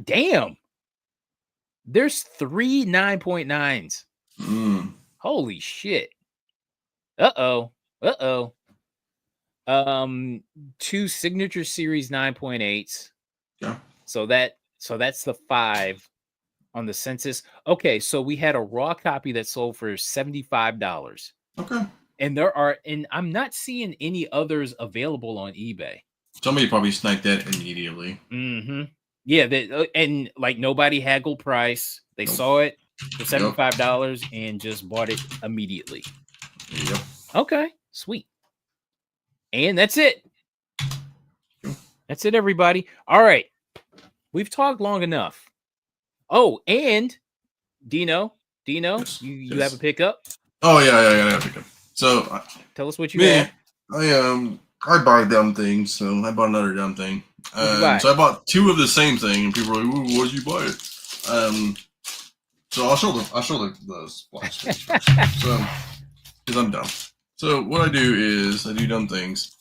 there's 3 9.9s. Holy shit. Uh-oh. 2 signature series 9.8s. Yeah. So that's the 5 on the census. Okay, so we had a raw copy that sold for $75. Okay. And I'm not seeing any others available on eBay. Somebody probably sniped that immediately. Yeah, and like nobody haggled price. They saw it for $75 and just bought it immediately. Yep. Okay, sweet. And that's it. That's it, everybody. All right. We've talked long enough. Oh, and Dino, Yes. you have a pickup? Oh yeah, I got a pickup. So tell us what you have. I buy dumb things, so I bought another dumb thing. So I bought 2 of the same thing, and people were like, "Ooh, what'd you buy it?" So I'll show the splash page first. So, because I'm dumb. So what I do is I do dumb things.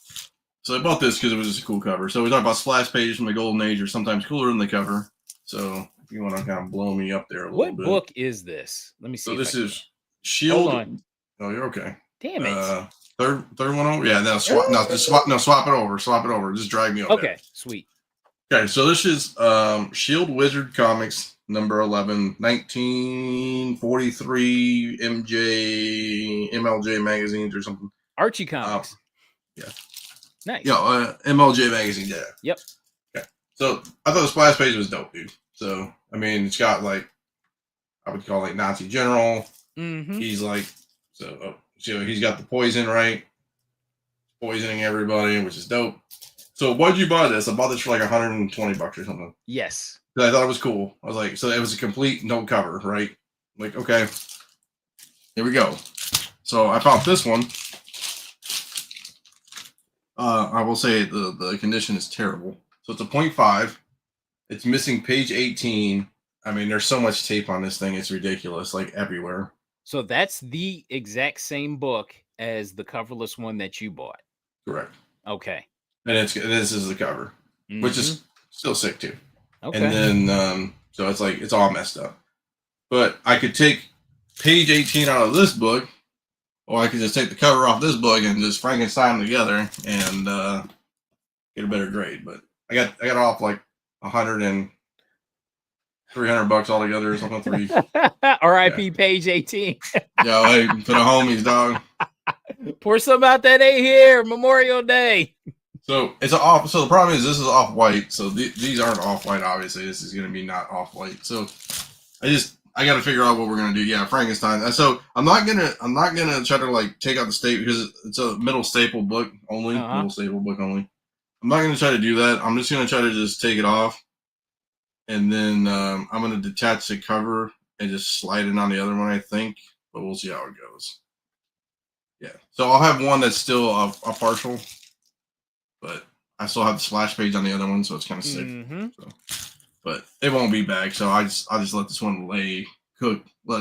So I bought this because it was just a cool cover. So we talk about splash pages from the golden age are sometimes cooler than the cover. So if you want to kind of blow me up there a little bit. What book is this? Let me see. So this is Hold Shield. on. Oh, you're okay. Damn it. Third one over. Yeah, no, swap. No, just swap. No, swap it over. Swap it over. Just drag me up. Okay, there. sweet. Okay, so this is Shield Wizard Comics number 11, 1943 MLJ magazines or something. Archie Comics. Yeah. Nice. Yeah, MLJ magazine. Yeah. Yep. Okay. So I thought the splash page was dope, dude. So I mean, it's got like I would call like Nazi general. Mm-hmm. He's like so he's got the poison right, poisoning everybody, which is dope. So why'd you buy this? I bought this for like $120 or something. Yes. I thought it was cool. I was like, so it was a complete no cover, right? Like, okay, here we go. So I found this one. I will say the condition is terrible. So it's a 0.5. It's missing page 18. I mean, there's so much tape on this thing. It's ridiculous, like everywhere. So that's the exact same book as the coverless one that you bought. Correct. Okay. And this is the cover, which is still sick too. Okay. And then, so it's like, it's all messed up. But I could take page 18 out of this book, or I could just take the cover off this book and just Frankenstein them together and get a better grade. But I got off like 100 and $300 altogether or something. R.I.P. page 18. Yo, hey, for the homies, dog. Pour some out that ain't here. Memorial Day. So it's off. So the problem is this is off white. So these aren't off white. Obviously, this is gonna be not off white. So I got to figure out what we're gonna do. Yeah, Frankenstein. So I'm not gonna try to like take out the staple because it's a middle staple book only. Middle staple book only. I'm not gonna try to do that. I'm just gonna try to just take it off, and then I'm gonna detach the cover and just slide it on the other one. I think, but we'll see how it goes. Yeah. So I'll have one that's still a partial. But I still have the splash page on the other one, so it's kind of sick. So, but it won't be back, so I'll just let this one let it cook for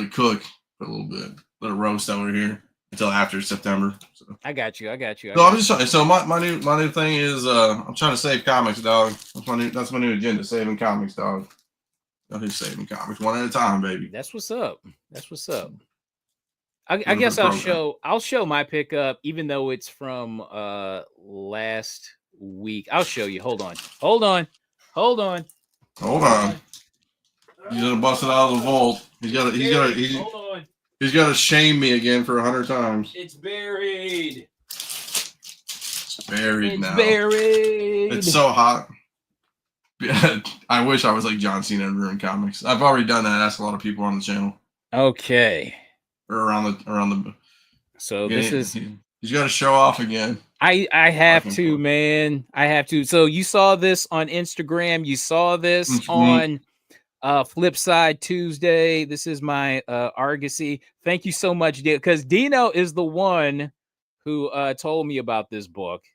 a little bit, let it roast over here until after September. So I got you. So I'm just trying. So my new thing is I'm trying to save comics, dog. That's my new agenda, saving comics, dog. Who's saving comics one at a time, baby. That's what's up. I guess I'll show my pickup, even though it's from last week. I'll show you. Hold on. He's gonna bust it out of the vault. He's got to shame me again for 100 times. It's buried. It's buried now. Buried. It's so hot. I wish I was like John Cena and Ruin Comics. I've already done that. That's a lot of people on the channel. Okay. Or around the. So this is. He's got to show off again. I have to, man. I have to. So you saw this on Instagram. You saw this on Flipside Tuesday. This is my Argosy. Thank you so much, because Dino is the one who told me about this book.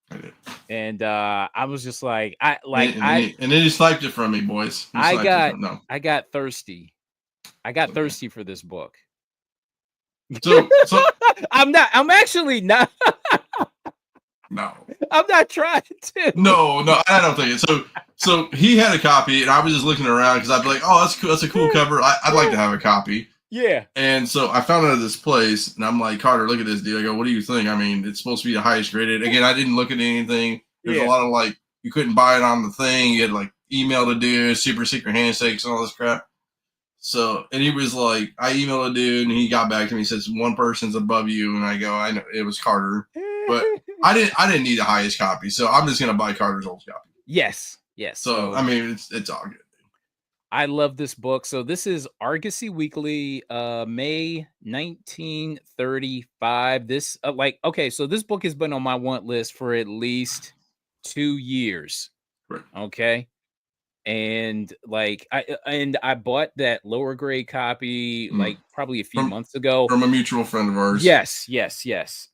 I did. And I was just like, and then he sniped it from me, boys. I got thirsty. I got thirsty for this book. So I'm actually not. No, I'm not trying to. No, I don't think it. So he had a copy, and I was just looking around because I'd be like, "Oh, that's cool. That's a cool cover. I'd like to have a copy." Yeah. And so I found it at this place, and I'm like, "Carter, look at this, dude." I go, "What do you think?" I mean, it's supposed to be the highest graded. Again, I didn't look at anything. There's a lot of like, you couldn't buy it on the thing. You had like email to do, super secret handshakes, and all this crap. So, and he was like, I emailed a dude, and he got back to me. He says, "One person's above you," and I go, "I know it was Carter." But I didn't need the highest copy, so I'm just gonna buy Carter's old copy. Yes. So I mean, it's all good. I love this book. So this is Argosy Weekly, May 1935. This so this book has been on my want list for at least 2 years. Right. Okay. And I bought that lower grade copy like probably a few months ago from a mutual friend of ours. Yes.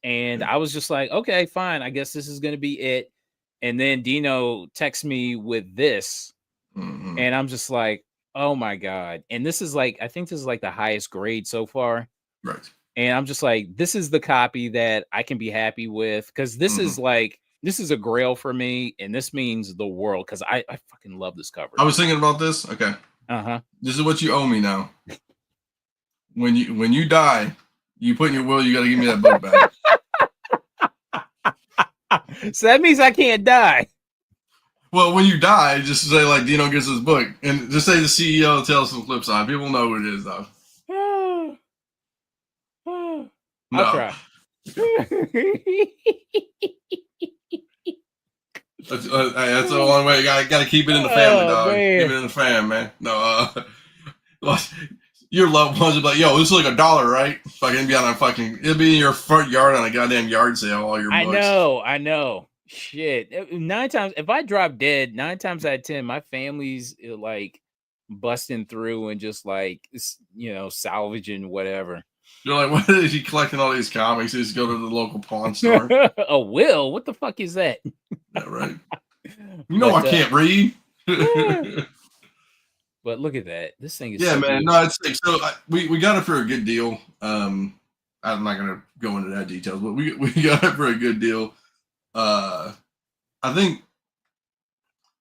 And I was just like, okay, fine. I guess this is going to be it. And then Dino texts me with this, and I'm just like, oh my God. And this is like, I think this is like the highest grade so far. Right. And I'm just like, this is the copy that I can be happy with, because this is like, This is a grail for me, and this means the world because I fucking love this cover. I was thinking about this. Okay. Uh-huh. This is what you owe me now. When you die, you put in your will, you got to give me that book back. So that means I can't die. Well, when you die, just say like Dino gets his book, and just say the CEO tells the flip side. People know what it is, though. I'll try. That's the only way. You gotta keep it in the family, dog. Man. Keep it in the fam, man. No, your loved ones will be like, "Yo, this is like $1, right?" Fucking be on a fucking. It'll be in your front yard on a goddamn yard sale. All your books. I know. Shit. 9 times, if I drop dead, 9 times out of 10, my family's like busting through and just like salvaging whatever. You're like, what is he collecting all these comics? He just go to the local pawn store. A will? What the fuck is that? Yeah, right. You know, I can't read. But look at that. This thing is man. Beautiful. No, it's like, so we got it for a good deal. I'm not gonna go into that details, but we got it for a good deal. I think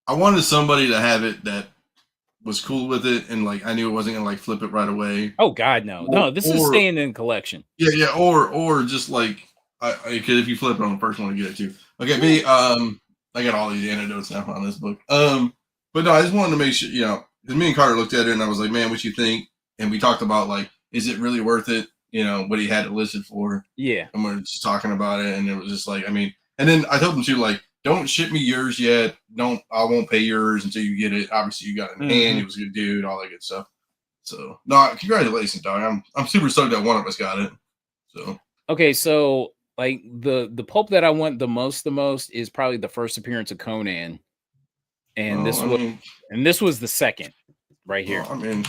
I wanted somebody to have it that was cool with it, and like I knew it wasn't gonna like flip it right away. Oh God, no. This is staying in collection. Yeah, or just like because if you flip it on the first one, to get it too. Okay, me, I got all these anecdotes now on this book. But no, I just wanted to make sure, because me and Carter looked at it and I was like, man, what you think? And we talked about like, is it really worth it? What he had it listed for. Yeah. And we're just talking about it, and it was just like, I mean, and then I told him too, like, don't ship me yours yet. I won't pay yours until you get it. Obviously, you got it in hand. He was a good dude, all that good stuff. So, no, congratulations, dog. I'm super stoked that one of us got it. So, okay, so like the pulp that I want the most is probably the first appearance of Conan, and this was the second right here. Well, I mean,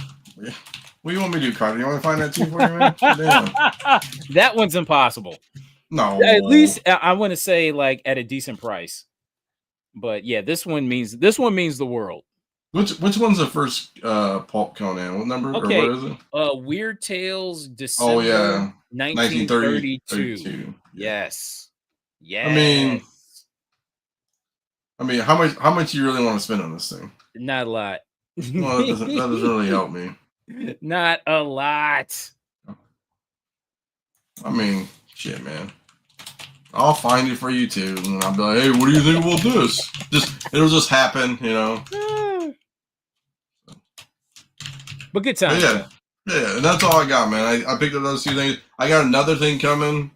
what do you want me to do, Carter? You want to find that too for you, man? That one's impossible. No, at least I want to say like at a decent price. But yeah, this one means the world. Which one's the first pulp Conan? What number? Okay. Or what is it? Weird Tales, December 1932. Yes. I mean, how much you really want to spend on this thing? Not a lot. Well, that doesn't really help me. Not a lot. I mean, shit, man. I'll find it for you too, and I'll be like, "Hey, what do you think about this?" It'll just happen, But good time. Yeah, and that's all I got, man. I picked up those two things. I got another thing coming.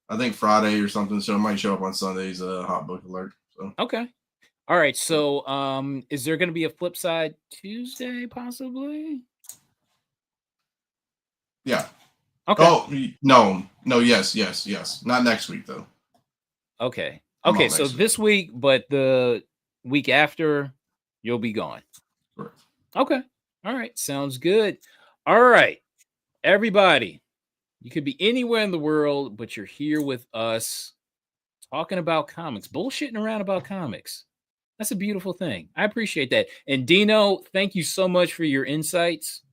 I think Friday or something, so it might show up on Sunday's hot book alert. So okay, all right. So, is there going to be a flip side Tuesday, possibly? Yeah. Okay. Oh no, yes. Not next week though. Okay. So this week, but the week after, you'll be gone. Correct. Okay. All right. Sounds good. All right, everybody. You could be anywhere in the world, but you're here with us talking about comics, bullshitting around about comics. That's a beautiful thing. I appreciate that. And Dino, thank you so much for your insights.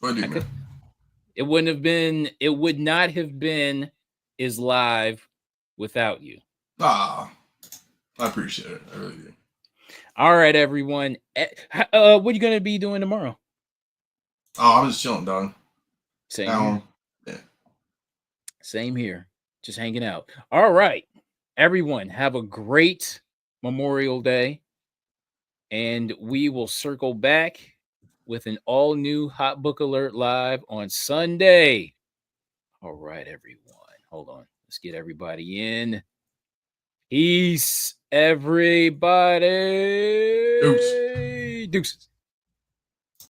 It would not have been as live without you. I appreciate it. I really do. All right, everyone. What are you going to be doing tomorrow? Oh, I'm just chilling, dog. Same here. Yeah. Same here. Just hanging out. All right. Everyone, have a great Memorial Day. And we will circle back with an all-new Hot Book Alert live on Sunday. All right, everyone. Hold on. Let's get everybody in. Peace, everybody. Deuces.